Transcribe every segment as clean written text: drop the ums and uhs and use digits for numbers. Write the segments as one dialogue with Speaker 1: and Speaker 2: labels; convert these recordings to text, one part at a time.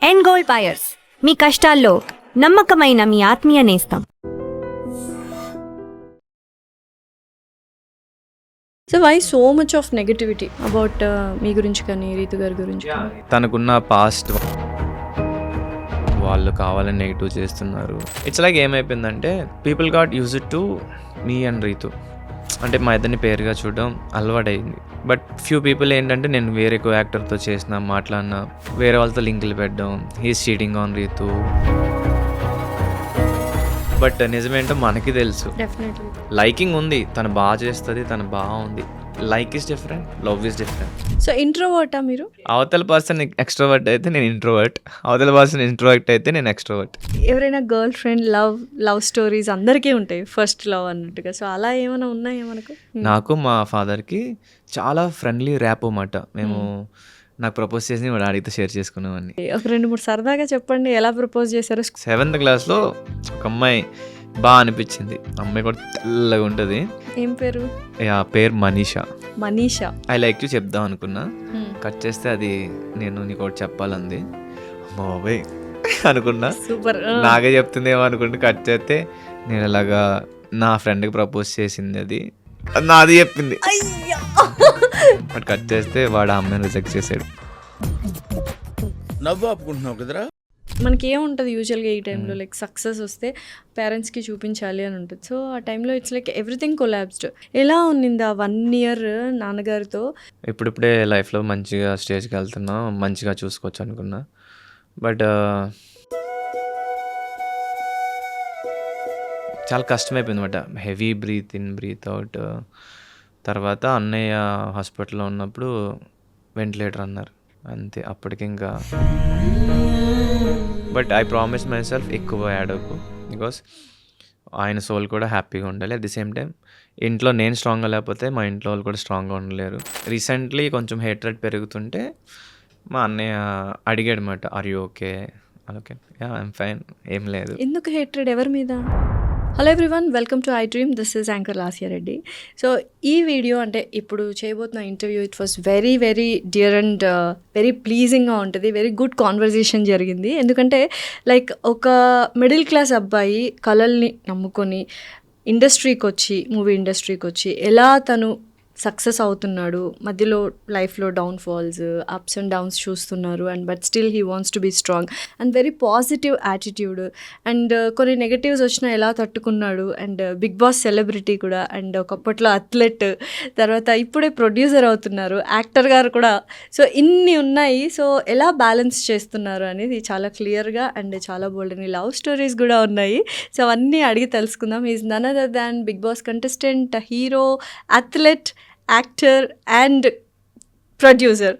Speaker 1: End gold buyers, మీ కష్టాల్లో నమ్మకమైన మీ ఆత్మీయ నేస్తం.
Speaker 2: So why so much of negativity about మీ గురించి కానీ రీతు గారి గురించి కానీ?
Speaker 3: తనకున్న పాస్ట్ వాళ్ళు కావాలని నెగిటివ్ చేస్తున్నారు. ఇట్స్ లైక్ ఏమైపోయిందంటే people got use it to me and Ritu, అంటే మా ఇద్దరిని పేరుగా చూడడం అలవాటైంది. బట్ ఫ్యూ పీపుల్ ఏంటంటే నేను వేరే కో యాక్టర్తో చేసిన మాట్లాడినా వేరే వాళ్ళతో లింకులు పెట్టడం, he's cheating on Ritu. But నిజమేంటో మనకి తెలుసు,
Speaker 2: డెఫినెట్లీ
Speaker 3: లైకింగ్ ఉంది, తను బాగా చేస్తుంది, తను బాగుంది. Like is different, love is different.
Speaker 2: So ఇంట్రోవర్టా మీరు?
Speaker 3: అవతల పర్సన్ ఎక్స్ట్రోవర్ట్ అయితే నేను ఇంట్రోవర్ట్, అవతల పర్సన్ ఇంట్రోవర్ట్ అయితే నేను ఎక్స్ట్రోవర్ట్.
Speaker 2: ఎవరైనా గర్ల్ ఫ్రెండ్ లవ్ స్టోరీస్ అందరికీ ఉంటాయి, ఫస్ట్ లవ్ అన్నట్టుగా. సో అలా ఏమైనా ఉన్నాయా మనకు?
Speaker 3: నాకు మా ఫాదర్కి చాలా ఫ్రెండ్లీ ర్యాప్ అన్నమాట. మేము నాకు ప్రపోజ్ చేసి వాడు అడిగితే షేర్ చేసుకున్నామని.
Speaker 2: ఒక 2-3 సరదాగా చెప్పండి, ఎలా ప్రపోజ్ చేశారు?
Speaker 3: 7th క్లాస్లో ఒక అమ్మాయి బాగా అనిపించింది. అమ్మాయి కూడా తెల్లగా ఉంటుంది.
Speaker 2: ఏం పేరు?
Speaker 3: పేరు Manisha.
Speaker 2: Manisha.
Speaker 3: I like you చెప్దాం అనుకున్నా, కట్ చేస్తే అది నేను నీకు ఒకటి చెప్పాలంది. బాబాయ్ అనుకున్నా,
Speaker 2: సూపర్.
Speaker 3: నాకే చెప్తుందేమో అనుకుంటే కట్ చేస్తే నేను ఇలాగా నా ఫ్రెండ్కి ప్రపోజ్ చేసింది, అది నాది చెప్పింది. బట్ కట్ చేస్తే వాడు ఆ అమ్మాయిని రిజెక్ట్ చేసాడు.
Speaker 4: నవ్వు ఆపుకుంటున్నావు కదరా.
Speaker 2: మనకి ఏముంటుంది యూజువల్గా ఈ టైంలో, లైక్ సక్సెస్ వస్తే పేరెంట్స్కి చూపించాలి అని ఉంటుంది. సో ఆ టైంలో ఇట్స్ లైక్ ఎవ్రీథింగ్ కొలాప్స్డ్. ఎలా ఉన్నింది ఆ 1 year నాన్నగారితో?
Speaker 3: ఇప్పుడిప్పుడే లైఫ్లో మంచిగా స్టేజ్కి వెళ్తున్నా, మంచిగా చూసుకోవచ్చు అనుకున్నా. బట్ చాలా కష్టమైపోయింది అనమాట. Heavy breath in breath out. తర్వాత అన్నయ్య హాస్పిటల్లో ఉన్నప్పుడు వెంటిలేటర్ అన్నారు, అంతే. అప్పటికి ఇంకా but I promise myself ఎక్కువ యాడ్ అవ్వకు, బికాస్ ఆయన సోల్ కూడా హ్యాపీగా ఉండాలి. అట్ ది సేమ్ టైం ఇంట్లో నేను స్ట్రాంగ్గా లేకపోతే మా ఇంట్లో వాళ్ళు కూడా స్ట్రాంగ్గా ఉండలేరు. రీసెంట్లీ కొంచెం హేట్రెడ్ పెరుగుతుంటే మా అన్నయ్య అడిగాడు అనమాట, are you okay? Okay, I'm fine, ఏం లేదు.
Speaker 2: ఎందుకు హేట్రెడ్, ఎవరి మీద? Hello everyone, welcome to I dream. This is anchor Lasya Reddy. So ఈ వీడియో అంటే ఇప్పుడు చేయబోతున్న interview, it was very very dear and very ప్లీజింగ్గా ఉంటుంది. వెరీ గుడ్ కాన్వర్జేషన్ జరిగింది. ఎందుకంటే లైక్ ఒక మిడిల్ క్లాస్ అబ్బాయి కళల్ని నమ్ముకొని ఇండస్ట్రీకి వచ్చి, మూవీ ఇండస్ట్రీకి వచ్చి ఎలా తను సక్సెస్ అవుతున్నాడు, మధ్యలో లైఫ్లో డౌన్ఫాల్స్, అప్స్ అండ్ డౌన్స్ చూస్తున్నారు, and but still he wants to be strong and very positive attitude. And కొన్ని నెగటివ్స్ వచ్చినా ఎలా తట్టుకున్నాడు, అండ్ బిగ్ బాస్ సెలబ్రిటీ కూడా, అండ్ ఒకప్పట్లో అథ్లెట్, తర్వాత ఇప్పుడే ప్రొడ్యూసర్ అవుతున్నారు, యాక్టర్ గారు కూడా. సో ఇన్ని ఉన్నాయి. సో ఎలా బ్యాలెన్స్ చేస్తున్నారు అనేది చాలా క్లియర్గా, అండ్ చాలా బోల్డ్ అని లవ్ స్టోరీస్ కూడా ఉన్నాయి. సో అవన్నీ అడిగి తెలుసుకుందాం. Is none other than Bigg Boss contestant, hero, athlete, actor and producer,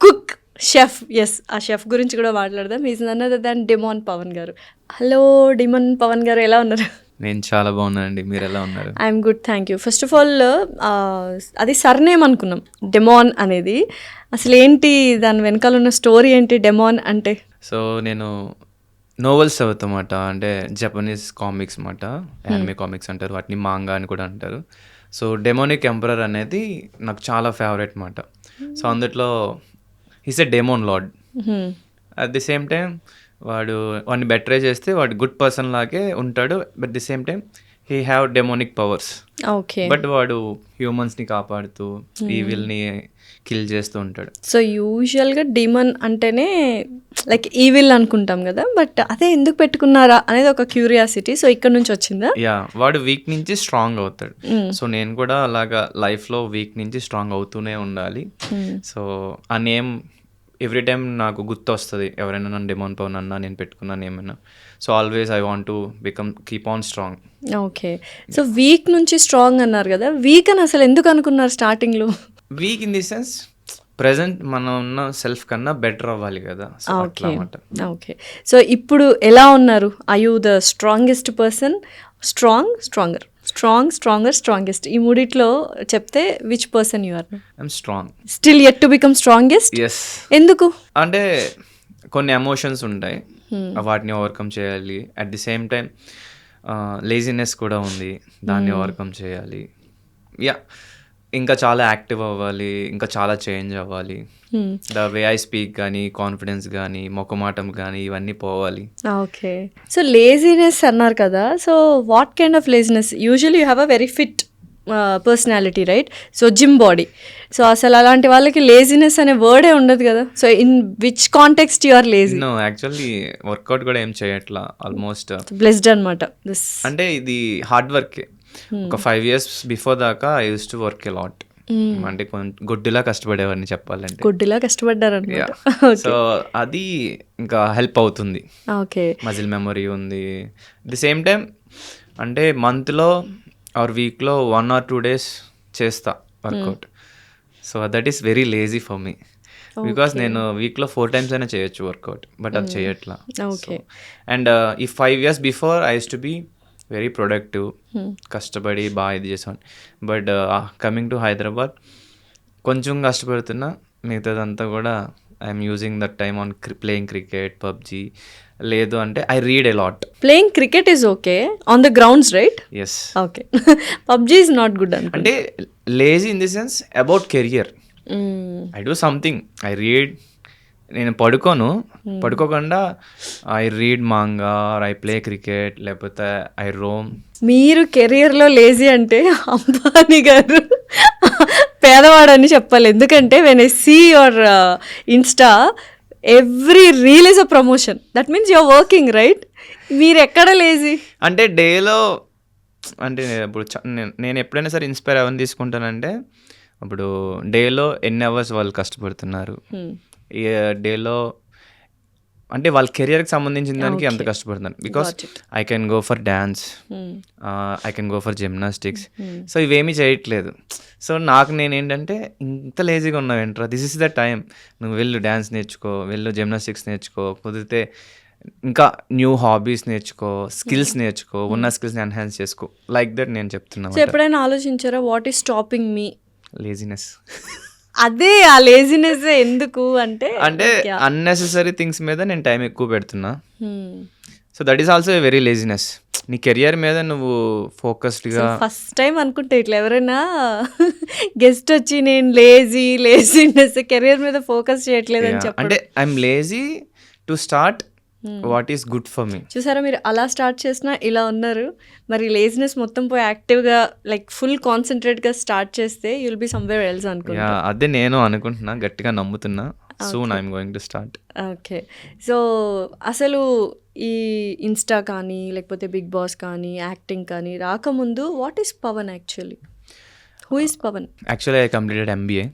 Speaker 2: cook, chef. Yes, ఆ షెఫ్ గురించి కూడా మాట్లాడదాం. Is none other than Demon Pavan garu. Hello డిమాన్ Pavan గారు, ఎలా ఉన్నారు?
Speaker 3: నేను చాలా బాగున్నానండి, మీరు ఎలా ఉన్నారు?
Speaker 2: I'm good, thank you. First of all అది సర్నేమ్ అనుకున్నాం, డెమాన్ అనేది. అసలు ఏంటి దాని వెనకాల ఉన్న స్టోరీ ఏంటి, డెమాన్ అంటే?
Speaker 3: సో నేను నోవెల్స్ చదువుతామాట, అంటే జపనీస్ కామిక్స్ అన్నమాట, యానిమే కామిక్స్ అంటారు వాటిని, మాంగా అని కూడా అంటారు. సో డెమోనిక్ ఎంపరర్ అనేది నాకు చాలా ఫేవరెట్ మాట. సో అందులో he's a demon lord. At the same time వాడిని బెట్రే చేస్తే వాడు గుడ్ పర్సన్ లాగే ఉంటాడు, but the same time he have demonic powers.
Speaker 2: Okay.
Speaker 3: But వాడు హ్యూమన్స్ని కాపాడుతూ ఈవిల్ని కిల్ చేస్తూ ఉంటాడు.
Speaker 2: సో యూజువల్గా డిమన్ అంటేనే లైక్ ఈవిల్ అనుకుంటాం కదా, బట్ అదే ఎందుకు పెట్టుకున్నారా అనేది ఒక క్యూరియాసిటీ. సో ఇక్కడ నుంచి వచ్చిందా?
Speaker 3: వాడు వీక్ నుంచి స్ట్రాంగ్ అవుతాడు. సో నేను కూడా అలాగా లైఫ్లో వీక్ నుంచి స్ట్రాంగ్ అవుతూనే ఉండాలి. సో ఆ నేమ్ ఎవ్రీ టైం నాకు గుర్తు వస్తుంది, ఎవరైనా నన్ను డెమోన్ పవన్ అన్నా, నేను పెట్టుకున్నాను ఏమైనా. So always I want to keep on strong.
Speaker 2: Okay. So weak నుంచి స్ట్రాంగ్ అన్నారు కదా, వీక్ అని అసలు ఎందుకు అనుకున్నారు స్టార్టింగ్లో?
Speaker 3: Week in the sense present మనం ఉన్న సెల్ఫ్ కన్నా బెటర్ అవ్వాలి కదా.
Speaker 2: ఓకే. ఓకే. సో ఇప్పుడు ఎలా ఉన్నారు? I you the strongest person, stronger, strongest, ఈ మూడిట్లో చెప్తే which person you are?
Speaker 3: I'm strong.
Speaker 2: Still yet to become strongest?
Speaker 3: Yes.
Speaker 2: ఎందుకు?
Speaker 3: అంటే కొన్ని ఎమోషన్స్ ఉంటాయి, వాటిని ఓవర్కమ్ చేయాలి. At the same time laziness కూడా ఉంది, దాన్ని ఓవర్కమ్ చేయాలి. ఇంకా చాలా యాక్టివ్ అవ్వాలి, ఇంకా చాలా చేంజ్ అవ్వాలి. ద వే ఐ స్పీక్ కానీ, కాన్ఫిడెన్స్ కానీ, మొఖమాటం కానీ ఇవన్నీ పోవాలి.
Speaker 2: ఓకే. సో లేజీనెస్ అన్నారు కదా, so what kind of laziness? Usually you have a very fit personality, right? So gym body. So అసలు అలాంటి వాళ్ళకి లేజినెస్ అనే వర్డే ఉండదు కదా. So in which context you are lazy?
Speaker 3: No, actually workout కూడా ఏం చేయట్లా ఆల్మోస్ట్.
Speaker 2: బ్లెస్డ్ అనమాట దిస్.
Speaker 3: అంటే ఇది హార్డ్ వర్కే. ఒక 5 years బిఫోర్ దాకా I use to work a lot. అంటే కొంచెం గుడ్డిలా కష్టపడేవాడిని చెప్పాలంటే.
Speaker 2: గుడ్డిలా కష్టపడ్డారు అనమాట.
Speaker 3: సో అది ఇంకా హెల్ప్ అవుతుంది.
Speaker 2: ఓకే.
Speaker 3: మజిల్ మెమరీ ఉంది. ది సేమ్ టైం అంటే మంత్లో ఆర్ వీక్లో 1 or 2 days చేస్తా workout. So that is very lazy for me. Because నేను వీక్లో 4 times అయినా చేయొచ్చు వర్కౌట్, బట్ అది చేయట్లా. అండ్ ఈ 5 years before I use to be very productive, కష్టపడి బాగా ఇది చేసాను. బట్ కమింగ్ టు హైదరాబాద్ కొంచెం కష్టపడుతున్నా, మిగతాదంతా కూడా I'm using that time on playing cricket, PUBG. లేదు అంటే I read a lot.
Speaker 2: Playing cricket is okay on the grounds, right?
Speaker 3: Yes.
Speaker 2: Okay. PUBG is not good
Speaker 3: అంటే lazy in the sense about career. I do something, I read. నేను పడుకోకుండా I read manga, I play cricket, లేకపోతే I roam.
Speaker 2: మీరు కెరియర్లో lazy అంటే అంబానీ గారు పేదవాడని చెప్పాలి. ఎందుకంటే when I see your insta, every reel is a promotion. That means your working, right? మీరు ఎక్కడ లేజీ?
Speaker 3: అంటే డేలో అంటే ఇప్పుడు నేను ఎప్పుడైనా సరే ఇన్స్పైర్ అవ్వని తీసుకుంటానంటే, ఇప్పుడు డేలో ఎన్ని అవర్స్ వాళ్ళు కష్టపడుతున్నారు, ఈ డేలో అంటే వాళ్ళ కెరియర్కి సంబంధించిన దానికి ఎంత కష్టపడుతున్నారు. Because I can go for dance, I can go for gymnastics. So ఇవేమీ చేయట్లేదు. సో నేనేంటంటే ఇంత లేజీగా ఉన్నావు ఏంట్రా, దిస్ ఇస్ ద టైం. నువ్వు వెళ్ళు డ్యాన్స్ నేర్చుకో, వెళ్ళు జిమ్నాస్టిక్స్ నేర్చుకో, కుదిరితే ఇంకా న్యూ హాబీస్ నేర్చుకో, స్కిల్స్ నేర్చుకో, ఉన్న స్కిల్స్ని ఎన్హాన్స్ చేసుకో. లైక్ దట్ నేను చెప్తున్నాను.
Speaker 2: సో ఎప్పుడైనా ఆలోచించారా what is stopping me?
Speaker 3: Laziness.
Speaker 2: అదే ఆ లేజినెస్ ఎందుకు అంటే
Speaker 3: అన్నెసెసరీ థింగ్స్ మీద నేను టైం ఎక్కువ పెడుతున్నా. So that is also very laziness. నీ కెరియర్ మీద నువ్వు ఫోకస్డ్గా.
Speaker 2: ఫస్ట్ టైం అనుకుంటే ఇట్లా ఎవరైనా గెస్ట్ వచ్చి నేను లేజినెస్ కెరియర్ మీద ఫోకస్ చేయట్లేదు అని చెప్పి,
Speaker 3: అంటే I'm lazy to start what is good for me.
Speaker 2: చూసారా, మీరు అలా స్టార్ట్ చేసినా ఇలా ఉన్నారు. మరి లేజినెస్ మొత్తం పోయి యాక్టివ్గా లైక్ ఫుల్ కాన్సన్ట్రేట్గా స్టార్ట్ చేస్తే యుల్ బి సమ్వేర్ ఎల్స్ అనుకుంటా.
Speaker 3: అదే నేను అనుకుంటున్నా, గట్టిగా నమ్ముతున్నా. Soon I'm going to start.
Speaker 2: Okay. So అసలు ఈ ఇన్స్టా కానీ లేకపోతే బిగ్ బాస్ కానీ యాక్టింగ్ కానీ రాకముందు what is Pavan actually? Who is Pavan?
Speaker 3: Actually I completed MBA.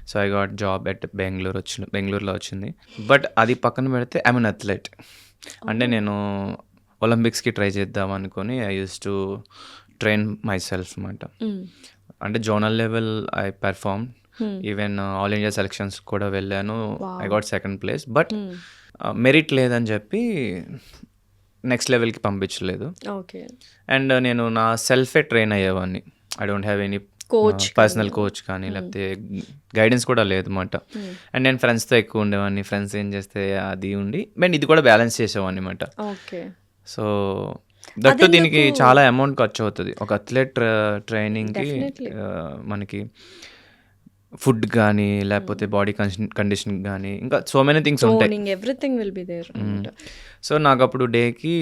Speaker 3: So I got job at బెంగళూరులో వచ్చింది. బట్ అది పక్కన పెడితే ఐఎమ్ అన్ అథ్లెట్. అంటే నేను ఒలింపిక్స్కి ట్రై చేద్దాం అనుకొని I use to train myself అన్నమాట. అంటే zonal level I perform, even all India selections కూడా వెళ్ళాను. I got 2nd place. But merit లేదని చెప్పి నెక్స్ట్ లెవెల్కి పంపించలేదు.
Speaker 2: ఓకే.
Speaker 3: అండ్ నేను నా సెల్ఫే ట్రైన్ అయ్యేవాడిని. I don't have any personal coach కానీ లేకపోతే గైడెన్స్ కూడా లేదు అన్నమాట. అండ్ నేను ఫ్రెండ్స్తో ఎక్కువ ఉండేవాడిని. ఫ్రెండ్స్ ఏం చేస్తే అది ఉండి బట్ ఇది కూడా బ్యాలెన్స్ చేసేవాడిని అన్నమాట. సో దట్టు దీనికి చాలా అమౌంట్ ఖర్చు అవుతుంది. ఒక అథ్లెట్ ట్రైనింగ్కి మనకి ఫుడ్ కానీ లేకపోతే బాడీ కండిషన్ కానీ ఇంకా సో మెనీ థింగ్స్ ఉంటాయి.
Speaker 2: Everything will be there.
Speaker 3: So నాకు అప్పుడు డేకి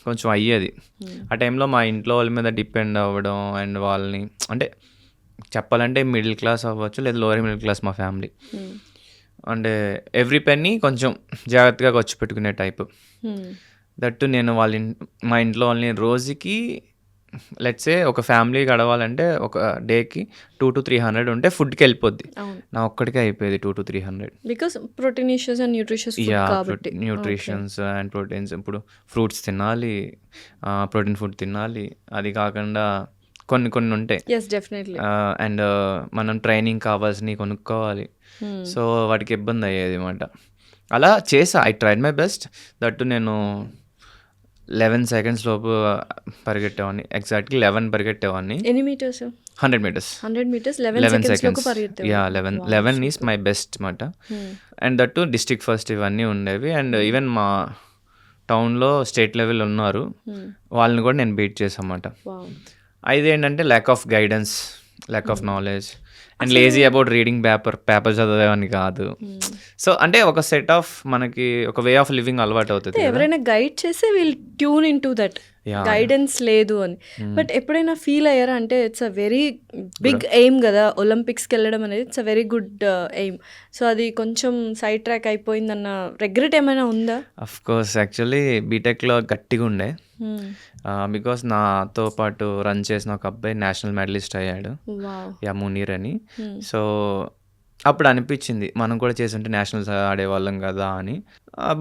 Speaker 3: కొంచెం అయ్యేది. ఆ టైంలో మా ఇంట్లో వాళ్ళ మీద డిపెండ్ అవ్వడం అండ్ వాళ్ళని అంటే చెప్పాలంటే మిడిల్ క్లాస్ అవ్వచ్చు లేదా లోవర్ మిడిల్ క్లాస్ మా ఫ్యామిలీ. అంటే ఎవ్రీ పెన్నీ కొంచెం జాగ్రత్తగా ఖర్చు పెట్టుకునే టైప్. దట్టు నేను మా ఇంట్లో వాళ్ళని రోజుకి లెట్సే ఒక ఫ్యామిలీ గడవాలంటే ఒక డేకి 200 to 300 ఉంటే ఫుడ్కి వెళ్ళిపోద్ది. నా ఒక్కడికే అయిపోయేది 200 to 300.
Speaker 2: Because proteinaceous and nutritious కాబట్టి.
Speaker 3: Nutritions and proteins. ఇప్పుడు ఫ్రూట్స్ తినాలి, ప్రోటీన్ ఫుడ్ తినాలి, అది కాకుండా కొన్ని ఉంటాయి. అండ్ మనం ట్రైనింగ్ కావాల్సినవి కొనుక్కోవాలి. సో వాటికి ఇబ్బంది అయ్యేది అన్నమాట. అలా చేసా. I tried my best. That నేను 11 seconds లోపు పరిగెట్టేవాడిని. ఎగ్జాక్ట్లీ 11 పరిగెట్టేవాడిని.
Speaker 2: ఎన్ని metres?
Speaker 3: 100 meters.
Speaker 2: 11 seconds.
Speaker 3: Yeah 11 is my best మాట. అండ్ దట్టు డిస్ట్రిక్ట్ ఫస్ట్ ఇవన్నీ ఉండేవి. అండ్ ఈవెన్ మా టౌన్లో స్టేట్ లెవెల్ ఉన్నారు, వాళ్ళని కూడా నేను బీట్ చేసామాట. ఇదేంటంటే lack of guidance lack of knowledge and lazy about reading paper చదివేవని కాదు. సో అంటే ఒక సెట్ ఆఫ్ మనకి ఒక వే ఆఫ్ లివింగ్ అలవాటు అవుతుంది కదా.
Speaker 2: ఎవరైనా గైడ్ చేస్తే we'll tune in to that, guidance లేదు అని. బట్ ఎప్పుడైనా ఫీల్ అయ్యారా అంటే it's a very big aim కదా ఒలింపిక్స్కి వెళ్ళడం అనేది, it's a very good aim. So అది కొంచెం సైడ్ ట్రాక్ అయిపోయిందన్న రెగ్రెట్ ఏమైనా ఉందా?
Speaker 3: అఫ్ కోర్స్ యాక్చువల్లీ బీటెక్లో గట్టిగా ఉండే, బికాస్ నాతో పాటు రన్ చేసిన ఒక అబ్బాయి నేషనల్ మెడలిస్ట్ అయ్యాడు, యా మునీర్ అని. సో అప్పుడు అనిపించింది మనం కూడా చేస్తుంటే నేషనల్స్ ఆడేవాళ్ళం కదా అని.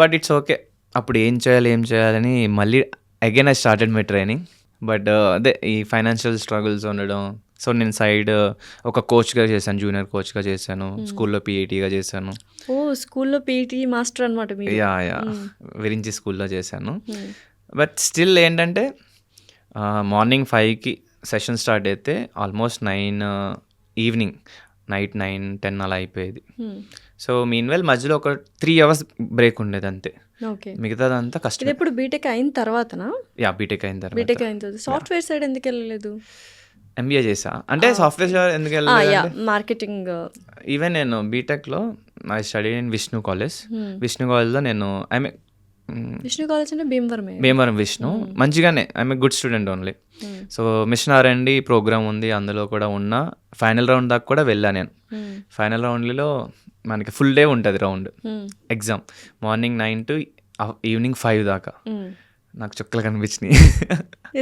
Speaker 3: బట్ ఇట్స్ ఓకే, అప్పుడు ఏం చేయాలని మళ్ళీ again I started my training. But అదే ఈ ఫైనాన్షియల్ స్ట్రగుల్స్ ఉండడం, సో నేను సైడ్ ఒక కోచ్గా చేశాను, జూనియర్ కోచ్గా చేశాను, స్కూల్లో పీఈటీగా చేశాను.
Speaker 2: ఓ స్కూల్లో పీఈటీ మాస్టర్ అనమాట.
Speaker 3: యా విరించి స్కూల్లో చేశాను. బట్ స్టిల్ ఏంటంటే మార్నింగ్ 5కి సెషన్ స్టార్ట్ అయితే ఆల్మోస్ట్ 9 ఈవినింగ్ నైట్ 9-10 అలా అయిపోయేది. సో మీన్వెల్ మధ్యలో ఒక 3 hours బ్రేక్ ఉండేది అంతే.
Speaker 2: ఓకే,
Speaker 3: మిగతాదంతా కష్టం.
Speaker 2: ఇప్పుడు బీటెక్ అయిన తర్వాతనా?
Speaker 3: యా బీటెక్ అయిన తర్వాత.
Speaker 2: బీటెక్ అయిన తర్వాత సాఫ్ట్వేర్ సైడ్ ఎందుకు వెళ్ళలేదు?
Speaker 3: ఎంబీఏ చేసా అంటే సాఫ్ట్వేర్ ఎందుకు వెళ్ళలేదు,
Speaker 2: మార్కెటింగ్.
Speaker 3: ఈవెన్ నేను బీటెక్లో ఐ స్టడీ ఇన్ విష్ణు కాలేజ్లో నేను
Speaker 2: విష్ణు కాలేజ్ అంటే
Speaker 3: భీమవరం విష్ణు, మంచిగానే I'm a good student only. So mission R&D programme ఉంది, అందులో కూడా ఉన్నా. ఫైనల్ రౌండ్ దాకా కూడా వెళ్ళా నేను. ఫైనల్ రౌండ్లో మనకి ఫుల్ డే ఉంటుంది round exam, morning 9 to evening 5 దాకా. నాకు చుక్కలు కనిపించినాయి.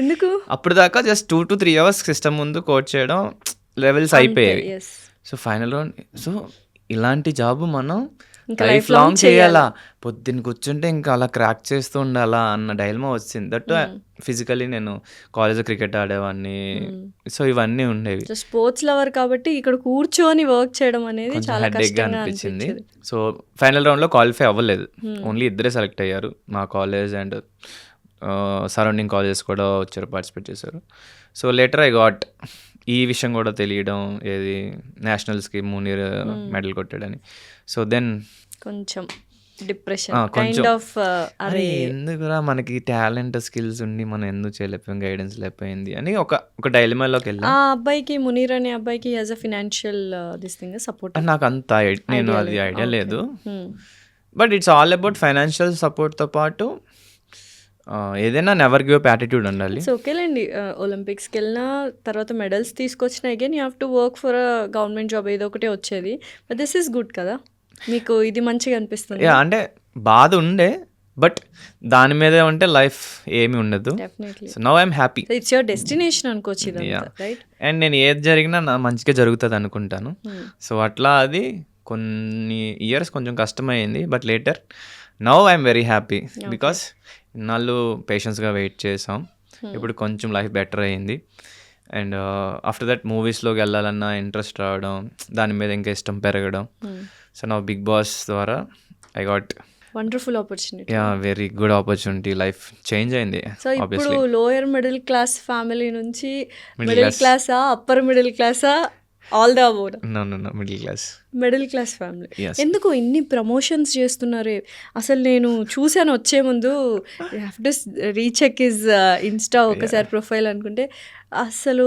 Speaker 2: ఎందుకు?
Speaker 3: అప్పుడు దాకా జస్ట్ 2 to 3 hours సిస్టమ్ ముందు కోడ్ చేయడం, లెవెల్స్ అయిపోయేవి. సో ఫైనల్ రౌండ్, సో ఇలాంటి జాబ్ మనం లైఫ్ లాంగ్ చేయాలా, పొద్దున్న కూర్చుంటే ఇంకా అలా క్రాక్ చేస్తూ ఉండాలా అన్న డైలమా వచ్చింది. దట్ ఫిజికలీ నేను కాలేజ్లో క్రికెట్ ఆడేవాడిని, సో ఇవన్నీ ఉండేవి.
Speaker 2: స్పోర్ట్స్ లవర్ కాబట్టి ఇక్కడ కూర్చొని వర్క్ చేయడం అనేది చాలా
Speaker 3: హెడేక్గా అనిపించింది. సో ఫైనల్ రౌండ్లో క్వాలిఫై అవ్వలేదు, ఓన్లీ 2 సెలెక్ట్ అయ్యారు. మా కాలేజ్ అండ్ సరౌండింగ్ కాలేజెస్ కూడా వచ్చారు, పార్టిసిపేట్ చేశారు. సో లేటర్ ఐ గాట్ ఈ విషయం కూడా తెలియడం, ఏది నేషనల్స్కి మునీర్ మెడల్ కొట్టాడని. సో దెన్
Speaker 2: కొంచెం డిప్రెషన్ కైండ్ ఆఫ్, అరే
Speaker 3: ఎందుకురా మనకి టాలెంట్ స్కిల్స్ ఉండి మనం ఎందుకు చేయలేకపోయాం, గైడెన్స్ లేకపోయింది అని ఒక డైలమాలోకి వెళ్ళా.
Speaker 2: ఆ అబ్బాయికి, మునీర్ అనే అబ్బాయికి as a financial this thing support
Speaker 3: నాకు అంత నేను అది ఐడియా లేదు. But it's all about financial సపోర్ట్తో పాటు ఏదైనా నెవర్ గివ్ అప్ యాటిట్యూడ్ ఉండాలి.
Speaker 2: సో ఓకేలేండి, ఒలింపిక్స్కి వెళ్ళిన తర్వాత మెడల్స్ తీసుకొచ్చిన again you have to work for a government job, ఏదో ఒకటే వచ్చేది. బట్ దిస్ ఈస్ గుడ్ కదా, మీకు ఇది మంచిగా అనిపిస్తుంది.
Speaker 3: అంటే బాధ ఉండే, బట్ దాని మీదే ఉంటే లైఫ్ ఏమి ఉండదు.
Speaker 2: Definitely.
Speaker 3: So now I'm happy.
Speaker 2: It's your destination అనుకోవచ్చు ఇదంతా, రైట్?
Speaker 3: అండ్ నేను ఏది జరిగినా నా మంచిగా జరుగుతుంది అనుకుంటాను. సో అట్లా అది కొన్ని ఇయర్స్ కొంచెం కష్టమైంది, but later now I'm very happy because ఇన్నాళ్ళు పేషెన్స్గా వెయిట్ చేసాం. ఇప్పుడు కొంచెం లైఫ్ బెటర్ అయ్యింది. అండ్ ఆఫ్టర్ దట్ మూవీస్లోకి వెళ్ళాలన్న ఇంట్రెస్ట్ రావడం, దాని మీద ఇంకా ఇష్టం పెరగడం. సో నా బిగ్ బాస్ ద్వారా I got
Speaker 2: wonderful opportunity.
Speaker 3: Very good opportunity, life change అయింది.
Speaker 2: సో ఇప్పుడు లోయర్ మిడిల్ క్లాస్ ఫ్యామిలీ నుంచి మిడిల్ క్లాసా, అప్పర్ మిడిల్ క్లాసా, all the above?
Speaker 3: No
Speaker 2: middle class family. ఎందుకు ఇన్ని ప్రమోషన్స్ చేస్తున్నారు? అసలు నేను చూశాను వచ్చే ముందు, have to recheck his insta ఒకసారి ప్రొఫైల్ అనుకుంటే, అసలు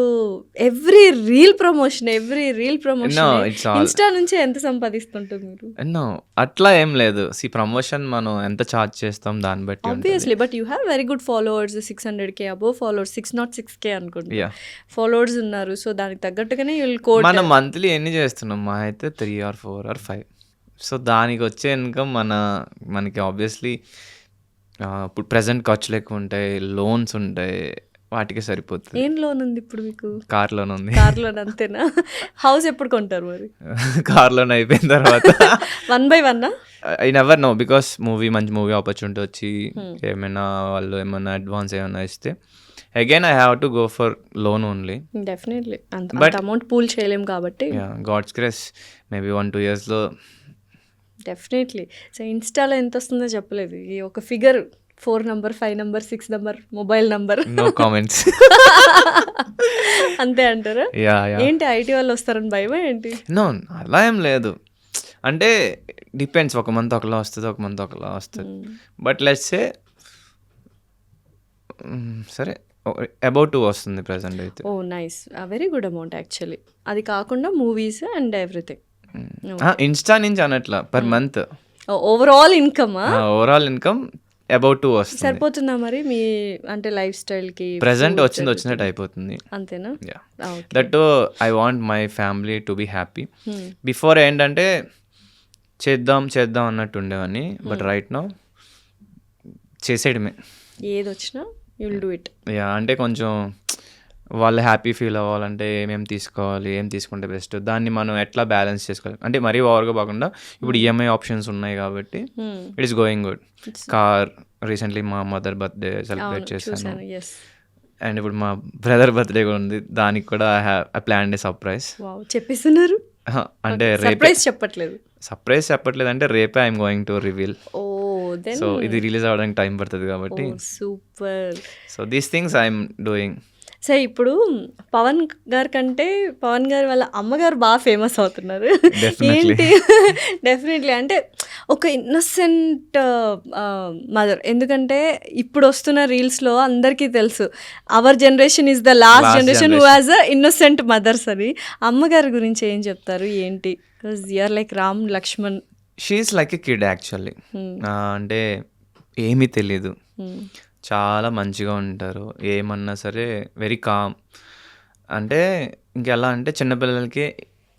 Speaker 2: ఎవ్రీ రీల్ ప్రమోషన్ ఇన్స్టా నుంచి ఎంత సంపాదిస్తుంటారు మీరు?
Speaker 3: అట్లా ఏం లేదు. ప్రమోషన్ మనం ఎంత చార్జ్ చేస్తాం దాన్ని బట్టి
Speaker 2: obviously. But you have very good followers, 600K above followers, 606K అనుకుంటా ఫాలోవర్స్ ఉన్నారు. సో దానికి తగ్గట్టుగానే
Speaker 3: మనం మంత్లీ ఎన్ని చేస్తున్నాం? మా అయితే 3 or 4 or 5. సో దానికి వచ్చే ఇన్కమ్ మనకి ఆబ్వియస్లీ ఇప్పుడు ప్రజెంట్ ఖర్చులు ఎక్కువ ఉంటాయి, లోన్స్ ఉంటాయి, వాటికి సరిపోతుంది.
Speaker 2: ఏం లోన్ ఉంది ఇప్పుడు మీకు?
Speaker 3: కార్ లోన్ ఉంది.
Speaker 2: కార్ లోన్ అంతేనా? హౌస్ ఎప్పుడు కొంటారు మరి?
Speaker 3: కార్ లోన్ అయిపోయిన తర్వాత
Speaker 2: 1 by 1
Speaker 3: I never know, because మంచి మూవీ ఆపర్చునిటీ వచ్చి ఏమైనా వాళ్ళు ఏమైనా అడ్వాన్స్ ఏమైనా ఇస్తే again I have to go for loan only.
Speaker 2: Definitely. But amount pool చేయలేం కాబట్టి
Speaker 3: గాడ్స్ గ్రేస్ మేబీ 1-2 yearsలో
Speaker 2: డెఫినెట్లీ. సో ఇన్స్టాలో ఎంత వస్తుందో చెప్పలేదు, ఈ ఒక figure 4 number 5 number 6 number mobile number,
Speaker 3: no comments.
Speaker 2: అంతే అంటారా? ఏంటి ఐటీ వాళ్ళు వస్తారని భయమా ఏంటి?
Speaker 3: నో, అలా ఏం లేదు. అంటే డిపెండ్స్, ఒక మంత్ ఒకలా వస్తుంది, ఒక మంత్ ఒకలా వస్తుంది. బట్ లెట్స్ సే సరే అబౌట్ 2 వస్తుంది ప్రెజెంట్ అయితే.
Speaker 2: Oh nice, very good amount actually. అది కాకుండా మూవీస్ అండ్ ఎవ్రీథింగ్.
Speaker 3: ఇన్స్టా నుంచి అనట్లా, పర్ మంత్
Speaker 2: ఓవరాల్ ఇన్కమా?
Speaker 3: ఓవరాల్ ఇన్కమ్ అబౌట్ 2 వస్తుంది.
Speaker 2: సరిపోతుందా మరి మీ అంటే లైఫ్ స్టైల్కి?
Speaker 3: ప్రెజెంట్ వచ్చినట్టు అయిపోతుంది.
Speaker 2: అంతేనా?
Speaker 3: That I want my family to be happy. Before ఏంటంటే చేద్దాం అన్నట్టు ఉండేవాడిని, బట్ రైట్ నౌ చేసేయడమే.
Speaker 2: ఏది వచ్చినా యుల్ డూ ఇట్.
Speaker 3: యా, అంటే కొంచెం వాళ్ళు హ్యాపీ ఫీల్ అవ్వాలంటే ఏమేమి తీసుకోవాలి, ఏం తీసుకుంటే బెస్ట్, దాన్ని మనం ఎట్లా బ్యాలెన్స్ చేసుకోవాలి. అంటే మరీ ఓవర్గా కాకుండా ఇప్పుడు ఈఎంఐ ఆప్షన్స్ ఉన్నాయి కాబట్టి it is going good. Car recently మా మదర్ బర్త్డే సెలబ్రేట్ చేశాను, అండ్ ఇప్పుడు మా బ్రదర్ బర్త్డే కూడా ఉంది, దానికి కూడా ఐ ప్లాన్ ఏ సర్ప్రైజ్.
Speaker 2: చెప్పేస్తున్నారు
Speaker 3: అంటే సర్ప్రైజ్ చెప్పట్లేదు, అంటే రేపే I'm going to reveal. So ఇది రిలీజ్ అవ్వడానికి టైం పడుతుంది కాబట్టి.
Speaker 2: Super.
Speaker 3: So these things I'm doing.
Speaker 2: So ఇప్పుడు పవన్ గారి కంటే పవన్ గారి వాళ్ళ అమ్మగారు బాగా ఫేమస్ అవుతున్నారు. ఏంటి? డెఫినెట్లీ అంటే ఒక ఇన్నోసెంట్ మదర్. ఎందుకంటే ఇప్పుడు వస్తున్న రీల్స్లో అందరికీ తెలుసు our generation is the last generation who has a innocent mothers అని. అమ్మగారి గురించి ఏం చెప్తారు ఏంటి? Because you're like Ram Lakshman.
Speaker 3: She's like a kid actually. అంటే ఏమీ తెలీదు, చాలా మంచిగా ఉంటారు, ఏమన్నా సరే వెరీ కామ్. అంటే ఇంకెలా అంటే చిన్నపిల్లలకి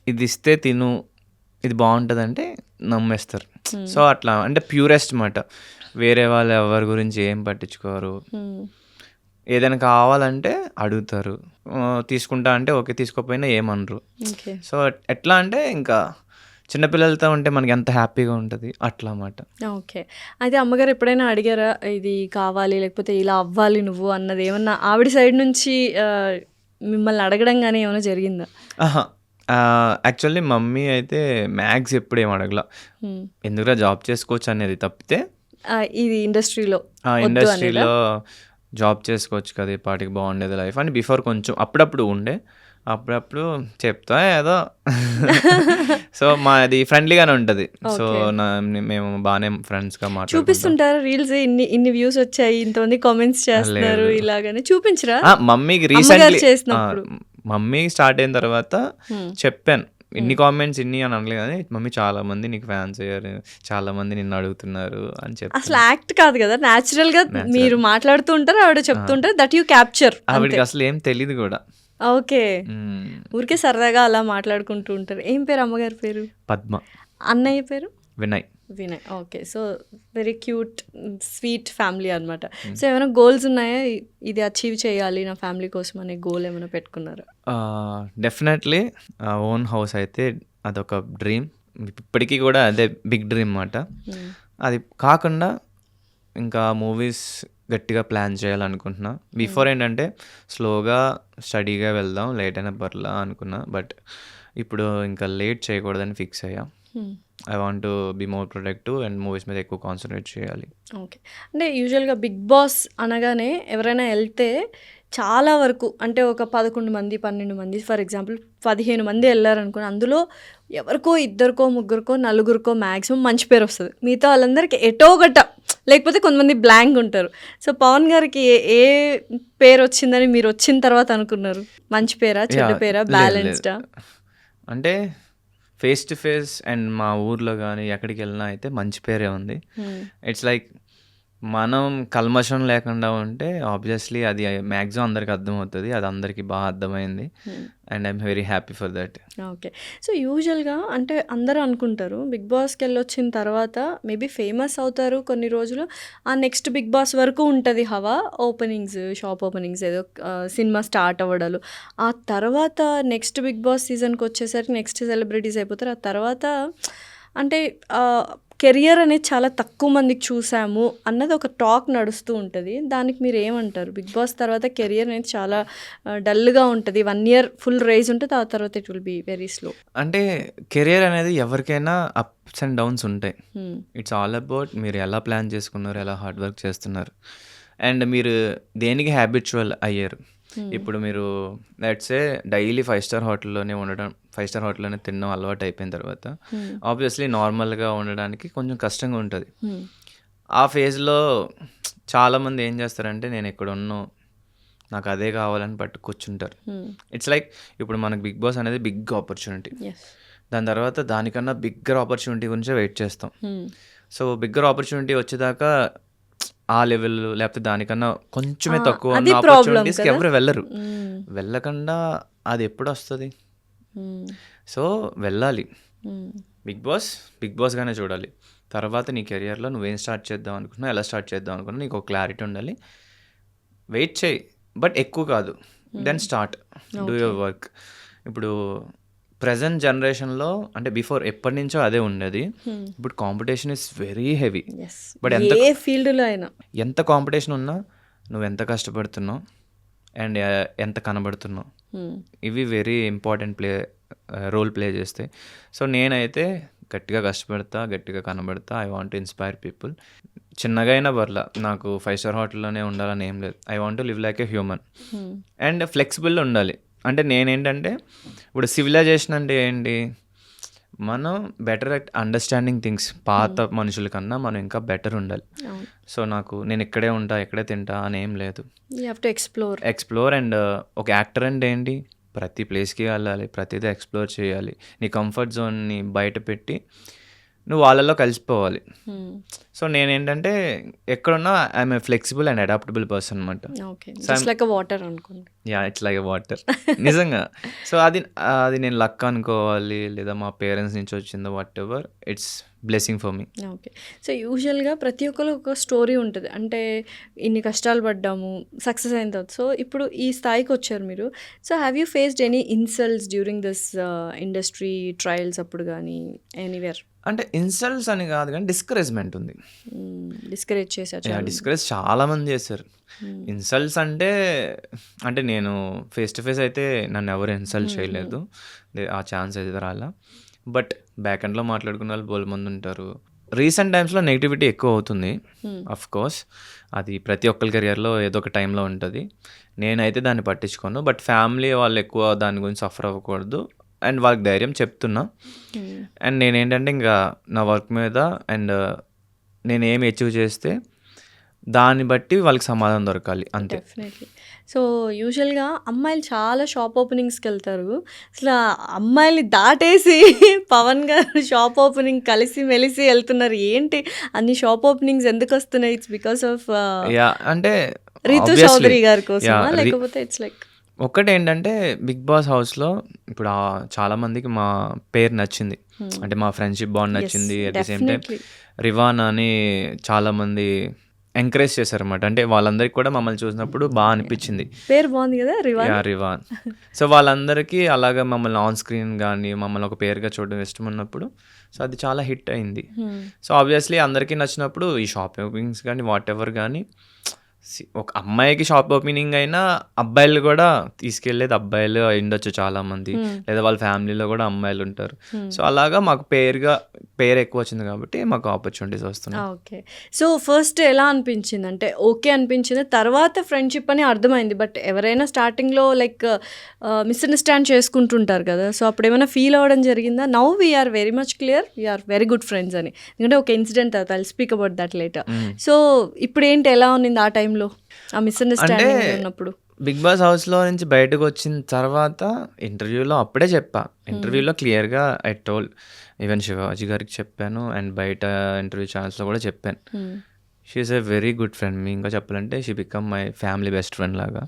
Speaker 3: ఇది ఇస్తే తిను, ఇది బాగుంటుంది అంటే నమ్మేస్తారు. సో అట్లా అంటే ప్యూరెస్ట్ మాట. వేరే వాళ్ళు ఎవరి గురించి ఏం పట్టించుకోరు, ఏదైనా కావాలంటే అడుగుతారు, తీసుకుంటా అంటే ఓకే, తీసుకోకపోయినా ఏమనరు. సో ఎట్లా అంటే ఇంకా చిన్నపిల్లలతో ఉంటే మనకి ఎంత హ్యాపీగా ఉంటుంది అట్లా అన్నమాట.
Speaker 2: ఓకే. అయితే అమ్మగారు ఎప్పుడైనా అడిగారా ఇది కావాలి లేకపోతే ఇలా అవ్వాలి నువ్వు అన్నది? ఏమన్నా ఆవిడ సైడ్ నుంచి మిమ్మల్ని అడగడం కానీ ఏమైనా జరిగిందా?
Speaker 3: యాక్చువల్లీ మమ్మీ అయితే మ్యాథ్స్ ఎప్పుడు ఏం అడగల, ఎందుకురా జాబ్ చేసుకోవచ్చు అనేది తప్పితే
Speaker 2: ఇది ఇండస్ట్రీలో
Speaker 3: జాబ్ చేసుకోవచ్చు కదా, ఈ పాటికి బాగుండేది లైఫ్ అని బిఫోర్ కొంచెం అప్పుడప్పుడు ఉండే, అప్పుడప్పుడు చెప్తా ఏదో. సో మాది ఫ్రెండ్లీగానే ఉంటుంది. సో మేము బాగానే ఫ్రెండ్స్గా
Speaker 2: చూపిస్తుంటారు రీల్స్, ఇన్ని వ్యూస్ వచ్చాయి, ఇంతమంది కామెంట్స్ చేస్తున్నారు ఇలాగని చూపించరా?
Speaker 3: మమ్మీకి రీసెంట్లీ మమ్మీ స్టార్ట్ అయిన తర్వాత చెప్పాను, ఇన్ని కామెంట్స్ ఇన్ని అని అనలేదు కానీ మమ్మీ చాలా మంది నీకు ఫ్యాన్స్ అయ్యారు, చాలా మంది నిన్ను అడుగుతున్నారు అని చెప్పి.
Speaker 2: అసలు యాక్ట్ కాదు కదా, న్యాచురల్ గా మీరు మాట్లాడుతూ ఉంటారు, ఆవిడ చెప్తుంటారు, దట్ యూ క్యాప్చర్.
Speaker 3: ఆవిడకి అసలు ఏం తెలియదు కూడా.
Speaker 2: ఓకే. ఊరికే సరదాగా అలా మాట్లాడుకుంటూ ఉంటారు. ఏం పేరు అమ్మగారి పేరు?
Speaker 3: పద్మ.
Speaker 2: అన్నయ్య పేరు?
Speaker 3: Vinay.
Speaker 2: Okay. So very cute sweet family అనమాట. సో ఏమైనా గోల్స్ ఉన్నాయా, ఇది అచీవ్ చేయాలి నా ఫ్యామిలీ కోసం అనే గోల్ ఏమైనా పెట్టుకున్నారా?
Speaker 3: డెఫినెట్లీ ఓన్ హౌస్ అయితే అదొక డ్రీమ్, ఇప్పటికీ కూడా అదే బిగ్ డ్రీమ్ అన్నమాట. అది కాకుండా ఇంకా మూవీస్ గట్టిగా ప్లాన్ చేయాలనుకుంటున్నా. బిఫోర్ ఏంటంటే స్లోగా స్టడీగా వెళ్దాం, లేట్ అయినా పర్లా అనుకున్నా, బట్ ఇప్పుడు ఇంకా లేట్ చేయకూడదని ఫిక్స్ అయ్యా. I want to be more productive and movies మీద ఎక్కువ కాన్సన్ట్రేట్ చేయాలి.
Speaker 2: ఓకే. అంటే యూజువల్గా బిగ్ బాస్ అనగానే ఎవరైనా వెళ్తే చాలా వరకు అంటే ఒక 11 మంది 12 మంది ఫర్ ఎగ్జాంపుల్ 15 మంది వెళ్ళారనుకుని, అందులో ఎవరికో ఇద్దరికో ముగ్గురికో నలుగురికో మ్యాక్సిమం మంచి పేరు వస్తుంది, మిగతా వాళ్ళందరికీ ఎటో గట్ట లేకపోతే కొంతమంది బ్లాంక్ ఉంటారు. సో పవన్ గారికి ఏ పేరు వచ్చిందని మీరు వచ్చిన తర్వాత అనుకున్నారు? మంచి పేరా, చెడ్డ పేరా, బ్యాలెన్స్డా?
Speaker 3: అంటే ఫేస్ టు ఫేస్ అండ్ మా ఊర్లో కానీ ఎక్కడికి వెళ్ళినా అయితే మంచి పేరే ఉంది. ఇట్స్ లైక్ మనం కల్మషం లేకుండా ఉంటే ఆబ్వియస్లీ అది మ్యాక్సిమం అందరికి అర్థమవుతుంది, అది అందరికీ బాగా అర్థమైంది and I'm very happy for that.
Speaker 2: Okay. So యూజువల్గా అంటే అందరూ అనుకుంటారు బిగ్ బాస్కి వెళ్ళొచ్చిన తర్వాత మేబీ ఫేమస్ అవుతారు కొన్ని రోజులు, ఆ నెక్స్ట్ బిగ్ బాస్ వరకు ఉంటుంది హవా, ఓపెనింగ్స్, షాప్ ఓపెనింగ్స్, ఏదో సినిమా స్టార్ట్ అవ్వడాలు, ఆ తర్వాత నెక్స్ట్ బిగ్ బాస్ సీజన్కి వచ్చేసరికి నెక్స్ట్ సెలబ్రిటీస్ అయిపోతారు. ఆ తర్వాత అంటే కెరియర్ అనేది చాలా తక్కువ మందికి చూసాము అన్నది ఒక టాక్ నడుస్తూ ఉంటుంది. దానికి మీరు ఏమంటారు? బిగ్ బాస్ తర్వాత కెరియర్ అనేది చాలా డల్గా ఉంటుంది, 1 year ఫుల్ రైజ్ ఉంటుంది, ఆ తర్వాత it will be very slow.
Speaker 3: అంటే కెరియర్ అనేది ఎవరికైనా అప్స్ అండ్ డౌన్స్ ఉంటాయి. ఇట్స్ ఆల్ అబౌట్ మీరు ఎలా ప్లాన్ చేసుకున్నారు, ఎలా హార్డ్ వర్క్ చేస్తున్నారు అండ్ మీరు దేనికి హ్యాబిచువల్ అయ్యారు. ఇప్పుడు మీరు లెట్స్ ఏ డైలీ 5-star హోటల్లోనే ఉండడం, 5-star హోటల్లోనే తినడం అలవాటు అయిపోయిన తర్వాత ఆబ్వియస్లీ నార్మల్గా ఉండడానికి కొంచెం కష్టంగా ఉంటుంది. ఆ ఫేజ్లో చాలామంది ఏం చేస్తారంటే నేను ఇక్కడ ఉన్నాను నాకు అదే కావాలని పట్టు కూర్చుంటారు. ఇట్స్ లైక్ ఇప్పుడు మనకు బిగ్ బాస్ అనేది బిగ్ ఆపర్చునిటీ. దాని తర్వాత దానికన్నా బిగ్గర్ ఆపర్చునిటీ గురించే వెయిట్ చేస్తాం. సో బిగ్గర్ ఆపర్చునిటీ వచ్చేదాకా ఆ లెవెల్ లేకపోతే దానికన్నా కొంచెమే తక్కువ ఉన్న ఆపర్చునిటీస్కి ఎవరు వెళ్ళరు. వెళ్ళకుండా అది ఎప్పుడు వస్తుంది? సో వెళ్ళాలి. బిగ్ బాస్గానే చూడాలి. తర్వాత నీ కెరియర్లో నువ్వేం స్టార్ట్ చేద్దాం అనుకున్నా, ఎలా స్టార్ట్ చేద్దాం అనుకున్నా నీకు ఒక క్లారిటీ ఉండాలి. వెయిట్ చేయి, బట్ ఎక్కువ కాదు. Then start do your work. ఇప్పుడు ప్రజెంట్ జనరేషన్లో అంటే బిఫోర్ ఎప్పటి నుంచో అదే ఉండేది. ఇప్పుడు competition is very heavy. But
Speaker 2: ఏ ఫీల్డ్లో అయినా
Speaker 3: ఎంత కాంపిటీషన్ ఉన్నా నువ్వు ఎంత కష్టపడుతున్నావు అండ్ ఎంత కనబడుతున్నావు, ఇవి వెరీ ఇంపార్టెంట్ రోల్ ప్లే చేస్తాయి. సో నేనైతే గట్టిగా కష్టపడతా, గట్టిగా కనబడతా. I want to inspire people. చిన్నగా అయినా పర్లా, నాకు 5-star హోటల్లోనే ఉండాలని ఏం లేదు. I want to live like a human and flexible ఉండాలి. అంటే నేనేంటంటే ఇప్పుడు సివిలైజేషన్ అంటే ఏంటి, మనం బెటర్ అట్ అండర్స్టాండింగ్ థింగ్స్. పాత మనుషుల కన్నా మనం ఇంకా బెటర్ ఉండాలి. సో నేను ఇక్కడే ఉంటా, ఇక్కడే తింటా అని ఏం లేదు. ఎక్స్ప్లోర్ అండ్ ఒక యాక్టర్ అంటే ఏంటి, ప్రతి ప్లేస్కి వెళ్ళాలి, ప్రతిదీ ఎక్స్ప్లోర్ చేయాలి. నీ కంఫర్ట్ జోన్ని బయట పెట్టి నువ్వు వాళ్ళలో కలిసిపోవాలి. సో నేనేంటంటే ఎక్కడున్నా I'm a flexible and adaptable person అనమాట. Yeah, it's like water. నిజంగా. సో అది నేను లక్ అనుకోవాలి, లేదా మా పేరెంట్స్ నుంచి వచ్చిందో, whatever, it's blessing for me.
Speaker 2: Okay. So యూజువల్గా ప్రతి ఒక్కరు ఒక స్టోరీ ఉంటుంది. అంటే ఇన్ని కష్టాలు పడ్డాము, సక్సెస్ అయిన తర్వాత. సో ఇప్పుడు ఈ స్థాయికి వచ్చారు మీరు. So have you faced any insults during this industry trials అప్పుడు కానీ ఎనీవేర్?
Speaker 3: అంటే ఇన్సల్ట్స్ అని కాదు కానీ డిస్కరేజ్మెంట్ ఉంది.
Speaker 2: డిస్కరేజ్ చేశారు.
Speaker 3: డిస్కరేజ్ చాలా మంది చేశారు. ఇన్సల్ట్స్ అంటే నేను ఫేస్ టు ఫేస్ అయితే నన్ను ఎవరు ఇన్సల్ట్ చేయలేదు, ఆ ఛాన్స్ అయితే రాలా. బట్ బ్యాక్ ఎండ్లో మాట్లాడుకున్న వాళ్ళు బోల్ మంది ఉంటారు. రీసెంట్ టైమ్స్లో నెగిటివిటీ ఎక్కువ అవుతుంది. అఫ్ కోర్స్ అది ప్రతి ఒక్కరి కెరియర్లో ఏదో ఒక టైంలో ఉంటుంది. నేనైతే దాన్ని పట్టించుకోను. బట్ ఫ్యామిలీ వాళ్ళు ఎక్కువ దాని గురించి సఫర్ అవ్వకూడదు అండ్ వాళ్ళకి ధైర్యం చెప్తున్నా. అండ్ నేనేంటంటే ఇంకా నా వర్క్ మీద అండ్ నేను ఏమి అచీవ్ చేస్తే దాన్ని బట్టి వాళ్ళకి సమాధానం దొరకాలి, అంతే.
Speaker 2: డెఫినెట్లీ. సో యూజువల్గా అమ్మాయిలు చాలా షాప్ ఓపెనింగ్స్కి వెళ్తారు. అసలు అమ్మాయిల్ని దాటేసి పవన్ గారు షాప్ ఓపెనింగ్ కలిసి మెలిసి వెళ్తున్నారు. ఏంటి అన్ని షాప్ ఓపెనింగ్స్ ఎందుకు వస్తున్నాయి? ఇట్స్ బికాస్ ఆఫ్
Speaker 3: అంటే
Speaker 2: రితు చౌదరి గారి కోసం, లేకపోతే ఇట్స్ లైక్
Speaker 3: ఒక్కటి ఏంటంటే బిగ్ బాస్ హౌస్లో ఇప్పుడు చాలా మందికి మా పేరు నచ్చింది, అంటే మా ఫ్రెండ్షిప్ బాండ్ నచ్చింది. అట్ ది సేమ్ టైం రివాన్ అని చాలామంది ఎంకరేజ్ చేశారన్నమాట. అంటే వాళ్ళందరికీ కూడా మమ్మల్ని చూసినప్పుడు బాగా అనిపించింది.
Speaker 2: పేరు బాగుంది కదా,
Speaker 3: రివాన్. సో వాళ్ళందరికీ అలాగా మమ్మల్ని ఆన్ స్క్రీన్ కానీ మమ్మల్ని ఒక పేరుగా చూడడం ఇష్టం ఉన్నప్పుడు సో అది చాలా హిట్ అయింది. సో ఆబ్వియస్లీ అందరికీ నచ్చినప్పుడు ఈ షాప్ ఓపెనింగ్స్ కానీ వాట్ ఎవర్ కానీ, ఒక అమ్మాయికి షాప్ ఓపెనింగ్ అయినా అబ్బాయిలు కూడా తీసుకెళ్ళేది అబ్బాయిలు ఉండొచ్చు చాలామంది, లేదా వాళ్ళ ఫ్యామిలీలో కూడా అమ్మాయిలు ఉంటారు. సో అలాగా మాకు పేరు ఎక్కువ వచ్చింది కాబట్టి మాకు ఆపర్చునిటీస్ వస్తున్నాయి.
Speaker 2: ఓకే. సో ఫస్ట్ ఎలా అనిపించింది? అంటే ఓకే అనిపించింది, తర్వాత ఫ్రెండ్షిప్ అని అర్థమైంది. బట్ ఎవరైనా స్టార్టింగ్లో లైక్ మిస్అండర్స్టాండ్ చేసుకుంటుంటారు కదా, సో అప్పుడు ఏమైనా ఫీల్ అవ్వడం జరిగిందా? Now we're very much clear, we're very good friends అని. ఎందుకంటే ఒక ఇన్సిడెంట్ తర్వాత I'll speak about that later. So ఇప్పుడు ఏంటి, ఎలా ఉన్నింది ఆ టైంలో ఆ మిస్అండర్స్టాండింగ్ ఉన్నప్పుడు?
Speaker 3: బిగ్ బాస్ హౌస్లో నుంచి బయటకు వచ్చిన తర్వాత ఇంటర్వ్యూలో అప్పుడే చెప్పా. ఇంటర్వ్యూలో క్లియర్గా ఐ టోల్డ్, ఈవెన్ శివాజీ గారికి చెప్పాను అండ్ బయట ఇంటర్వ్యూ ఛానల్స్లో కూడా చెప్పాను. She is a very good friend. మీ ఇంకా చెప్పాలంటే she become my family best friend లాగా.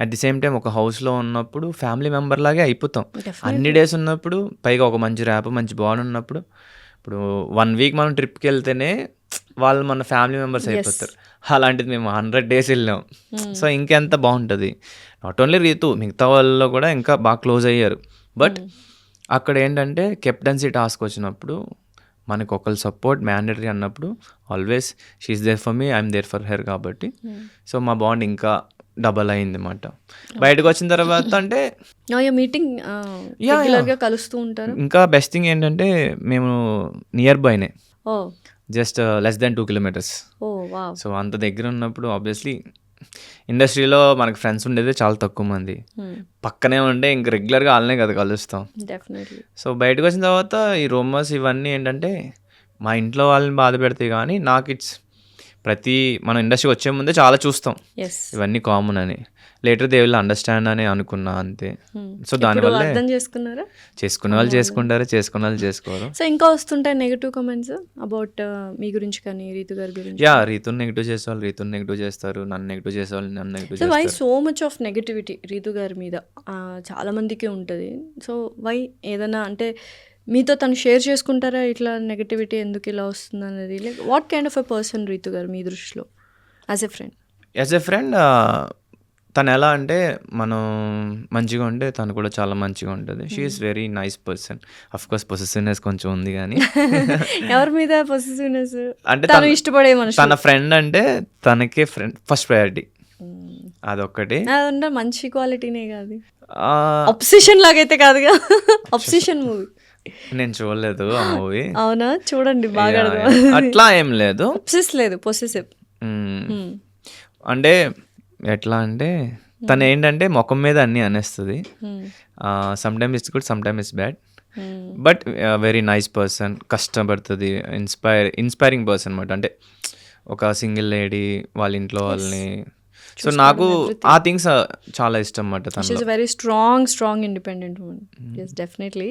Speaker 3: అట్ ది సేమ్ టైం ఒక హౌస్లో ఉన్నప్పుడు ఫ్యామిలీ మెంబర్ లాగే అయిపోతాం. అన్ని డేస్ ఉన్నప్పుడు, పైగా ఒక మంచి ర్యాప్ మంచి బాండ్ ఉన్నప్పుడు, ఇప్పుడు 1 వీక్ మనం ట్రిప్కి వెళ్తేనే వాళ్ళు మన ఫ్యామిలీ మెంబర్స్ అయిపోతారు. అలాంటిది మేము 100 days వెళ్ళాం. సో ఇంకెంత బాగుంటుంది. నాట్ ఓన్లీ రీతు, మిగతా వాళ్ళలో కూడా ఇంకా బాగా క్లోజ్ అయ్యారు. బట్ అక్కడ ఏంటంటే కెప్టెన్సీ టాస్క్ వచ్చినప్పుడు మనకు ఒకళ్ళు సపోర్ట్ మ్యాండేటరీ అన్నప్పుడు always she's there for me, I'm there for her. కాబట్టి సో మా బాండ్ ఇంకా డబల్ అయింది అన్నమాట. బయటకు వచ్చిన తర్వాత అంటే
Speaker 2: మీటింగ్ కలుస్తూ ఉంటారు.
Speaker 3: ఇంకా బెస్ట్ థింగ్ ఏంటంటే మేము నియర్ బైనే, just less than 2 kilometers. So అంత దగ్గర ఉన్నప్పుడు ఆబ్వియస్లీ ఇండస్ట్రీలో మనకు ఫ్రెండ్స్ ఉండేది చాలా తక్కువ మంది. పక్కనే ఉంటే ఇంక రెగ్యులర్గా వాళ్ళనే కదా కలుస్తాం. సో బయటకు వచ్చిన తర్వాత ఈ రూమర్స్ ఇవన్నీ ఏంటంటే మా ఇంట్లో వాళ్ళని బాధ పెడతాయి, కానీ నాకు ఇట్స్ మనం ఇండస్ట్రీకి వచ్చే ముందే చాలా చూస్తాం
Speaker 2: ఎస్
Speaker 3: ఇవన్నీ కామన్ అని. లేటర్ దే విల్ అండర్స్టాండ్ అని అనుకున్నా అంతే. సో దానివల్ల
Speaker 2: అర్థం చేసుకున్నారా?
Speaker 3: చేసుకునే వాళ్ళు చేసుకుంటారు, చేసుకునే వాళ్ళు చేసుకోరు.
Speaker 2: సో ఇంకా వస్తుంటాయి నెగటివ్ కమెంట్స్ అబౌట్ మీ గురించి కానీ రీతు గారి గురించి.
Speaker 3: యా, రీతుని నెగిటివ్ చేసేవాళ్ళు రీతుని నెగిటివ్ చేస్తారు, నన్ను నెగిటివ్ చేసేవాళ్ళు నన్ను నెగిటివ్
Speaker 2: సో వై
Speaker 3: చేస్తారు.
Speaker 2: So much of negativity Ritu గారి మీద? చాలా మందికి ఉంటుంది. So why? ఏదైనా అంటే మీతో తను షేర్ చేసుకుంటారా ఇట్లా నెగటివిటీ ఎందుకు ఇలా వస్తుంది అనేది? Like what kind of a person Ritu గారు మీ దృష్టిలో as a friend?
Speaker 3: As a friend తను ఎలా అంటే మనం మంచిగా ఉంటే తను కూడా చాలా మంచిగా ఉంటుంది. She is very nice person. Of course possessiveness కొంచెం ఉంది కానీ
Speaker 2: ఎవరి మీద పొసెసివ్నెస్?
Speaker 3: అంటే
Speaker 2: తను ఇష్టపడే మనిషి.
Speaker 3: తన ఫ్రెండ్ అంటే తనకే ఫ్రెండ్ ఫస్ట్ ప్రయారిటీ, అదొక్కటి.
Speaker 2: అదంటే మంచి క్వాలిటీనే కాదు, అబ్సెషన్ లాగైతే కాదుగా. అబ్సెషన్ మూవీ
Speaker 3: నేను చూడలేదు ఆ మూవీ.
Speaker 2: అవునా? చూడండి బాగా.
Speaker 3: అట్లా ఏం లేదు,
Speaker 2: అబ్సెస్ లేదు, పొసెసివ్.
Speaker 3: అంటే ఎట్లా అంటే తను ఏంటంటే ముఖం మీద అన్నీ అనేస్తుంది. Sometimes it's good, sometimes it's bad, but very nice person. కష్టపడుతుంది, ఇన్స్పైరింగ్ పర్సన్ అనమాట. అంటే ఒక సింగిల్ లేడీ వాళ్ళ ఇంట్లో వాళ్ళని. సో నాకు ఆ థింగ్స్ చాలా ఇష్టం అన్నమాట తను.
Speaker 2: She is very strong independent woman. Yes, definitely.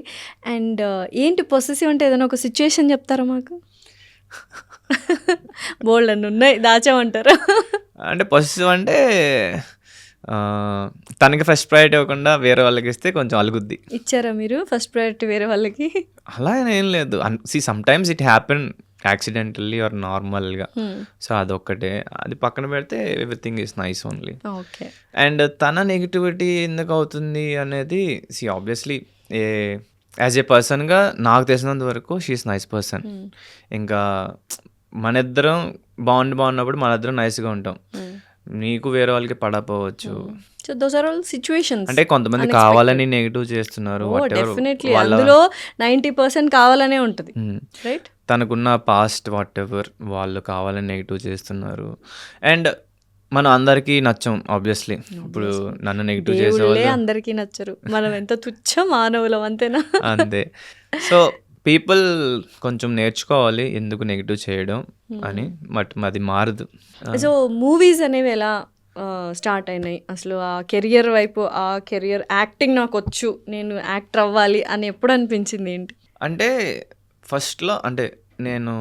Speaker 2: And ఏంటి పొసెసివ్ అంటే? ఏదైనా ఒక సిచ్యుయేషన్ చెప్తారా మాకు? బోల్డ్ అన్నీ ఉన్నాయి, దాచామంటారా?
Speaker 3: అంటే పొసెసివ్ అంటే తనకి ఫస్ట్ ప్రయారిటీ ఇవ్వకుండా వేరే వాళ్ళకి ఇస్తే కొంచెం అలుగుద్ది.
Speaker 2: ఇచ్చారా మీరు ఫస్ట్ ప్రయారిటీ వేరే వాళ్ళకి?
Speaker 3: అలా ఏం లేదు. Sometimes it happen accidentally or నార్మల్గా. సో అదొక్కటే. అది పక్కన పెడితే everything is nice only.
Speaker 2: Okay.
Speaker 3: And తన నెగిటివిటీ ఎందుకు అవుతుంది అనేది ఆబ్వియస్లీ యాజ్ ఏ పర్సన్గా నాకు తెలిసినంత వరకు షీఈస్ నైస్ పర్సన్. ఇంకా మన ఇద్దరం బాగున్నప్పుడు మన ఇద్దరం నైస్గా ఉంటాం. నీకు వేరే వాళ్ళకి పడపోవచ్చు.
Speaker 2: So those are all situations.
Speaker 3: అంటే కొంతమంది కావాలని నెగిటివ్ చేస్తున్నారు.
Speaker 2: డెఫినెట్లీ అందులో 90% కావాలనే ఉంటుంది, రైట్?
Speaker 3: తనకున్న పాస్ట్ వాట్ ఎవర్ వాళ్ళు కావాలని నెగిటివ్ చేస్తున్నారు. అండ్ మనం అందరికీ నచ్చం ఆబ్వియస్లీ. ఇప్పుడు నన్ను నెగిటివ్ చేసేవాళ్ళు
Speaker 2: అందరికీ నచ్చరు, మనం ఎంత తుచ్చ మానవులం, అంతేనా?
Speaker 3: అంతే. సో పీపుల్ కొంచెం నేర్చుకోవాలి ఎందుకు నెగిటివ్ చేయడం అని, బట్ అది మారదు.
Speaker 2: సో మూవీస్ అనేవి ఎలా స్టార్ట్ అయినాయి అసలు? ఆ కెరియర్ వైపు, ఆ కెరియర్ యాక్టింగ్ నాకు వచ్చు, నేను యాక్టర్ అవ్వాలి అని ఎప్పుడు అనిపించింది? ఏంటి
Speaker 3: అంటే ఫస్ట్లో అంటే నేను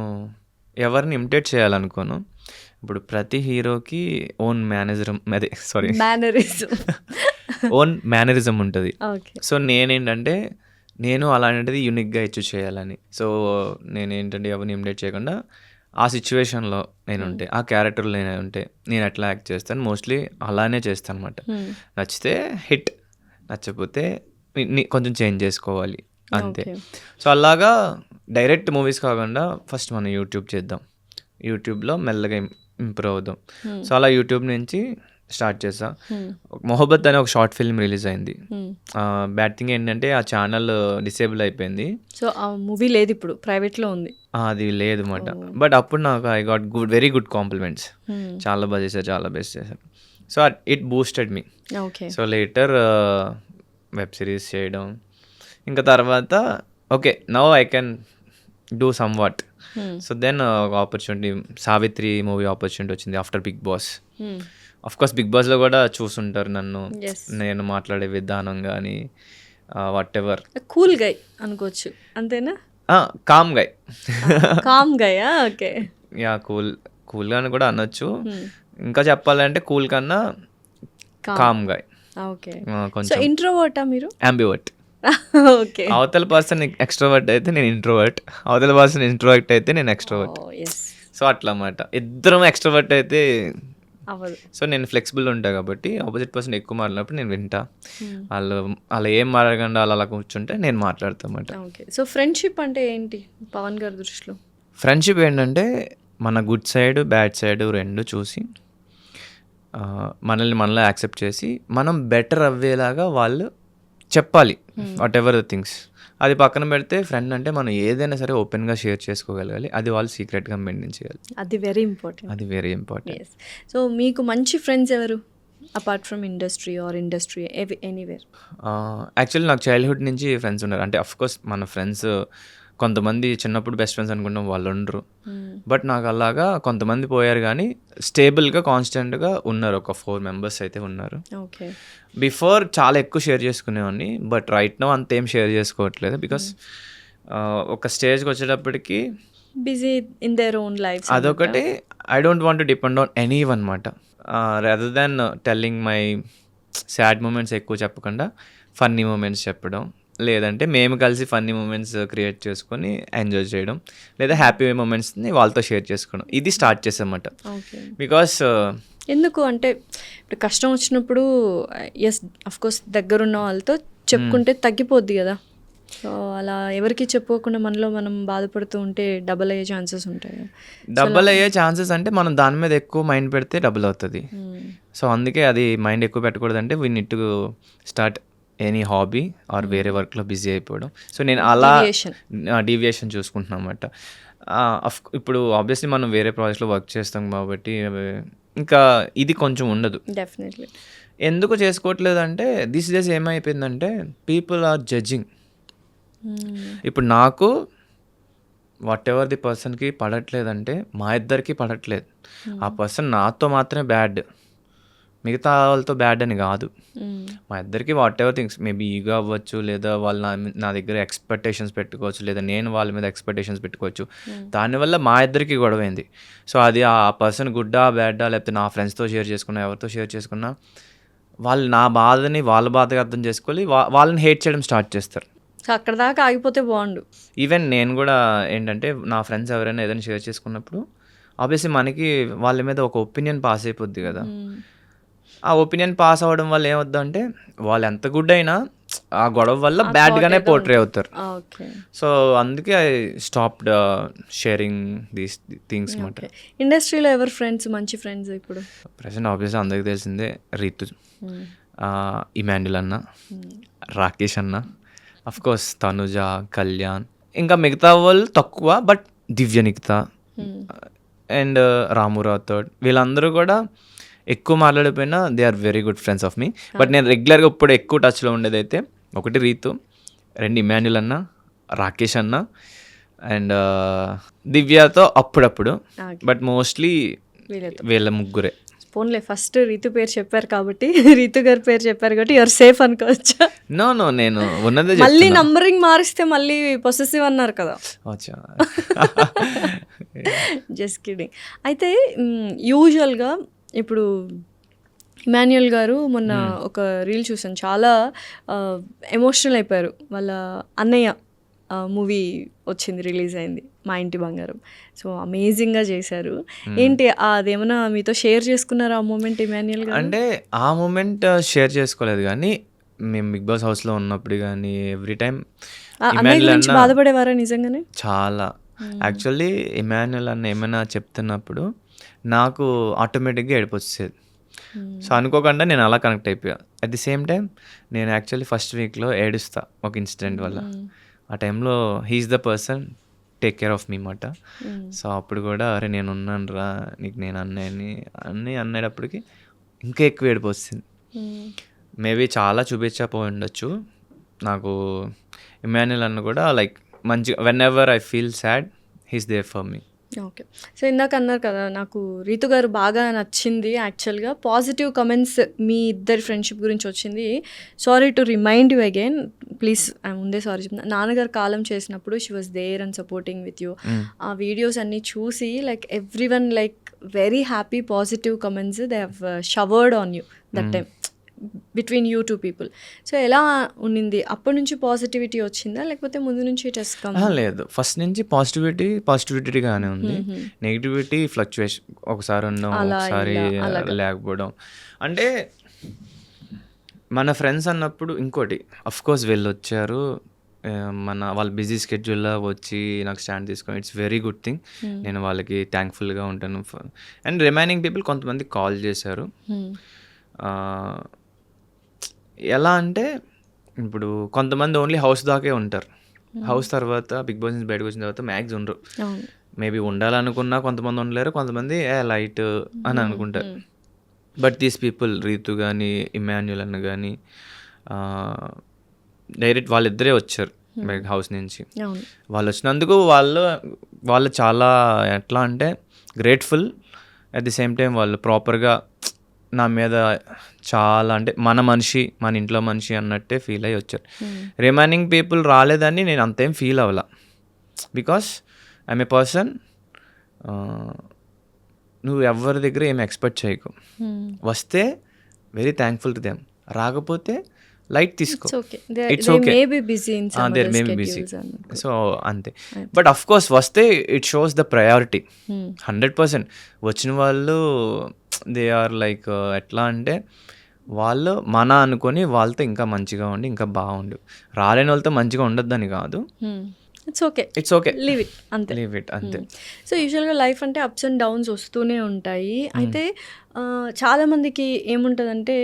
Speaker 3: ఎవరిని ఇమిటేట్ చేయాలనుకోను. ఇప్పుడు ప్రతి హీరోకి ఓన్ ఓన్ మేనరిజం ఉంటుంది. సో నేనేంటంటే నేను అలాంటిది యూనిక్గా ఇచ్చి చేయాలని. సో నేనేంటంటే ఎవరిని ఇమిటేట్ చేయకుండా ఆ సిచ్యువేషన్లో నేను ఉంటే, ఆ క్యారెక్టర్లో నేను ఉంటే నేను ఎట్లా యాక్ట్ చేస్తాను, మోస్ట్లీ అలానే చేస్తాను అనమాట. నచ్చితే హిట్, నచ్చకపోతే కొంచెం చేంజ్ చేసుకోవాలి అంతే. సో అలాగా డైరెక్ట్ మూవీస్ కాకుండా ఫస్ట్ మనం యూట్యూబ్ చేద్దాం, యూట్యూబ్లో మెల్లగా ఇంప్రూవ్ అవుదాం. సో అలా యూట్యూబ్ నుంచి స్టార్ట్ చేసా. మొహబ్బత్ అనే ఒక షార్ట్ ఫిల్మ్ రిలీజ్ అయింది. బ్యాడ్ థింగ్ ఏంటంటే ఆ ఛానల్ డిసేబుల్ అయిపోయింది.
Speaker 2: సో ఆ మూవీ లేదు ఇప్పుడు, ప్రైవేట్లో ఉంది.
Speaker 3: అది లేదు అన్నమాట. బట్ అప్పుడు నాకు I got very good compliments. చాలా బాగా చేశారు, చాలా బెస్ట్ చేశారు. So it boosted me. So later web series చేయడం, ఇంకా తర్వాత okay now I can do somewhat. So then ఒక ఆపర్చునిటీ, సావిత్రి మూవీ ఆపర్చునిటీ వచ్చింది after Bigg Boss. Of course Bigg బాస్లో కూడా చూసుంటారు నన్ను, నేను మాట్లాడే విధానం కానీ వాట్ ఎవర్.
Speaker 2: కూల్ గై అనుకోవచ్చు, అంతేనా?
Speaker 3: కామ్ గై.
Speaker 2: కామ్ గై, ఓకే.
Speaker 3: యా, కూల్గా అని కూడా అనొచ్చు. ఇంకా చెప్పాలంటే కూల్ కన్నా కామ్ గై.
Speaker 2: ఓకే.
Speaker 3: కొంచెం
Speaker 2: ఇంట్రోవర్టా మీరు?
Speaker 3: అంబివర్ట్.
Speaker 2: ఓకే.
Speaker 3: అవతల పర్సన్ ఎక్స్ట్రోవర్ట్ అయితే నేను ఇంట్రోవర్ట్, అవతల పర్సన్ ఇంట్రోవర్ట్ అయితే నేను ఎక్స్ట్రోవర్ట్. సో అట్లా అన్నమాట. ఇద్దరం ఎక్స్ట్రోవర్ట్ అయితే
Speaker 2: అవ్వదు.
Speaker 3: సో నేను ఫ్లెక్సిబుల్ ఉంటా కాబట్టి ఆపోజిట్ పర్సన్ ఎక్కువ మాట్లాడినప్పుడు నేను వింటా. వాళ్ళు ఏం మాట్లాడకుండా అలా కూర్చుంటే నేను మాట్లాడతా అన్నమాట.
Speaker 2: ఓకే. సో ఫ్రెండ్షిప్ అంటే ఏంటి పవన్ గారి దృష్టిలో?
Speaker 3: ఫ్రెండ్షిప్ ఏంటంటే మన గుడ్ సైడ్ బ్యాడ్ సైడ్ రెండు చూసి మనలో యాక్సెప్ట్ చేసి మనం బెటర్ అవ్వేలాగా వాళ్ళు చెప్పాలి వాట్ ఎవర్ ద థింగ్స్. అది పక్కన పెడితే ఫ్రెండ్ అంటే మనం ఏదైనా సరే ఓపెన్గా షేర్ చేసుకోగలగాలి, అది వాళ్ళు సీక్రెట్గా మెయింటైన్ చేయాలి.
Speaker 2: అది వెరీ ఇంపార్టెంట్.
Speaker 3: అది వెరీ ఇంపార్టెంట్.
Speaker 2: సో మీకు మంచి ఫ్రెండ్స్ ఎవరు apart from industry or anywhere?
Speaker 3: Actually నాకు చైల్డ్హుడ్ నుంచి ఫ్రెండ్స్ ఉన్నారు. అంటే అఫ్ కోర్స్ మన ఫ్రెండ్స్ కొంతమంది చిన్నప్పుడు బెస్ట్ ఫ్రెండ్స్ అనుకుంటాం, వాళ్ళు ఉండరు. బట్ నాకు అలాగా కొంతమంది పోయారు కానీ స్టేబుల్గా కాన్స్టెంట్గా ఉన్నారు. ఒక 4 మెంబర్స్ అయితే ఉన్నారు.
Speaker 2: ఓకే.
Speaker 3: బిఫోర్ చాలా ఎక్కువ షేర్ చేసుకునేవాడిని, బట్ రైట్ నో అంతేం షేర్ చేసుకోవట్లేదు. బికాస్ ఒక స్టేజ్కి వచ్చేటప్పటికి
Speaker 2: busy in their own life.
Speaker 3: అదొకటి, I don't want to depend on anyone అనమాట. Rather than telling my sad moments ఎక్కువ చెప్పకుండా ఫన్నీ మూమెంట్స్ చెప్పడం, లేదంటే మేము కలిసి ఫన్నీ మూమెంట్స్ క్రియేట్ చేసుకొని ఎంజాయ్ చేయడం, లేదా హ్యాపీ మూమెంట్స్ని వాళ్ళతో షేర్ చేసుకోవడం, ఇది స్టార్ట్ చేసామన్నమాట.
Speaker 2: ఓకే.
Speaker 3: బికాస్
Speaker 2: ఎందుకు అంటే ఇప్పుడు కష్టం వచ్చినప్పుడు ఎస్ అఫ్ కోర్స్ దగ్గరున్న వాళ్ళతో చెప్పుకుంటే తగ్గిపోద్ది కదా. సో అలా ఎవరికి చెప్పుకోకుండా మనలో మనం బాధపడుతూ ఉంటే డబల్ అయ్యే ఛాన్సెస్ ఉంటాయి.
Speaker 3: డబుల్ అయ్యే ఛాన్సెస్ అంటే మనం దాని మీద ఎక్కువ మైండ్ పెడితే డబుల్ అవుతుంది. సో అందుకే అది మైండ్ ఎక్కువ పెట్టకూడదంటే we need to start any hobby or వేరే వర్క్లో బిజీ అయిపోవడం. సో నేను అలా డీవియేషన్ చూసుకుంటున్నాను అన్నమాట. ఇప్పుడు ఆబ్వియస్లీ మనం వేరే ప్రాజెక్ట్లో వర్క్ చేస్తాం కాబట్టి ఇంకా ఇది కొంచెం ఉండదు.
Speaker 2: డెఫినెట్లీ.
Speaker 3: ఎందుకు చేసుకోవట్లేదు అంటే దిస్ డేస్ ఏమైపోయిందంటే పీపుల్ ఆర్ జడ్జింగ్. ఇప్పుడు నాకు వాట్ ఎవర్ ది పర్సన్కి పడట్లేదంటే మా ఇద్దరికి పడట్లేదు. ఆ పర్సన్ నాతో మాత్రమే బ్యాడ్, మిగతా వాళ్ళతో బ్యాడ్ అని కాదు. మా ఇద్దరికి what ever things maybe ego అవ్వచ్చు, లేదా వాళ్ళు నా దగ్గర ఎక్స్పెక్టేషన్స్ పెట్టుకోవచ్చు, లేదా నేను వాళ్ళ మీద ఎక్స్పెక్టేషన్స్ పెట్టుకోవచ్చు. దానివల్ల మా ఇద్దరికి గొడవైంది. సో అది ఆ పర్సన్ గుడ్డా బ్యాడా, లేకపోతే నా ఫ్రెండ్స్తో షేర్ చేసుకున్నా, ఎవరితో షేర్ చేసుకున్నా, వాళ్ళు నా బాధని వాళ్ళ బాధగా అర్థం చేసుకొని వాళ్ళని హేట్ చేయడం స్టార్ట్ చేస్తారు.
Speaker 2: సో అక్కడ దాకా ఆగిపోతే బాగుండు.
Speaker 3: ఈవెన్ నేను కూడా ఏంటంటే నా ఫ్రెండ్స్ ఎవరైనా ఏదైనా షేర్ చేసుకున్నప్పుడు ఆబ్వియస్లీ మనకి వాళ్ళ మీద ఒక ఒపీనియన్ పాస్ అయిపోద్ది కదా. ఆ ఒపీనియన్ పాస్ అవ్వడం వల్ల ఏమవుద్దంటే వాళ్ళు ఎంత గుడ్ అయినా ఆ గొడవ వల్ల బ్యాడ్గానే పోర్ట్రే అవుతారు. సో అందుకే I stopped sharing these things మాట.
Speaker 2: ఇండస్ట్రీలో ఎవరు ఫ్రెండ్స్, మంచి ఫ్రెండ్స్ ఇప్పుడు
Speaker 3: ప్రెసెంట్ ఆబ్వియస్లీ అందరికీ తెలిసిందే, రీతు, ఇమాన్యుల్ అన్న, రాకేష్ అన్న, అఫ్ కోర్స్ తనుజ, కళ్యాణ్, ఇంకా మిగతా వాళ్ళు తక్కువ, but Divya Nikhitha and Ramu Rao third, వీళ్ళందరూ కూడా ఎక్కువ మాట్లాడిపోయినా they are very good friends of me. But నేను రెగ్యులర్గా ఇప్పుడు ఎక్కువ టచ్లో ఉండేదైతే ఒకటి రీతు, 2 ఇమాన్యుల్ అన్న, రాకేష్ అన్న అండ్ దివ్యతో అప్పుడప్పుడు, బట్ మోస్ట్లీ వీళ్ళ ముగ్గురే.
Speaker 2: ఫోన్లే ఫస్ట్ రీతు పేరు చెప్పారు కాబట్టి, రీతు గారి పేరు చెప్పారు కాబట్టి యువర్ సేఫ్ అనుకోవచ్చు.
Speaker 3: నో నేను ఉన్నదే
Speaker 2: మళ్ళీ నంబరింగ్ మారిస్తే మళ్ళీ పొసెసివ్ అన్నారు కదా. Just kidding. అయితే యూజువల్గా ఇప్పుడు ఇమాన్యుయల్ గారు మొన్న ఒక రీల్ చూసాను, చాలా ఎమోషనల్ అయిపోయారు. వాళ్ళ అన్నయ్య మూవీ వచ్చింది, రిలీజ్ అయింది, మా ఇంటి బంగారం. సో అమేజింగ్గా చేశారు. ఏంటి అదేమన్నా మీతో షేర్ చేసుకున్నారా ఆ మూమెంట్ ఇమాన్యుయల్ గారు?
Speaker 3: అంటే ఆ మూమెంట్ షేర్ చేసుకోలేదు, కానీ మేము బిగ్ బాస్ హౌస్లో ఉన్నప్పుడు కానీ ఎవ్రీ టైం
Speaker 2: బాధపడేవారా నిజంగానే?
Speaker 3: చాలా. యాక్చువల్లీ ఇమాన్యుయల్ అన్న ఏమైనా చెప్తున్నప్పుడు నాకు ఆటోమేటిక్గా ఏడిపొచ్చేది. సో అనుకోకుండా నేను అలా కనెక్ట్ అయిపోయా. అట్ ది సేమ్ టైం నేను యాక్చువల్లీ ఫస్ట్ వీక్లో ఏడుస్తా ఒక ఇన్సిడెంట్ వల్ల. ఆ టైంలో he is the person take care of me మాట. సో అప్పుడు కూడా అరే నేను ఉన్నాను రా నీకు, నేను అన్నీ అనేటప్పటికి ఇంకా ఎక్కువ ఏడుపు వస్తుంది. మేబీ చాలా చూపించకపోయి ఉండొచ్చు నాకు. ఇమాన్యుయల్ అన్న కూడా లైక్ మంచిగా whenever I feel sad he's there for me.
Speaker 2: Okay. So ఇందాక అన్నారు కదా నాకు రీతు గారు బాగా నచ్చింది, యాక్చువల్గా పాజిటివ్ కమెంట్స్ మీ ఇద్దరి ఫ్రెండ్షిప్ గురించి వచ్చింది. Sorry to remind you again, please ముందే సారీ చెప్తున్నా. నాన్నగారు కాలం చేసినప్పుడు she was there and supporting with you. ఆ వీడియోస్ అన్నీ చూసి like everyone like very happy positive comments they have showered on you that time between you two people. So ఎలా ఉన్నింది అప్పటి నుంచి? పాజిటివిటీ వచ్చిందా లేకపోతే ముందు నుంచి టెస్ట్?
Speaker 3: లేదు, ఫస్ట్ నుంచి పాజిటివిటీగానే ఉంది. నెగిటివిటీ ఫ్లక్చువేషన్, ఒకసారి ఉండడం ఒకసారి లేకపోవడం. అంటే మన ఫ్రెండ్స్ అన్నప్పుడు ఇంకోటి అఫ్ కోర్స్ వీళ్ళు వచ్చారు, వాళ్ళ బిజీ స్కెడ్యూల్లో వచ్చి నాకు స్టాండ్ తీసుకొని ఇట్స్ వెరీ గుడ్ థింగ్. నేను వాళ్ళకి థ్యాంక్ఫుల్గా ఉంటాను. అండ్ రిమైనింగ్ పీపుల్ కొంతమంది కాల్ చేశారు. ఎలా అంటే ఇప్పుడు కొంతమంది ఓన్లీ హౌస్ దాకే ఉంటారు. హౌస్ తర్వాత బిగ్ బాస్ నుంచి బయటకు వచ్చిన తర్వాత మ్యాక్స్ ఉండరు. మేబీ ఉండాలనుకున్నా కొంతమంది ఉండలేరు, కొంతమంది లైట్ అని అనుకుంటారు. బట్ దీస్ పీపుల్ రీతు కానీ ఇమాన్యుయల్ అన్న కానీ డైరెక్ట్ వాళ్ళిద్దరే వచ్చారు. బయట హౌస్ నుంచి.
Speaker 2: అవును.
Speaker 3: వాళ్ళు వచ్చినందుకు వాళ్ళు చాలా ఎట్లా అంటే grateful. At the same time వాళ్ళు ప్రాపర్గా నా మీద చాలా అంటే మన ఇంట్లో మనిషి అన్నట్టే ఫీల్ అయ్యి వచ్చారు. రిమైనింగ్ పీపుల్ రాలేదని నేను అంతేం ఫీల్ అవ్వాల, బికాస్ ఐఎమ్ ఏ పర్సన్. నువ్వు ఎవరి దగ్గర ఏమి ఎక్స్పెక్ట్ చేయకు. వస్తే వెరీ థ్యాంక్ఫుల్ టు దెమ్, రాకపోతే లైట్ తీసుకో. It's okay, they're may be busy. So అంతే. బట్ అఫ్ కోర్స్ వస్తే ఇట్ షోస్ ద ప్రయారిటీ 100%. వచ్చిన వాళ్ళు దే ఆర్ లైక్ ఎట్లా అంటే వాళ్ళు అనుకొని వాళ్ళతో ఇంకా మంచిగా ఉండి ఇంకా బాగుండు. రాలేని వాళ్ళతో మంచిగా ఉండొద్దని కాదు. ఇట్స్ ఓకే,
Speaker 2: లీవ్ ఇట్ అంతే. సో యూజువల్గా లైఫ్ అంటే అప్స్ అండ్ డౌన్స్ వస్తూనే ఉంటాయి. అయితే చాలామందికి ఏముంటుందంటే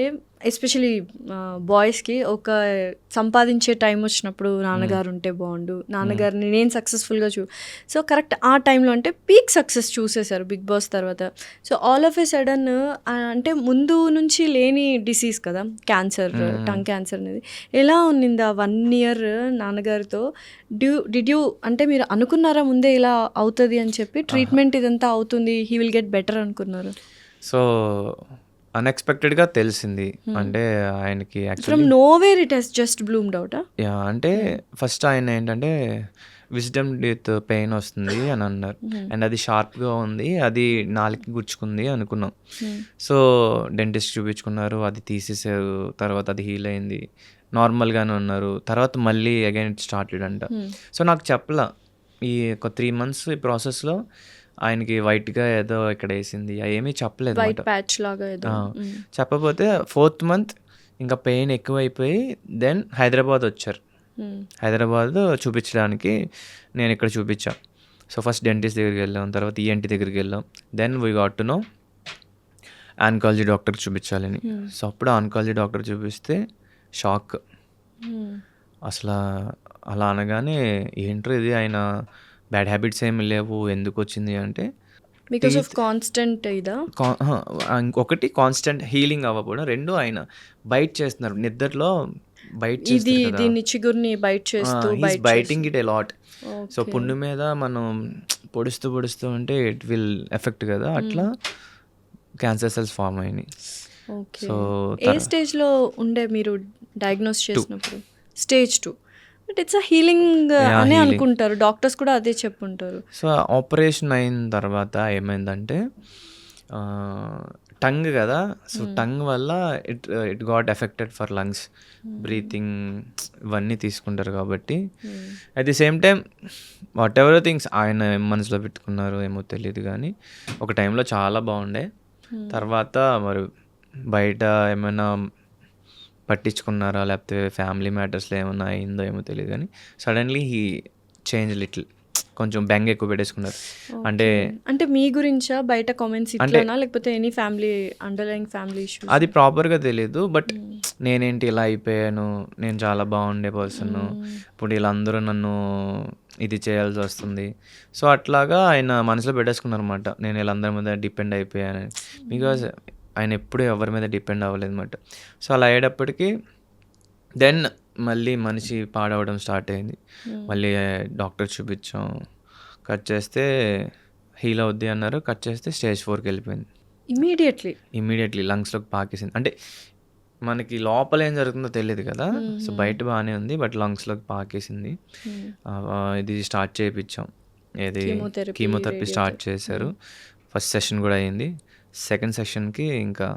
Speaker 2: ఎస్పెషలీ బాయ్స్కి ఒక సంపాదించే టైం వచ్చినప్పుడు నాన్నగారు ఉంటే బాగుండు, నాన్నగారిని నేను సక్సెస్ఫుల్గా సో కరెక్ట్ ఆ టైంలో అంటే పీక్ సక్సెస్ చూసేశారు బిగ్ బాస్ తర్వాత. So all of a sudden అంటే ముందు నుంచి లేని డిసీజ్ కదా క్యాన్సర్, టంగ్ క్యాన్సర్ అనేది. ఎలా ఉన్నింది ఆ 1 year నాన్నగారితో? డిడ్ యూ అంటే మీరు అనుకున్నారా ముందే ఇలా అవుతుంది అని చెప్పి, ట్రీట్మెంట్ ఇదంతా అవుతుంది, హీ విల్ గెట్ బెటర్ అనుకున్నారు?
Speaker 3: సో అన్ఎక్స్పెక్టెడ్గా తెలిసింది. అంటే ఆయనకి
Speaker 2: from nowhere it has just bloomed out.
Speaker 3: Yeah, అంటే ఫస్ట్ ఆయన ఏంటంటే విజ్డమ్ టీత్ పెయిన్ వస్తుంది అని అన్నారు. అండ్ అది షార్ప్గా ఉంది, అది నాలుగుకి గుచ్చుకుంది అనుకున్నాం. సో డెంటిస్ట్ చూపించుకున్నారు, అది తీసేసారు. తర్వాత అది హీల్ అయింది, నార్మల్గానే ఉన్నారు. తర్వాత మళ్ళీ అగైన్ ఇట్ స్టార్టెడ్ అంట. సో నాకు చెప్పలా ఈ ఒక 3 months ఈ ప్రాసెస్లో ఆయనకి వైట్గా ఏదో ఇక్కడ వేసింది, ఏమీ చెప్పలేదు. చెప్పకపోతే 4th month ఇంకా పెయిన్ ఎక్కువైపోయి దెన్ హైదరాబాద్ వచ్చారు. హైదరాబాద్ చూపించడానికి నేను ఇక్కడ చూపించా. సో ఫస్ట్ డెంటిస్ట్ దగ్గరికి వెళ్ళాం, తర్వాత ఈఎన్టీ దగ్గరికి వెళ్ళాం. Then we got to know oncology డాక్టర్కి చూపించాలని. సో అప్పుడు ఆన్కాలజీ డాక్టర్ చూపిస్తే షాక్. అసలు అలా అనగానే ఏంట్రో ఇది, ఆయన బ్యాడ్ హ్యాబిట్స్ ఏమి లేవు, ఎందుకు వచ్చింది అంటే
Speaker 2: బికాస్ ఆఫ్ కాన్స్టెంట్ ఇదా
Speaker 3: ఇంకొకటి కాన్స్టెంట్ హీలింగ్ అవ్వకపోవడం, 2 ఆయన బైట్ చేస్తున్నారు నిద్రలో. బైట్
Speaker 2: దీన్ని చిగుర్ని బైట్ చేస్తూ
Speaker 3: biting it a lot. So పుండు మీద మనం పొడుస్తూ ఉంటే ఇట్ విల్ ఎఫెక్ట్ కదా, అట్లా క్యాన్సర్ సెల్స్ ఫామ్ అయినాయి.
Speaker 2: సో ఏ స్టేజ్లో ఉండే మీరు డయాగ్నోస్ చేసినప్పుడు? Stage 2. But it's a healing అనే అనుకుంటారు డాక్టర్స్ కూడా, అదే చెప్పుంటారు.
Speaker 3: సో ఆపరేషన్ అయిన తర్వాత ఏమైందంటే టంగ్ కదా, సో టంగ్ వల్ల it got affected for lungs, breathing ఇవన్నీ తీసుకుంటారు కాబట్టి. At the same time what ever things ఆయన మనసులో పెట్టుకున్నారు ఏమో తెలియదు, కానీ ఒక టైంలో చాలా బాగుండే. తర్వాత మరి బయట ఏమైనా పట్టించుకున్నారా, లేకపోతే ఫ్యామిలీ మ్యాటర్స్లో ఏమైనా అయిందో ఏమో తెలియదు, కానీ సడన్లీ హీ చేంజ్ లిటిల్, కొంచెం బెంగ ఎక్కువ పెట్టేసుకున్నారు.
Speaker 2: అంటే మీ గురించా బయట కామెంట్స్ ఇట్లానా, లేకపోతే any family underlying family issue?
Speaker 3: అది ప్రాపర్గా తెలియదు, బట్ నేనేంటి ఇలా అయిపోయాను, నేను చాలా బాగుండే పర్సన్, ఇప్పుడు వీళ్ళందరూ నన్ను ఇది చేయాల్సి వస్తుంది. సో అట్లాగా ఆయన మనసులో పెట్టేసుకున్నారు అనమాట, నేను వీళ్ళందరి మీద డిపెండ్ అయిపోయానని. బికాజ్ ఆయన ఎప్పుడు ఎవరి మీద డిపెండ్ అవ్వలేదు అనమాట. సో అలా అయ్యేటప్పటికి దెన్ మళ్ళీ మనిషి పాడవడం స్టార్ట్ అయింది. మళ్ళీ డాక్టర్ చూపించాం, కట్ చేస్తే హీల్ అవుద్ది అన్నారు. కట్ చేస్తే Stage 4కి వెళ్ళిపోయింది ఇమీడియట్లీ లంగ్స్లోకి పాకేసింది. అంటే మనకి లోపల ఏం జరుగుతుందో తెలియదు కదా, సో బయట బాగానే ఉంది, బట్ లంగ్స్లోకి పాకేసింది. ఇది స్టార్ట్ చేయించాం, ఏది కీమోథెరపీ స్టార్ట్ చేశారు. ఫస్ట్ సెషన్ కూడా అయింది. సెకండ్ సెషన్కి ఇంకా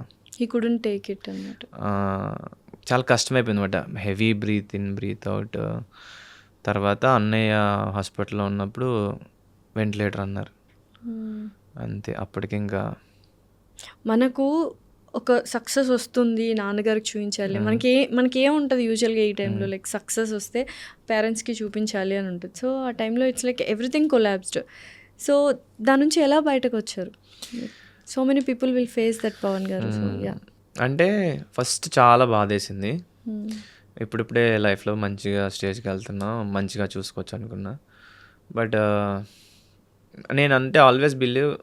Speaker 3: చాలా కష్టమైపోయింది అనమాట, heavy breath in breath out. తర్వాత అన్నయ్య హాస్పిటల్లో ఉన్నప్పుడు వెంటిలేటర్ అన్నారు, అంతే. అప్పటికి ఇంకా
Speaker 2: మనకు ఒక సక్సెస్ వస్తుంది, నాన్నగారికి చూపించాలి, మనకి ఏముంటుంది యూజువల్గా ఈ టైంలో, లైక్ సక్సెస్ వస్తే పేరెంట్స్కి చూపించాలి అని ఉంటుంది. సో ఆ టైంలో it's like everything collapsed. So దాని నుంచి ఎలా బయటకు వచ్చారు? So many people will face that, Pavan garu. So yeah,
Speaker 3: అంటే ఫస్ట్ చాలా బాధేసింది. ఇప్పుడిప్పుడే లైఫ్లో మంచిగా స్టేజ్కి వెళ్తున్నా, మంచిగా చూసుకోవచ్చు అనుకున్నా. బట్ నేను అంటే ఆల్వేస్ బిలీవ్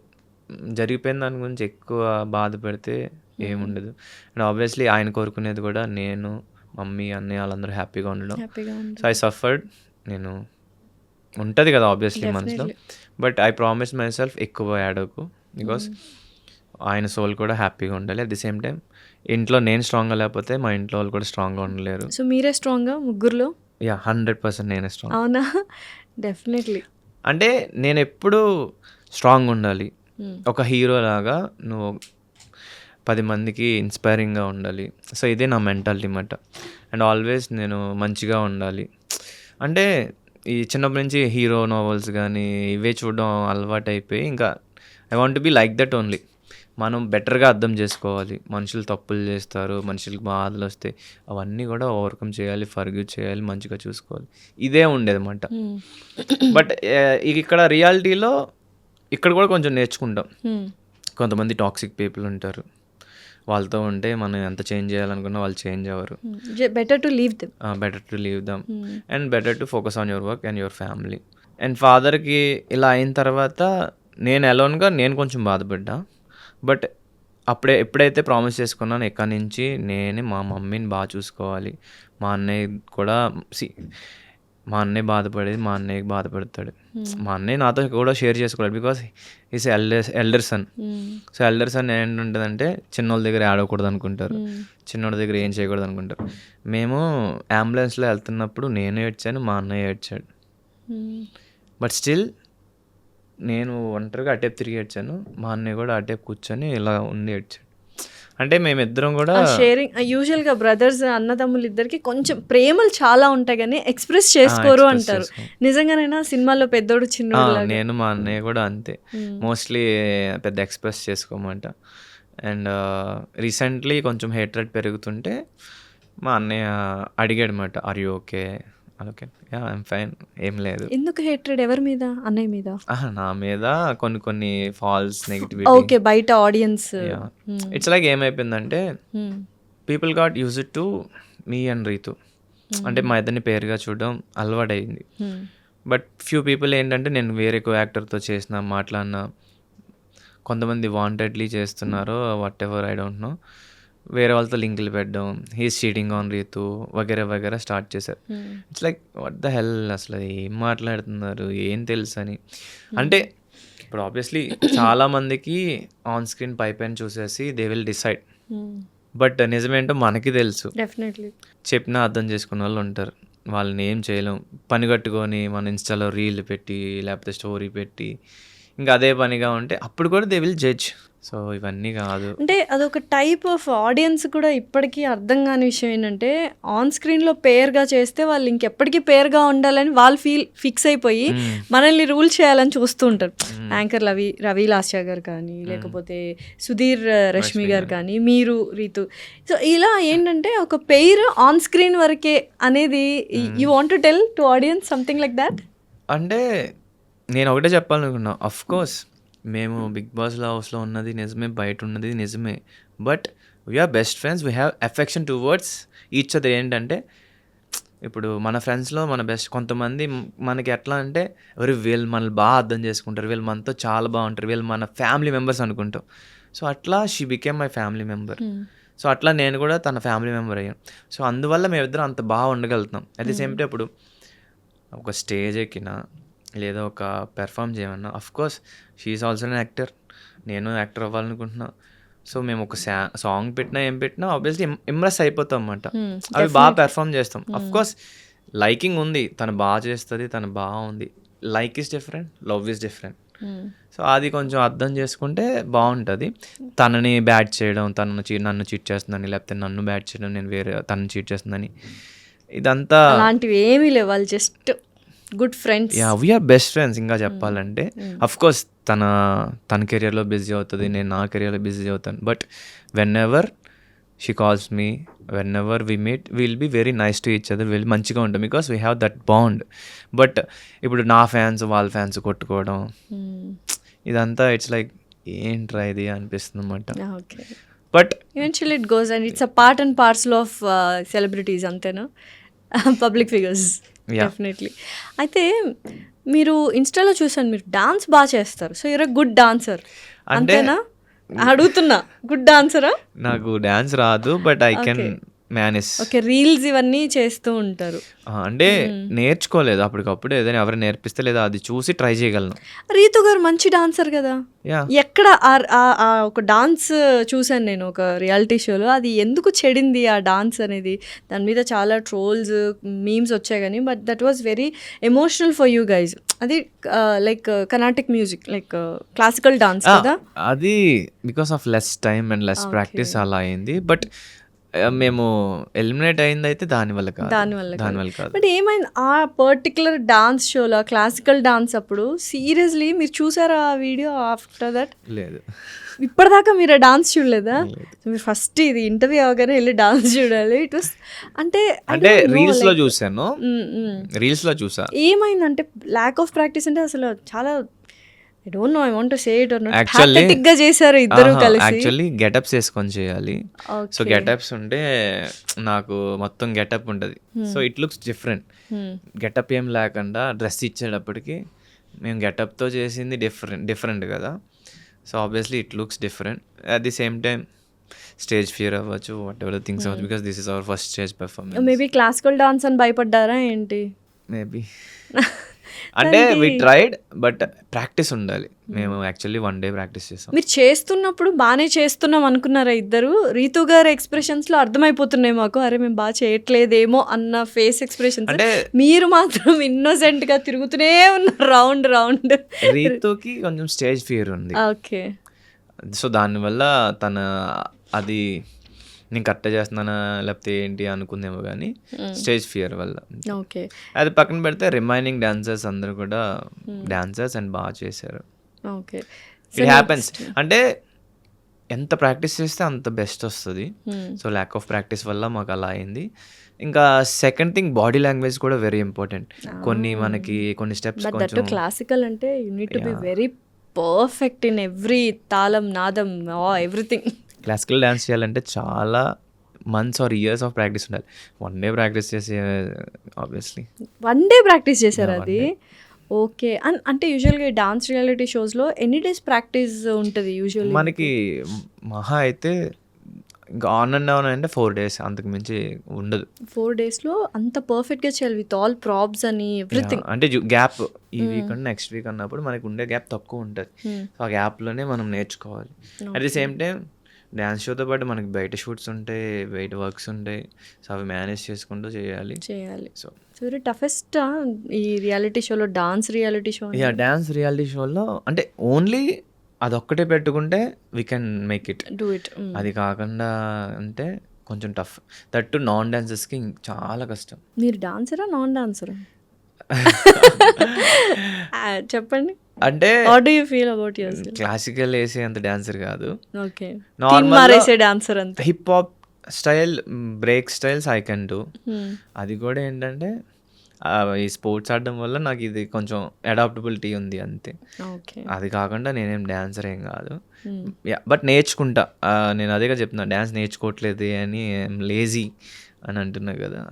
Speaker 3: జరిగిపోయిన దాని గురించి ఎక్కువ బాధపడితే ఏముండదు. అండ్ ఆబ్వియస్లీ ఆయన కోరుకునేది కూడా నేను, మమ్మీ, అన్నయ్య వాళ్ళందరూ హ్యాపీగా ఉండడం. సో ఐ సఫర్డ్ నేను ఉంటుంది కదా ఆబ్వియస్లీ మనసులో, but I promise myself ఎక్కువ యాడకు, బికాస్ ఆయన సోల్ కూడా హ్యాపీగా ఉండాలి. అట్ ది సేమ్ టైం ఇంట్లో నేను స్ట్రాంగ్గా లేకపోతే మా ఇంట్లో వాళ్ళు కూడా స్ట్రాంగ్గా ఉండలేరు.
Speaker 2: సో మీరే స్ట్రాంగ్గా ముగ్గురులో?
Speaker 3: యా 100% నేనే స్ట్రాంగ్.
Speaker 2: అవునా? డెఫినెట్లీ.
Speaker 3: అంటే నేను ఎప్పుడూ స్ట్రాంగ్ ఉండాలి, ఒక హీరో లాగా నువ్వు 10 మందికి ఇన్స్పైరింగ్గా ఉండాలి. సో ఇదే నా మెంటాలిటీ అన్నమాట. అండ్ ఆల్వేస్ నేను మంచిగా ఉండాలి. అంటే ఈ చిన్నప్పటి నుంచి హీరో నావెల్స్ కానీ ఇవే చూడడం అలవాటు అయిపోయి ఇంకా I want to be like that only. మనం బెటర్గా అర్థం చేసుకోవాలి. మనుషులు తప్పులు చేస్తారు, మనుషులకు బాధలు వస్తాయి, అవన్నీ కూడా ఓవర్కమ్ చేయాలి, ఫర్గివ్ చేయాలి, మంచిగా చూసుకోవాలి. ఇదే ఉండేది అన్నమాట. బట్ ఇక్కడ రియాలిటీలో ఇక్కడ కూడా కొంచెం నేర్చుకుంటాం. కొంతమంది టాక్సిక్ పీపుల్ ఉంటారు, వాళ్ళతో ఉంటే మనం ఎంత చేంజ్ చేయాలనుకున్నా వాళ్ళు చేంజ్ అవ్వరు.
Speaker 2: Better to leave them
Speaker 3: and better to focus on your work and your family. And ఫాదర్కి ఇలా అయిన తర్వాత నేను అలోన్గా నేను కొంచెం బాధపడ్డా. బట్ ఎప్పుడైతే ప్రామిస్ చేసుకున్నానో ఎక్కడి నుంచి నేనే మా మమ్మీని బాగా చూసుకోవాలి. మా అన్నయ్య కూడా మా అన్నయ్య బాధపడేది మా అన్నయ్యకి బాధపడతాడు. మా అన్నయ్య నాతో కూడా షేర్ చేసుకోవాలి, because is elder son. So elder son ఏంటంటుందంటే చిన్నోళ్ళ దగ్గర ఆడకూడదు అనుకుంటారు, చిన్నోళ్ళ దగ్గర ఏం చేయకూడదు అనుకుంటారు. మేము అంబులెన్స్లో వెళ్తున్నప్పుడు నేను ఏడ్చాను, మా అన్నయ్య ఏడ్చాడు. బట్ స్టిల్ నేను ఒంటరిగా అటేపు తిరిగి ఏడ్చాను, మా అన్నయ్య కూడా అటేపు కూర్చొని ఇలా ఉండి ఏడ్చాడు. అంటే మేమిద్దరం కూడా
Speaker 2: షేరింగ్. యూజువల్గా బ్రదర్స్ అన్నదమ్ములు ఇద్దరికి కొంచెం ప్రేమలు చాలా ఉంటాయి కానీ ఎక్స్ప్రెస్ చేసుకోరు అంటారు. నిజంగానైనా సినిమాలో పెద్దోడు చిన్నోడు?
Speaker 3: నేను మా అన్నయ్య కూడా అంతే, మోస్ట్లీ పెద్ద ఎక్స్ప్రెస్ చేసుకోమంట. అండ్ రీసెంట్లీ కొంచెం హేట్రెడ్ పెరుగుతుంటే మా అన్నయ్య అడిగాడు అనమాట, are you okay? Okay, yeah I'm fine, ఏం లేదు.
Speaker 2: ఎందుకు హేట్రెడ్? ఎవరి మీద? అన్నయ్య మీద?
Speaker 3: నా మీద కొన్ని ఫాల్స్ నెగిటివిటీ.
Speaker 2: ఓకే, బయట ఆడియన్స్.
Speaker 3: ఇట్స్ లైక్ ఏమైపోయిందంటే people got use it to me and Ritu. అంటే మా ఇద్దరిని పేరుగా చూడడం అలవాటైంది. బట్ ఫ్యూ పీపుల్ ఏంటంటే నేను వేరే కో యాక్టర్తో చేసిన మాట్లాడినా, కొంతమంది వాంటెడ్లీ చేస్తున్నారో whatever I don't know, వేరే వాళ్ళతో లింకులు పెట్టడం, హీస్ చీటింగ్ ఆన్ రీతు వగేరా వగేరా స్టార్ట్ చేశారు. It's like what the hell, అసలు ఏం మాట్లాడుతున్నారు, ఏం తెలుసు అని. అంటే ఇప్పుడు ఆబ్వియస్లీ చాలామందికి ఆన్ స్క్రీన్ పైన చూసేసి దే విల్ డిసైడ్, బట్ నిజమేంటో మనకి తెలుసు.
Speaker 2: డెఫినెట్లీ
Speaker 3: చెప్పినా అర్థం చేసుకున్న వాళ్ళు ఉంటారు, వాళ్ళని ఏం చేయలేం. పని కట్టుకొని మన ఇన్స్టాలో రీల్ పెట్టి లేకపోతే స్టోరీ పెట్టి ఇంకా అదే పనిగా ఉంటే అప్పుడు కూడా దే విల్ జడ్జ్. సో ఇవన్నీ కాదు.
Speaker 2: అంటే అదొక టైప్ ఆఫ్ ఆడియన్స్ కూడా ఇప్పటికీ అర్థం కాని విషయం ఏంటంటే ఆన్ స్క్రీన్లో పేర్గా చేస్తే వాళ్ళు ఇంకెప్పటికీ పేర్గా ఉండాలని వాళ్ళు ఫిక్స్ అయిపోయి మనల్ని రూల్ చేయాలని చూస్తూ ఉంటారు. యాంకర్ రవి లాస్యా గారు కానీ, లేకపోతే సుధీర్ రష్మి గారు కానీ, మీరు రీతు. సో ఇలా ఏంటంటే ఒక పేరు ఆన్ స్క్రీన్ వరకే అనేది you want to tell to audience something like that?
Speaker 3: అంటే నేను ఒకటే చెప్పాలనుకున్నా, అఫ్ కోర్స్ మేము బిగ్ బాస్ హౌస్లో ఉన్నది నిజమే, బయట ఉన్నది నిజమే, but we're best friends, we have affection towards each other. ఏంటంటే ఇప్పుడు మన ఫ్రెండ్స్లో మన బెస్ట్ కొంతమంది మనకి ఎట్లా అంటే వీళ్ళు మనల్ని బాగా అర్థం చేసుకుంటారు, వీళ్ళు మనతో చాలా బాగుంటారు, వీళ్ళు మన ఫ్యామిలీ మెంబర్స్ అనుకుంటాం. సో అట్లా she became my family member. So అట్లా నేను కూడా తన ఫ్యామిలీ మెంబర్ అయ్యాను. సో అందువల్ల మేమిద్దరం అంత బాగా ఉండగలుగుతాం. అట్ ది సేమ్ టైం ఇప్పుడు ఒక స్టేజ్ ఎక్కినా లేదా ఒక పెర్ఫామ్ చేయమన్నా, of course she's also an actor, నేను యాక్టర్ అవ్వాలనుకుంటున్నా. సో మేము ఒక సాంగ్ పెట్టినా ఏం పెట్టినా ఆబ్వియస్లీ ఇంప్రెస్ అయిపోతాం అన్నమాట. అవి బాగా పెర్ఫామ్ చేస్తాం. అఫ్కోర్స్ లైకింగ్ ఉంది, తను బాగా చేస్తుంది, తను బాగుంది. Like is different, love is different. So అది కొంచెం అర్థం చేసుకుంటే బాగుంటుంది. తనని బ్యాట్ చేయడం, నన్ను చీట్ చేస్తుందని, లేకపోతే నన్ను బ్యాట్ చేయడం, నేను వేరే తనని చీట్ చేస్తుందని, ఇదంతా
Speaker 2: అలాంటివి ఏమీ లేవు. వాళ్ళు just good friends.
Speaker 3: Yeah we're best friends. ఇంకా చెప్పాలంటే అఫ్కోర్స్ తన కెరియర్లో బిజీ అవుతుంది, నేను నా కెరియర్లో బిజీ అవుతాను. But whenever she calls me, whenever we meet, will be very nice to each other, will మంచిగా ఉంటాం, because we have that bond. But ఇప్పుడు నా ఫ్యాన్స్ వాళ్ళ ఫ్యాన్స్ కొట్టుకోవడం, ఇదంతా ఇట్స్ లైక్ ఏంట్రా ఇది అనిపిస్తుంది అన్నమాట. But
Speaker 2: eventually it goes and it's a part and parcel of celebrities, అంతేనా? Public figures definitely. అయితే మీరు ఇన్స్టాలో చూసాను, మీరు డాన్స్ బాగా చేస్తారు. So you're a good dancer, అంతేనా? అడుగుతున్నా, గుడ్ డాన్సరా?
Speaker 3: నాకు డాన్స్ రాదు, but I can manage.
Speaker 2: Okay, reels ఇవన్నీ చేస్తూ ఉంటారు.
Speaker 3: అంటే నేర్చుకోలేదు అప్పటికప్పుడు, ఏదైనా ఎవరు నేర్పిస్తే లేదా అది చూసి ట్రై చేయగలను.
Speaker 2: రీతు గారు మంచి డాన్సర్ కదా,
Speaker 3: యా
Speaker 2: ఎక్కడ ఒక డాన్స్ చూశాను నేను ఒక రియాలిటీ షోలో, అది ఎందుకు చెడింది ఆ డాన్స్ అనేది? దాని మీద చాలా ట్రోల్స్ మీమ్స్ వచ్చాయి కానీ but that was very emotional for you guys. అది like Carnatic music, like classical dance కదా.
Speaker 3: అది because of less time and less practice అలా అయింది. బట్ మేము ఎలిమినేట్ అయింది అయితే దానివల్ల కాదు.
Speaker 2: బట్ ఏమైంది ఆ పర్టికులర్ డాన్స్ షోలో, క్లాసికల్ డాన్స్ అప్పుడు సీరియస్లీ మీరు చూసారా ఆ వీడియో? ఆఫ్టర్ దట్
Speaker 3: లేదు,
Speaker 2: ఇప్పటిదాకా మీరు ఆ డాన్స్ చూడలేదా? మీరు ఫస్ట్ ఇది ఇంటర్వ్యూ అవగానే వెళ్ళి డాన్స్ చూడాలి. ఇట్ వాస్ అంటే
Speaker 3: రీల్స్ లో చూసాను, రీల్స్ లో చూసా.
Speaker 2: ఏమైందంటే ల్యాక్ ఆఫ్ ప్రాక్టీస్ అంటే అసలు చాలా I don't no, I want to say it or not,
Speaker 3: Actually-
Speaker 2: pathetic గా చేశారు ఇద్దరు కలిసి.
Speaker 3: యాక్చువల్లీ గెటప్స్ వేసుకొని చేయాలి.
Speaker 2: Okay.
Speaker 3: సో గెటప్స్ ఉంటే నాకు మొత్తం గెటప్ ఉంటుంది. So it looks different. Getup ఏం లేకుండా డ్రెస్ ఇచ్చేటప్పటికి మేము గెటప్తో చేసింది డిఫరెంట్ కదా. So obviously it looks different. At the same time stage fear అవ్వచ్చు, వాట్ ఎవర్ థింగ్స్ అవ్వచ్చు, because this is our first stage performance.
Speaker 2: Maybe classical dance అని భయపడ్డారా ఏంటి?
Speaker 3: Maybe అంటే వి ట్రైడ్, బట్ ప్రాక్టీస్ ఉండాలి. మేము యాక్చువల్లీ 1 day ప్రాక్టీస్ చేసాం.
Speaker 2: మీరు చేస్తున్నప్పుడు బాగానే చేస్తున్నాం అనుకున్నారా ఇద్దరు? రీతు గారి ఎక్స్ప్రెషన్స్ లో అర్థమైపోతున్నాయి మాకు, అరే మేము బాగా చేయట్లేదేమో అన్న ఫేస్ ఎక్స్ప్రెషన్స్.
Speaker 3: అంటే
Speaker 2: మీరు మాత్రం ఇన్నోసెంట్ గా తిరుగుతూనే ఉన్నారు రౌండ్.
Speaker 3: రీతుకి కొంచెం స్టేజ్ ఫియర్ ఉంది.
Speaker 2: ఓకే,
Speaker 3: సో దానివల్ల తన అది నేను కరెక్ట్ చేస్తున్నానా లేకపోతే ఏంటి అనుకుందేమో కానీ స్టేజ్ ఫియర్ వల్ల.
Speaker 2: ఓకే,
Speaker 3: అది పక్కన పెడితే రిమైనింగ్ డాన్సర్స్ అందరూ కూడా డాన్సర్స్ అండ్ బాగా చేశారు.
Speaker 2: ఓకే.
Speaker 3: It happens. అంటే ఎంత ప్రాక్టీస్ చేస్తే అంత బెస్ట్ వస్తుంది. సో ల్యాక్ ఆఫ్ ప్రాక్టీస్ వల్ల మాకు అలా అయింది. ఇంకా సెకండ్ థింగ్ బాడీ లాంగ్వేజ్ కూడా వెరీ ఇంపార్టెంట్. కొన్ని స్టెప్స్
Speaker 2: బట్ దట్
Speaker 3: కొంచెం
Speaker 2: క్లాసికల్ అంటే you need to be very perfect in every తాళం, నాదం, ఎవ్రీథింగ్.
Speaker 3: క్లాసికల్ డ్యాన్స్ చేయాలంటే చాలా months or years of practice ఉండాలి. 1 day ప్రాక్టీస్ చేసి ఆబ్వియస్లీ
Speaker 2: 1 day ప్రాక్టీస్ చేశారు
Speaker 3: Yeah,
Speaker 2: అది?
Speaker 3: 1 day.
Speaker 2: ఓకే. అంటే యూజువల్గా డాన్స్ రియాలిటీ షోస్లో ఎన్ని డేస్ ప్రాక్టీస్ ఉంటుంది యూజువల్లీ?
Speaker 3: మనకి మహా అయితే ఇంకా ఆన్ అండ్ ఆన్ అంటే 4 days, అంతకు మించి ఉండదు.
Speaker 2: 4 daysలో అంత పర్ఫెక్ట్గా చేయాలి విత్ ఆల్ ప్రాప్స్ అని ఎవ్రీథింగ్.
Speaker 3: అంటే గ్యాప్ ఈ వీక్ అండ్ నెక్స్ట్ వీక్ అన్నప్పుడు మనకు ఉండే గ్యాప్ తక్కువ ఉంటుంది. సో ఆ గ్యాప్లోనే మనం నేర్చుకోవాలి. At the same time dance షోతో పాటు మనకి బయట షూట్స్ ఉంటాయి, బయట వర్క్స్ ఉంటాయి. సో అవి మేనేజ్ చేసుకుంటూ చేయాలి.
Speaker 2: సో వెరీ టఫెస్ట్ ఈ రియాలిటీ షోలో, dance reality show.
Speaker 3: Dance reality షోలో అంటే ఓన్లీ అదొక్కటే పెట్టుకుంటే we can make it.
Speaker 2: Do it.
Speaker 3: అది కాకుండా అంటే కొంచెం టఫ్. దట్ టు నాన్ డాన్సర్స్కి చాలా కష్టం.
Speaker 2: మీరు డాన్సరా నాన్ డాన్సరా? చెప్పండి.
Speaker 3: అంటే
Speaker 2: what do you feel about your self?
Speaker 3: Classical వేసే అంత డాన్సర్ కాదు.
Speaker 2: ఓకే,
Speaker 3: Normal
Speaker 2: మారేసే డాన్సర్ అంతే.
Speaker 3: Hip hop style, break styles I can do. అది కూడా ఏంటంటే ఈ స్పోర్ట్స్ ఆడడం వల్ల నాకు ఇది కొంచెం అడాప్టబిలిటీ ఉంది అంతే.
Speaker 2: ఓకే,
Speaker 3: అది కాకుండా నేనేం డాన్సర్ ఏం కాదు. బట్ నేర్చుకుంటా. నేను అదేగా చెప్తున్నా, డాన్స్ నేర్చుకోవట్లేదు అని లేజీ అని అంటున్నా కదా,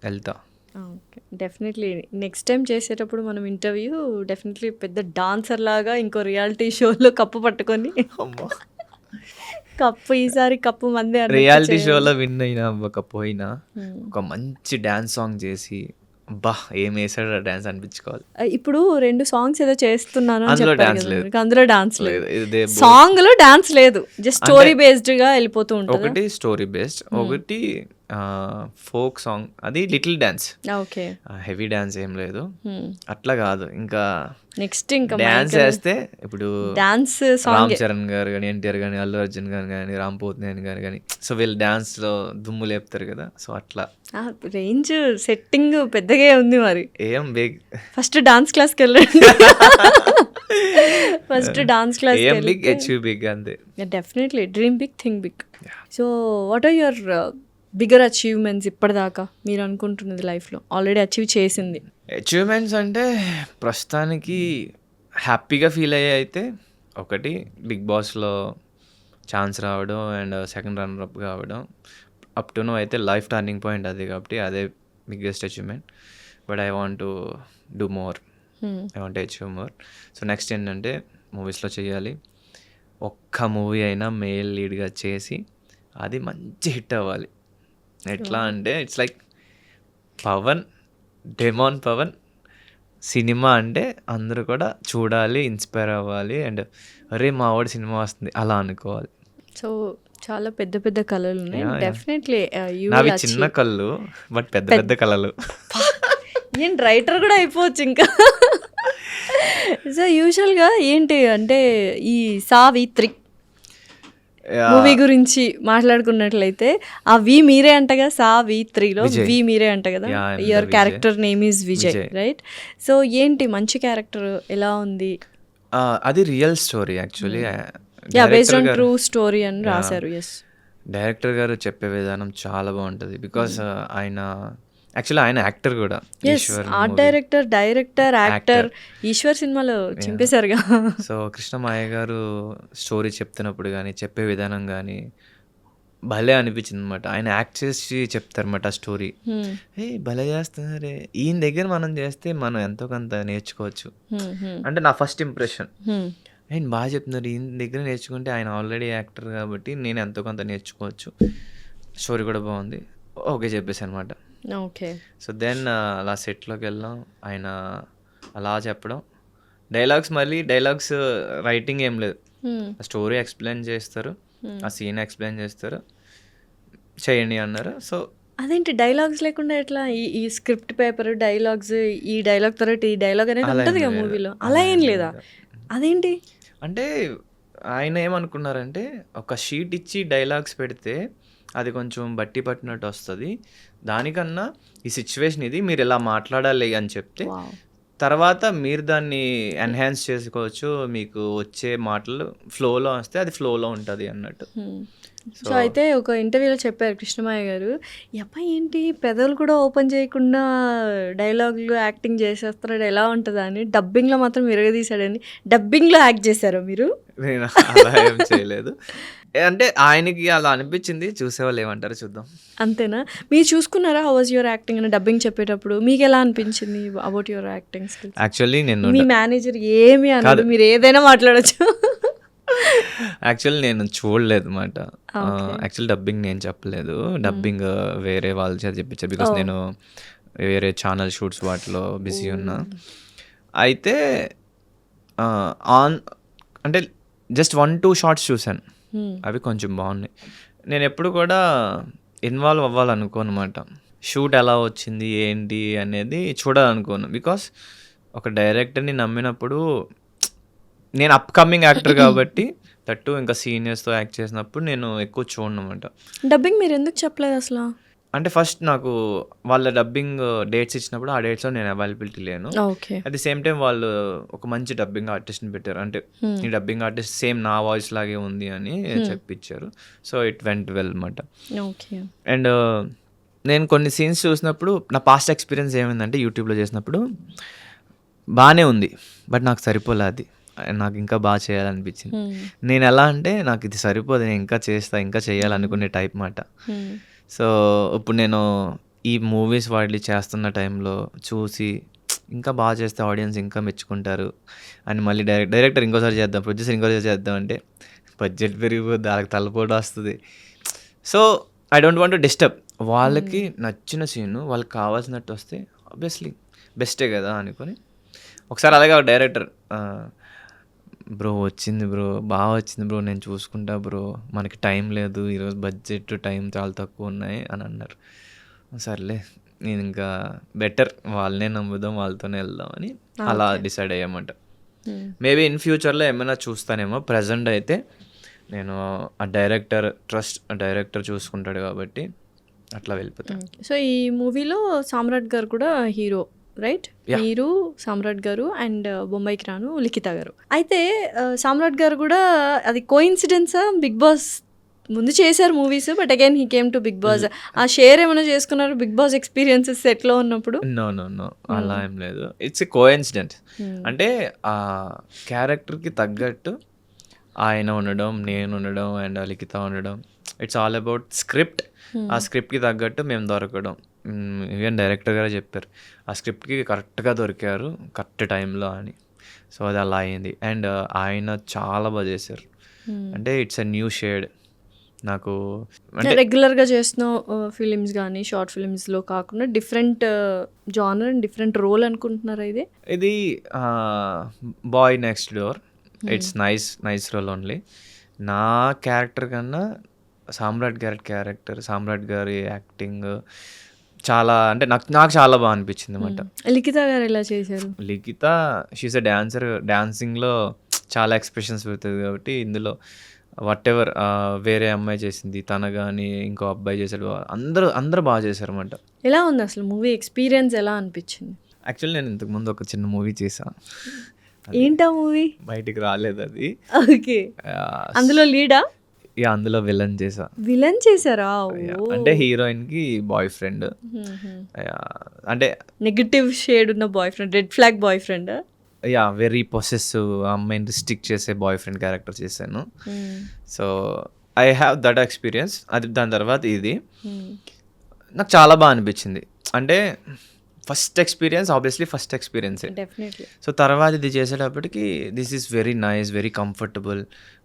Speaker 3: వెళ్తా.
Speaker 2: ఓకే, డెఫినెట్లీ నెక్స్ట్ టైం చేసేటప్పుడు మనం ఇంటర్వ్యూ డెఫినెట్లీ పెద్ద డాన్సర్ లాగా ఇంకో రియాలిటీ షోలో కప్పు పట్టుకొని కప్పు ఈసారి కప్పు మందే
Speaker 3: రియాలిటీ షోలో విన్ అయినా అవ్వకపోయినా ఒక మంచి డాన్స్ సాంగ్ చేసి బా ఏం వేసాడు డాన్స్ అనిపించుకోవాలి.
Speaker 2: ఇప్పుడు 2 songs ఏదో చేస్తున్నాను అని
Speaker 3: అందులో
Speaker 2: చెప్పారు
Speaker 3: డాన్స్
Speaker 2: కదా,
Speaker 3: లేదు.
Speaker 2: మీకు అందులో డాన్స్ లేదు.
Speaker 3: ఇదే
Speaker 2: సాంగ్ లో డాన్స్ లేదు, జస్ట్ స్టోరీ బేస్డ్ గా వెళ్ళిపోతూ ఉంటుంది.
Speaker 3: ఒకటి స్టోరీ బేస్డ్, ఒకటి ఫోక్ సాంగ్, అది little dance.
Speaker 2: Okay,
Speaker 3: heavy dance ఏం లేదు. అట్లా కాదు, ఇంకా
Speaker 2: నెక్స్ట్ ఇంకా
Speaker 3: డాన్స్ వేస్తే ఇప్పుడు
Speaker 2: డాన్స్
Speaker 3: రామ్
Speaker 2: సాంగ్.
Speaker 3: చరణ్ గారు కానీ, ఎన్టీఆర్ కానీ, అల్లు అర్జున్ గారు కానీ, రామ్ పోతినేని గారు కానీ, సో వీళ్ళు డాన్స్ లో దుమ్ము లేపుతారు కదా. సో అట్లా
Speaker 2: రేంజ్ సెట్టింగ్ పెద్దగా ఉంది. మరి
Speaker 3: ఏం బిగ్,
Speaker 2: ఫస్ట్ డాన్స్ క్లాస్కి వెళ్ళండి. ఫస్ట్ డాన్స్ క్లాస్
Speaker 3: ఏం బిగ్, అచీవ్ బిగ్ అంతే.
Speaker 2: Definitely dream big, think big. So what are your bigger achievements ఇప్పటిదాకా మీరు అనుకుంటున్నది లైఫ్లో ఆల్రెడీ అచీవ్ చేసింది?
Speaker 3: అచీవ్మెంట్స్ అంటే ప్రస్తుతానికి హ్యాపీగా ఫీల్ అయ్యే అయితే ఒకటి బిగ్ బాస్లో ఛాన్స్ రావడం అండ్ సెకండ్ రన్నర్ అప్ కావడం. అప్ టు నో అయితే లైఫ్ టర్నింగ్ పాయింట్ అది, కాబట్టి అదే biggest achievement. But I want to do more, I want achieve more. So next ఏంటంటే మూవీస్లో చేయాలి. ఒక్క మూవీ అయినా మేల్ లీడ్గా చేసి అది మంచి హిట్ అవ్వాలి. ఎట్లా అంటే it's like Pawan, Demon Pawan సినిమా అంటే అందరూ కూడా చూడాలి, ఇన్స్పైర్ అవ్వాలి అండ్ అరే మా వాడి సినిమా వస్తుంది అలా అనుకోవాలి.
Speaker 2: సో చాలా పెద్ద పెద్ద కళలు ఉన్నాయి.
Speaker 3: Yeah, yeah.
Speaker 2: డెఫినెట్లీ యూ
Speaker 3: నావి చిన్న కళ్ళు బట్ పెద్ద పెద్ద కళలు.
Speaker 2: ఏంటి రైటర్ కూడా అయిపోవచ్చు ఇంకా. సో యూజువల్గా ఏంటి అంటే ఈ సావిత్రి మూవీ గురించి మాట్లాడుకున్నట్లయితే ఆ వి మీరే అంట కదా, సావిత్రిలో
Speaker 3: విజయ్.
Speaker 2: వి మీరే అంట కదా,
Speaker 3: Yeah, I'm the
Speaker 2: your
Speaker 3: Vijay.
Speaker 2: Character name is Vijay,
Speaker 3: Vijay.
Speaker 2: Right? So ఏంటి మంచి క్యారెక్టర్ ఎలా ఉంది?
Speaker 3: అది real story actually.
Speaker 2: Yeah, based on true story అని రాశారు. ఎస్,
Speaker 3: డైరెక్టర్ గారు చెప్పే విధానం చాలా బాగుంటుంది బికాస్ ఆయన యాక్చువల్లీ ఆయన యాక్టర్ కూడా.
Speaker 2: Yes, art director, actor. Eeshwar సినిమాలో చింపేశారుగా.
Speaker 3: సో కృష్ణమాయ గారు స్టోరీ చెప్తున్నప్పుడు కానీ చెప్పే విధానం కానీ భలే అనిపించింది అనమాట. ఆయన యాక్ట్ చేసి చెప్తారన్నమాట ఆ స్టోరీ. ఏ భలే చేస్తున్నారే, ఈయన దగ్గర మనం చేస్తే మనం ఎంతో కొంత నేర్చుకోవచ్చు అంటే నా ఫస్ట్ ఇంప్రెషన్. ఆయన బాగా చెప్తున్నారు, ఈయన దగ్గర నేర్చుకుంటే ఆయన ఆల్రెడీ యాక్టర్ కాబట్టి నేను ఎంతో కొంత నేర్చుకోవచ్చు, స్టోరీ కూడా బాగుంది, ఓకే చెప్పేసి అనమాట.
Speaker 2: ఓకే.
Speaker 3: సో దెన్ అలా సెట్లోకి వెళ్ళాం, ఆయన అలా చెప్పడం, డైలాగ్స్ రైటింగ్ ఏం లేదు, స్టోరీ ఎక్స్ప్లెయిన్ చేస్తారు, ఆ సీన్ ఎక్స్ప్లెయిన్ చేస్తారు, చేయండి అన్నారు. సో
Speaker 2: అదేంటి డైలాగ్స్ లేకుండా ఎట్లా? ఈ స్క్రిప్ట్ పేపర్ డైలాగ్స్, ఈ డైలాగ్ తర్వాత ఈ డైలాగ్ అనేది
Speaker 3: అలా ఏం
Speaker 2: ఉంటుంది కదా
Speaker 3: లేదు.
Speaker 2: మూవీలో, అలా ఏం లేదా? అదేంటి
Speaker 3: అంటే ఆయన ఏమనుకున్నారంటే ఒక షీట్ ఇచ్చి డైలాగ్స్ పెడితే అది కొంచెం బట్టి పట్టినట్టు వస్తుంది, దానికన్నా ఈ సిచ్యువేషన్ ఇది, మీరు ఇలా మాట్లాడాలి అని చెప్తే తర్వాత మీరు దాన్ని ఎన్హాన్స్ చేసుకోవచ్చు, మీకు వచ్చే మాటలు ఫ్లోలో వస్తే అది ఫ్లోలో ఉంటుంది అన్నట్టు.
Speaker 2: సో అయితే ఒక ఇంటర్వ్యూలో చెప్పారు కృష్ణమాయ గారు, ఈ అబ్బాయి ఏంటి పెదవులు కూడా ఓపెన్ చేయకుండా డైలాగులు యాక్టింగ్ చేసేస్తున్నాడు, ఎలా ఉంటుందా అని. డబ్బింగ్లో మాత్రం విరగదీశాడని. డబ్బింగ్లో యాక్ట్ చేశారా మీరు?
Speaker 3: నేను అలా ఏం చేయలేదు, అంటే ఆయనకి అలా అనిపించింది, చూసేవాళ్ళు ఏమంటారో చూద్దాం.
Speaker 2: అంతేనా? మీరు చూసుకున్నారా హౌ వాజ్ యువర్ యాక్టింగ్ అని డబ్బింగ్ చెప్పేటప్పుడు? మీకు ఎలా అనిపించింది about your acting skills?
Speaker 3: Actually నేను
Speaker 2: మీ మేనేజర్ ఏమి అన్నారు, మీరు ఏదైనా మాట్లాడచ్చు.
Speaker 3: యాక్చువల్లీ నేను చూడలేదు అనమాట. యాక్చువల్ డబ్బింగ్ నేను చెప్పలేదు, డబ్బింగ్ వేరే వాళ్ళ చేత చెప్పించారు బికాస్ నేను వేరే ఛానల్ షూట్స్ వాటిలో బిజీ ఉన్నా. అయితే అంటే జస్ట్ 1-2 షార్ట్స్ చూశాను, అవి కొంచెం బాగున్నాయి. నేను ఎప్పుడు కూడా ఇన్వాల్వ్ అవ్వాలనుకోను అనమాట, షూట్ ఎలా వచ్చింది ఏంటి అనేది చూడాలనుకోను. బికాస్ ఒక డైరెక్టర్ని నమ్మినప్పుడు, నేను అప్కమింగ్ యాక్టర్ కాబట్టి తట్టు ఇంకా సీనియర్స్తో యాక్ట్ చేసినప్పుడు నేను ఎక్కువ చూడను అనమాట.
Speaker 2: డబ్బింగ్ మీరు ఎందుకు చెప్పలేదు అసలు?
Speaker 3: అంటే ఫస్ట్ నాకు వాళ్ళ డబ్బింగ్ డేట్స్ ఇచ్చినప్పుడు ఆ డేట్స్లో నేను అవైలబిలిటీ లేను.
Speaker 2: Okay.
Speaker 3: At the same time వాళ్ళు ఒక మంచి డబ్బింగ్ ఆర్టిస్ట్ని పెట్టారు, అంటే ఈ డబ్బింగ్ ఆర్టిస్ట్ సేమ్ నా వాయిస్ లాగే ఉంది అని చెప్పించారు. సో ఇట్ వెంట్ వెల్ అనమాట.
Speaker 2: ఓకే.
Speaker 3: అండ్ నేను కొన్ని సీన్స్ చూసినప్పుడు నా పాస్ట్ ఎక్స్పీరియన్స్ ఏమైందంటే యూట్యూబ్లో చేసినప్పుడు బాగానే ఉంది బట్ నాకు సరిపోలే, అది నాకు ఇంకా బాగా చేయాలనిపించింది. నేను ఎలా అంటే నాకు ఇది సరిపోదు, నేను ఇంకా చేస్తా, ఇంకా చేయాలనుకునే టైప్ మాట. సో ఇప్పుడు నేను ఈ మూవీస్ వాటి చేస్తున్న టైంలో చూసి ఇంకా బాగా చేస్తే ఆడియన్స్ ఇంకా మెచ్చుకుంటారు అని మళ్ళీ డైరెక్టర్ ఇంకోసారి చేద్దాం, ప్రొడ్యూసర్ ఇంకోసారి చేద్దాం అంటే బడ్జెట్ పెరిగిపోద్ది, వాళ్ళకి తలపోటు వస్తుంది. So I don't want to disturb. వాళ్ళకి నచ్చిన సీను వాళ్ళకి కావాల్సినట్టు వస్తే ఆబ్వియస్లీ బెస్టే కదా అనుకొని ఒకసారి అలాగే ఒక డైరెక్టర్, బ్రో వచ్చింది బ్రో, బాగా వచ్చింది బ్రో, నేను చూసుకుంటా బ్రో, మనకి టైం లేదు ఈరోజు, బడ్జెట్ టైం చాలా తక్కువ ఉన్నాయి అని అన్నారు. సర్లే నేను ఇంకా బెటర్ వాళ్ళనే నమ్ముదాం, వాళ్ళతోనే వెళ్దాం అని అలా డిసైడ్ అయ్యామంట. మేబీ ఇన్ ఫ్యూచర్లో ఏమైనా చూస్తానేమో, ప్రజెంట్ అయితే నేను ఆ డైరెక్టర్ చూసుకుంటాడు కాబట్టి అట్లా వెళ్ళిపోతాను.
Speaker 2: సో ఈ మూవీలో సామ్రాట్ గారు కూడా హీరో, రైట్? మీరు, సామ్రాట్ గారు అండ్ బొంబాయికి రాను లిఖిత గారు. అయితే సామ్రాట్ గారు కూడా అది కోఇన్సిడెన్సా? బిగ్ బాస్ ముందు చేశారు movies, but again he came to Bigg Boss. ఆ షేర్ ఏమైనా చేసుకున్నారు బిగ్ బాస్ ఎక్స్పీరియన్సెస్ సెట్లో ఉన్నప్పుడు?
Speaker 3: నో అలా ఏం లేదు, ఇట్స్ ఎ కోఇన్సిడెంట్. అంటే ఆ క్యారెక్టర్కి తగ్గట్టు ఆయన ఉండడం, నేను ఉండడం అండ్ లిఖిత ఉండడం, ఇట్స్ ఆల్ అబౌట్ స్క్రిప్ట్. ఆ స్క్రిప్ట్కి తగ్గట్టు మేము దొరకడం, ఈవెన్ డైరెక్టర్ గారు చెప్పారు ఆ స్క్రిప్ట్కి కరెక్ట్గా దొరికారు కరెక్ట్ టైంలో అని. సో అది అలా అయింది. అండ్ ఆయన చాలా బాగా చేశారు, అంటే ఇట్స్ ఎ న్యూ షేడ్, నాకు అంటే
Speaker 2: రెగ్యులర్గా చేస్తున్న ఫిలిమ్స్ కానీ షార్ట్ ఫిలిమ్స్లో కాకుండా different genre and different role అనుకుంటున్నారా ఇది?
Speaker 3: ఇది boy next door, it's nice role only. నా క్యారెక్టర్ కన్నా సామ్రాట్ గారి యాక్టింగ్ చాలా అంటే నాకు చాలా బాగా అనిపించింది అనమాట.
Speaker 2: లిఖిత గారు ఎలా చేశారు?
Speaker 3: లిఖిత షీస్ ఎ డాన్సర్, డాన్సింగ్లో చాలా ఎక్స్ప్రెషన్స్ పెడుతుంది కాబట్టి ఇందులో వాట్ ఎవర్ వేరే అమ్మాయి చేసింది, తన కానీ ఇంకో అబ్బాయి చేశాడు, అందరూ బాగా చేశారు అనమాట.
Speaker 2: ఎలా ఉంది అసలు మూవీ ఎక్స్పీరియన్స్ ఎలా అనిపించింది?
Speaker 3: యాక్చువల్లీ నేను ఇంతకుముందు ఒక చిన్న మూవీ చేశాను,
Speaker 2: ఏంటా మూవీ?
Speaker 3: బయటికి రాలేదు అది.
Speaker 2: ఓకే, అందులో లీడా?
Speaker 3: అందులో విలన్ చేసా.
Speaker 2: విలన్ చేశారా?
Speaker 3: అంటే హీరోయిన్ కి బాయ్ ఫ్రెండ్, అంటే
Speaker 2: నెగటివ్ షేడ్ ఉన్న boy friend, red flag boy friend.
Speaker 3: Very possessive, అమ్మాయిని రిస్ట్రిక్ట్ చేసే బాయ్ ఫ్రెండ్ క్యారెక్టర్ చేశాను. So I have that experience. అది దాని తర్వాత ఇది నాకు చాలా బాగా అనిపించింది. అంటే ఫస్ట్ ఎక్స్పీరియన్సే.
Speaker 2: డెఫినెట్లీ.
Speaker 3: సో తర్వాత ఇది చేసేటప్పటికి this is very nice, very comfortable.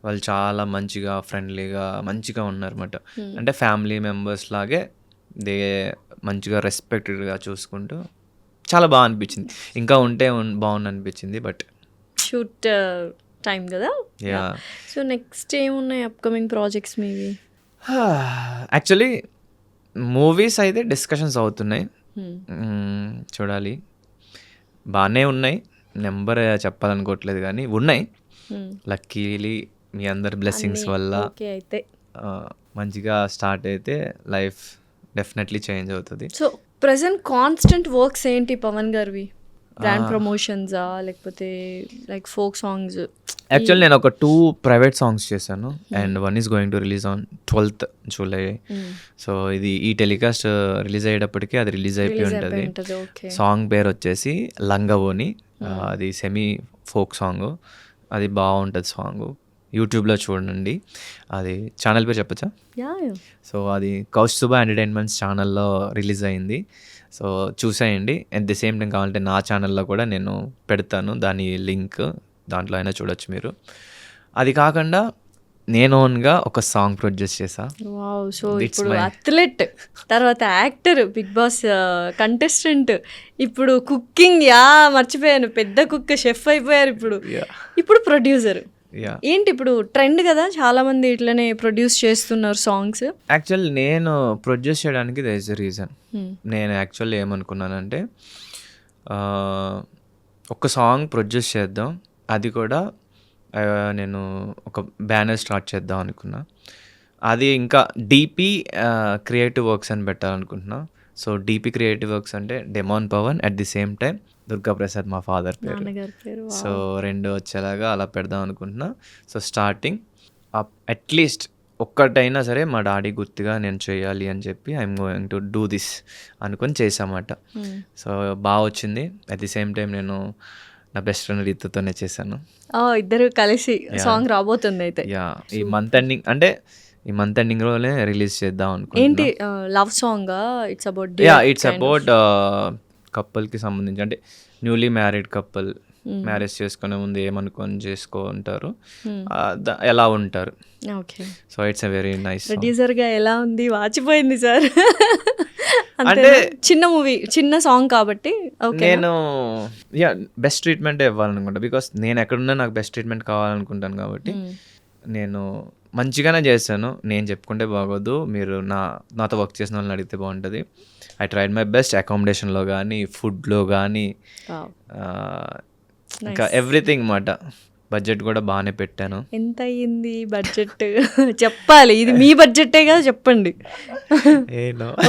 Speaker 3: వాళ్ళు చాలా మంచిగా ఫ్రెండ్లీగా మంచిగా ఉన్నారన్నమాట. అంటే ఫ్యామిలీ మెంబర్స్ లాగే మంచిగా రెస్పెక్టెడ్గా చూసుకుంటూ చాలా బాగా అనిపించింది. ఇంకా ఉంటే బాగుంది అనిపించింది. బట్
Speaker 2: షూట్ టైం కదా. సో నెక్స్ట్ ఏమున్నాయి అప్కమింగ్ ప్రాజెక్ట్స్ మీవి?
Speaker 3: యాక్చువల్లీ మూవీస్ అయితే డిస్కషన్స్ అవుతున్నాయి, చూడాలి. బాగానే ఉన్నాయి, నెంబర్ చెప్పాలనుకోవట్లేదు కానీ ఉన్నాయి. లక్కీలీ మీ అందరి బ్లెస్సింగ్స్ వల్ల
Speaker 2: అయితే
Speaker 3: మంచిగా స్టార్ట్ అయితే లైఫ్ డెఫినెట్లీ చేంజ్ అవుతుంది.
Speaker 2: సో ప్రెసెంట్ కాన్స్టెంట్ వర్క్స్ ఏంటి పవన్ గారివి? బ్రాండ్ ప్రమోషన్సా లేకపోతే లైక్ ఫోక్ సాంగ్స్?
Speaker 3: యాక్చువల్లీ నేను ఒక 2 ప్రైవేట్ సాంగ్స్ చేశాను and 1 is going to release on 12th July. So ఇది ఈ టెలికాస్ట్ రిలీజ్ అయ్యేటప్పటికి అది రిలీజ్ అయిపోయి ఉంటుంది. సాంగ్ పేరు వచ్చేసి లంగవోని, అది సెమీ ఫోక్ సాంగ్, అది బాగుంటుంది సాంగ్. యూట్యూబ్లో చూడండి. అది ఛానల్ పేరు చెప్పచ్చా? సో అది కౌస్తుభ ఎంటర్టైన్మెంట్స్ ఛానల్లో రిలీజ్ అయింది. సో చూసేయండి. అట్ ది సేమ్ టైం కావాలంటే నా ఛానల్లో కూడా నేను పెడతాను దాని లింక్, దాంట్లో అయినా చూడొచ్చు మీరు. అది కాకుండా నేను ఓన్గా ఒక సాంగ్ ప్రొడ్యూస్ చేశా.
Speaker 2: సో ఇప్పుడు అథ్లెట్, తర్వాత యాక్టర్, బిగ్ బాస్ కంటెస్టెంట్, ఇప్పుడు కుకింగ్, మర్చిపోయాను, పెద్ద కుక్, షెఫ్ అయిపోయారు. ఇప్పుడు ప్రొడ్యూసర్. ఏంటి ఇప్పుడు ట్రెండ్ కదా, చాలా మంది ఇట్లనే ప్రొడ్యూస్ చేస్తున్నారు సాంగ్స్.
Speaker 3: యాక్చువల్లీ నేను ప్రొడ్యూస్ చేయడానికి దర్ ఇస్ ఎ రీజన్. నేను యాక్చువల్లీ ఏమనుకున్నానంటే ఒక సాంగ్ ప్రొడ్యూస్ చేద్దాం, అది కూడా నేను ఒక బ్యానర్ స్టార్ట్ చేద్దాం అనుకున్నా. అది ఇంకా డీపీ క్రియేటివ్ వర్క్స్ అని పెట్టాలనుకుంటున్నా. సో డీపీ క్రియేటివ్ వర్క్స్ అంటే Demon Pawan, at the same time Durgaprasad మా ఫాదర్ పేరు. సో 2 వచ్చేలాగా అలా పెడదాం అనుకుంటున్నా. సో స్టార్టింగ్ అట్లీస్ట్ ఒక్కటైనా సరే మా డాడీ గుర్తుగా నేను చేయాలి అని చెప్పి I'm going to do this అనుకొని చేసామాట. సో బాగా వచ్చింది. అట్ ది సేమ్ టైం నేను నా బెస్ట్ ఫ్రెండ్ రీతుతోనే చేశాను.
Speaker 2: ఇద్దరు కలిసి సాంగ్ రాబోతుంది అయితే.
Speaker 3: ఈ మంత్ ఎండింగ్, అంటే ఈ మంత్ ఎండింగ్లోనే రిలీజ్ చేద్దాం అనుకుంటున్నా.
Speaker 2: ఏంటి లవ్ సాంగ్? ఇట్స్
Speaker 3: అబౌట్ కపుల్కి సంబంధించి, అంటే న్యూలీ మ్యారీడ్ కపుల్ మ్యారేజ్ చేసుకునే ముందు ఏమనుకొని చేసుకుంటారు, ఎలా ఉంటారు.
Speaker 2: Okay.
Speaker 3: So it's a very nice.
Speaker 2: Producer గా ఎలా ఉంది? వాచిపోయింది సార్. అంటే చిన్న మూవీ, చిన్న సాంగ్ కాబట్టి
Speaker 3: నేను బెస్ట్ ట్రీట్మెంట్ ఇవ్వాలనుకుంటా. బికాస్ నేను ఎక్కడున్నా నాకు బెస్ట్ ట్రీట్మెంట్ కావాలనుకుంటాను కాబట్టి నేను మంచిగానే చేశాను. నేను చెప్పుకుంటే బాగోదు, మీరు నాతో వర్క్ చేసిన వాళ్ళని అడిగితే బాగుంటుంది. I tried my best. అకామిడేషన్లో కానీ, ఫుడ్లో కానీ, ఇంకా ఎవ్రీథింగ్ మాట. బడ్జెట్ కూడా బాగానే పెట్టాను.
Speaker 2: ఎంత అయ్యింది బడ్జెట్? చెప్పాలి, ఇది మీ బడ్జెటే కదా, చెప్పండి.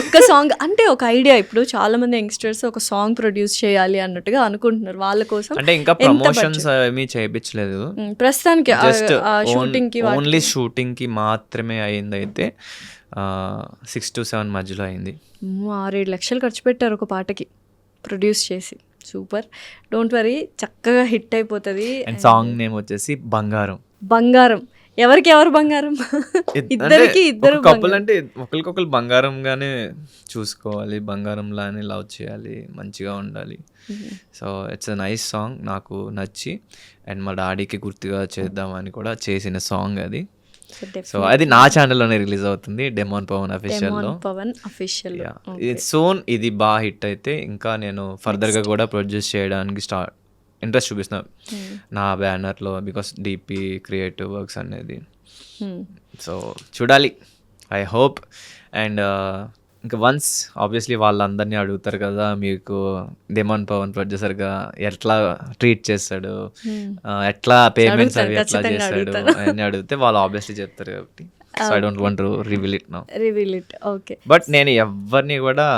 Speaker 2: ఒక్క సాంగ్ అంటే ఒక ఐడియా. ఇప్పుడు చాలా మంది యంగ్స్టర్స్ ఒక సాంగ్ ప్రొడ్యూస్ చేయాలి అన్నట్టుగా అనుకుంటున్నారు. వాళ్ళ కోసం
Speaker 3: అంటే ఇంకా ప్రమోషన్స్ ఏమీ చేయించలేదు
Speaker 2: ప్రస్తుతానికి.
Speaker 3: జస్ట్
Speaker 2: షూటింగ్ కి,
Speaker 3: ఓన్లీ షూటింగ్ కి మాత్రమే అయింది. అయితే 6 to 7 మధ్యలో అయింది.
Speaker 2: 6-7 లక్షలు ఖర్చు పెట్టారు ఒక పాటకి ప్రొడ్యూస్ చేసి. సూపర్, డోంట్ వరీ, చక్కగా హిట్ అయిపోతుంది.
Speaker 3: అండ్ సాంగ్ నేమ్ వచ్చేసి బంగారం.
Speaker 2: బంగారం ఎవరికి ఎవరు బంగారం? ఇద్దరికి ఇద్దరు
Speaker 3: కపుల్ అంటే ఒకరికొకరు బంగారంగానే చూసుకోవాలి, బంగారంలానే లవ్ చేయాలి, మంచిగా ఉండాలి. So it's a nice song, నాకు నచ్చి. అండ్ మా డాడీకి గుర్తుగా చేద్దామని కూడా చేసిన సాంగ్ అది. సో అది నా ఛానల్లోనే రిలీజ్ అవుతుంది, డెమోన్ పవన్ అఫీషియల్లో.
Speaker 2: పవన్ అఫీషియల్.
Speaker 3: సోన్ ఇది బాగా హిట్ అయితే ఇంకా నేను ఫర్దర్గా కూడా ప్రొడ్యూస్ చేయడానికి ఇంట్రెస్ట్ చూపిస్తున్నాను నా బ్యానర్లో, బికాస్ డిపి క్రియేటివ్ వర్క్స్ అనేది. సో చూడాలి, ఐ హోప్. అండ్ ఇంకా వన్స్ ఆబ్వియస్లీ వాళ్ళందరినీ అడుగుతారు కదా, మీకు డెమోన్ పవన్ ప్రొడ్యూసర్గా ఎట్లా ట్రీట్ చేస్తాడు, ఎట్లా పేమెంట్స్ అవి ఎట్లా చేస్తాడు అని అడిగితే వాళ్ళు ఆబ్వియస్లీ చెప్తారు కాబట్టి. So I don't want to reveal it now.
Speaker 2: Okay.
Speaker 3: But నేను ఎవరిని కూడా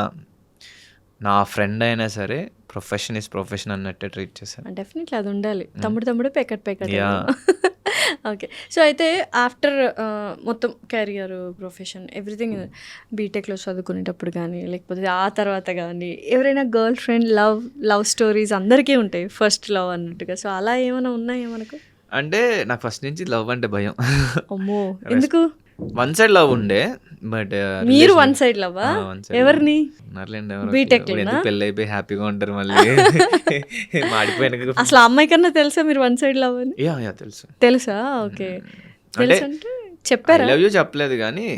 Speaker 3: నా ఫ్రెండ్ అయినా సరే ప్రొఫెషన్ ఇస్ ప్రొఫెషన్ అన్నట్టే ట్రీట్ చేశాను.
Speaker 2: డెఫినెట్లీ అది ఉండాలి. తమ్ముడు పెకట్. ఓకే. సో అయితే ఆఫ్టర్ మొత్తం కెరియర్, ప్రొఫెషన్, ఎవ్రీథింగ్ బీటెక్లో చదువుకునేటప్పుడు కానీ లేకపోతే ఆ తర్వాత కానీ ఎవరైనా గర్ల్ ఫ్రెండ్ లవ్ స్టోరీస్ అందరికీ ఉంటాయి, ఫస్ట్ లవ్ అన్నట్టుగా. సో అలా ఏమైనా ఉన్నాయా మనకు?
Speaker 3: అంటే నాకు ఫస్ట్ నుంచి లవ్ అంటే భయం.
Speaker 2: అమ్మో, ఎందుకు?
Speaker 3: వన్ సైడ్ లవ్ ఉండే, బట్
Speaker 2: మీరు వన్ సైడ్ లవ్వా? ఎవరిని? బీటెక్
Speaker 3: పెళ్ళి అయిపోయి హ్యాపీగా ఉంటారు మళ్ళీ మాడిపోయిన.
Speaker 2: అసలు అమ్మాయి కన్నా తెలుసా మీరు వన్ సైడ్ లవ్ అని? తెలుసా? ఓకే. అంటే చెప్పారా?
Speaker 3: లవ్ యూ చెప్పలేదు కానీ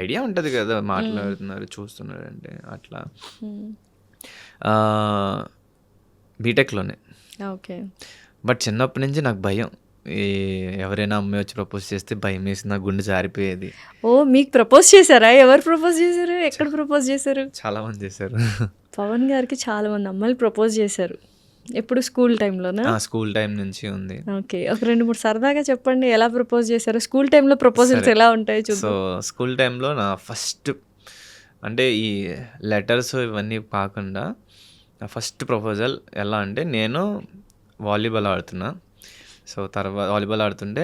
Speaker 3: ఐడియా ఉంటది కదా, మాట్లాడుతున్నారు చూస్తున్నారు అంటే అట్లా. బీటెక్లోనే.
Speaker 2: ఓకే.
Speaker 3: బట్ చిన్నప్పటి నుంచి నాకు భయం, ఎవరైనా అమ్మాయి వచ్చి ప్రపోజ్ చేస్తే భయం వేసి నా గుండె జారిపోయేది.
Speaker 2: ఓ, మీకు ప్రపోజ్ చేశారా? ఎవరు ప్రపోజ్ చేశారు? ఎక్కడ ప్రపోజ్ చేశారు?
Speaker 3: చాలా మంది చేశారు.
Speaker 2: పవన్ గారికి చాలా మంది అమ్మాయిలు ప్రపోజ్ చేశారు. ఎప్పుడు స్కూల్ టైంలోనా?
Speaker 3: స్కూల్ టైం నుంచి ఉంది.
Speaker 2: ఓకే. ఒక 2-3 సరదాగా చెప్పండి, ఎలా ప్రపోజ్ చేశారు? స్కూల్ టైంలో ప్రపోజల్స్ ఎలా ఉంటాయి చూద్దాం.
Speaker 3: సో స్కూల్ టైంలో నా ఫస్ట్, అంటే ఈ లెటర్స్ ఇవన్నీ కాకుండా నా ఫస్ట్ ప్రపోజల్ ఎలా అంటే, నేను వాలీబాల్ ఆడుతున్నా. సో తర్వాత వాలీబాల్ ఆడుతుంటే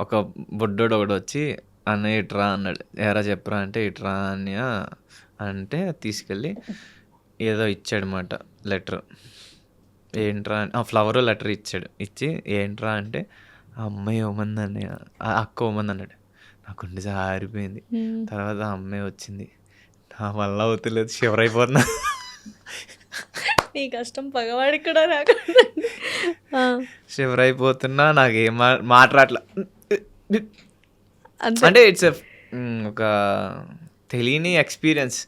Speaker 3: ఒక బుడ్డోడు ఒకడు వచ్చి అన్నయ్య ఇట్రా అన్నాడు. ఎరా చెప్పరా అంటే ఇట్రా అన్నయ్య అంటే తీసుకెళ్ళి ఏదో ఇచ్చాడనమాట లెటర్. ఏంట్రా ఫ్లవర్ లెటర్ ఇచ్చాడు. ఇచ్చి ఏంట్రా అంటే ఆ అమ్మాయి ఇవ్వమంది అన్నయ్య, అక్క ఇవ్వమంది అన్నాడు. నాకు గుండె జారిపోయింది. తర్వాత ఆ అమ్మాయి వచ్చింది, నా వల్ల అవుతలేదు, షివర్ అయిపోతున్నా.
Speaker 2: నీ కష్టం పగవాడికి కూడా రాకుండా
Speaker 3: షివర్ అయిపోతున్నా, నాకేం మాట్లాడలా. అంటే ఇట్స్ ఒక తెలియని ఎక్స్పీరియన్స్,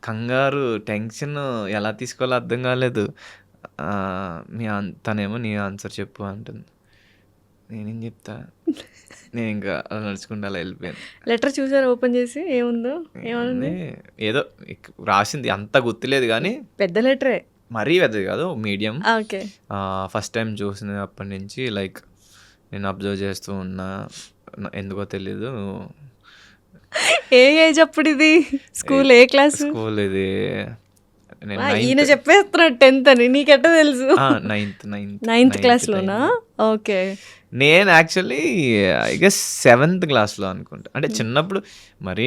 Speaker 3: కంగారు, టెన్షన్, ఎలా తీసుకోవాలో అర్థం కాలేదు. తనేమో నీ ఆన్సర్ చెప్పు అంటుంది. నేనేం చెప్తా, నేను ఇంకా అలా నడుచుకుంటూ అలా వెళ్ళిపోయాను.
Speaker 2: లెటర్ చూసారు ఓపెన్ చేసి? ఏముందో? ఏమన్నా
Speaker 3: ఏదో రాసింది, అంత గుర్తులేదు కానీ
Speaker 2: పెద్ద లెటరే,
Speaker 3: మరీ పెద్దది కాదు, మీడియం.
Speaker 2: ఓకే.
Speaker 3: ఫస్ట్ టైం చూసినప్పటి నుంచి లైక్ నేను అబ్జర్వ్ చేస్తూ ఉన్నా, ఎందుకో తెలీదు.
Speaker 2: ఏ ఏజ్ అప్పుడు ఇది? స్కూల్ ఏ క్లాస్?
Speaker 3: స్కూల్ ఇది
Speaker 2: ఈయన చెప్పేస్తున్నాడు 10th అని, నీకెట్ట తెలుసు? నైన్త్ క్లాస్లోనా? ఓకే.
Speaker 3: నేను యాక్చువల్లీ ఐ గెస్ 7th క్లాస్లో అనుకుంటా. అంటే చిన్నప్పుడు మరీ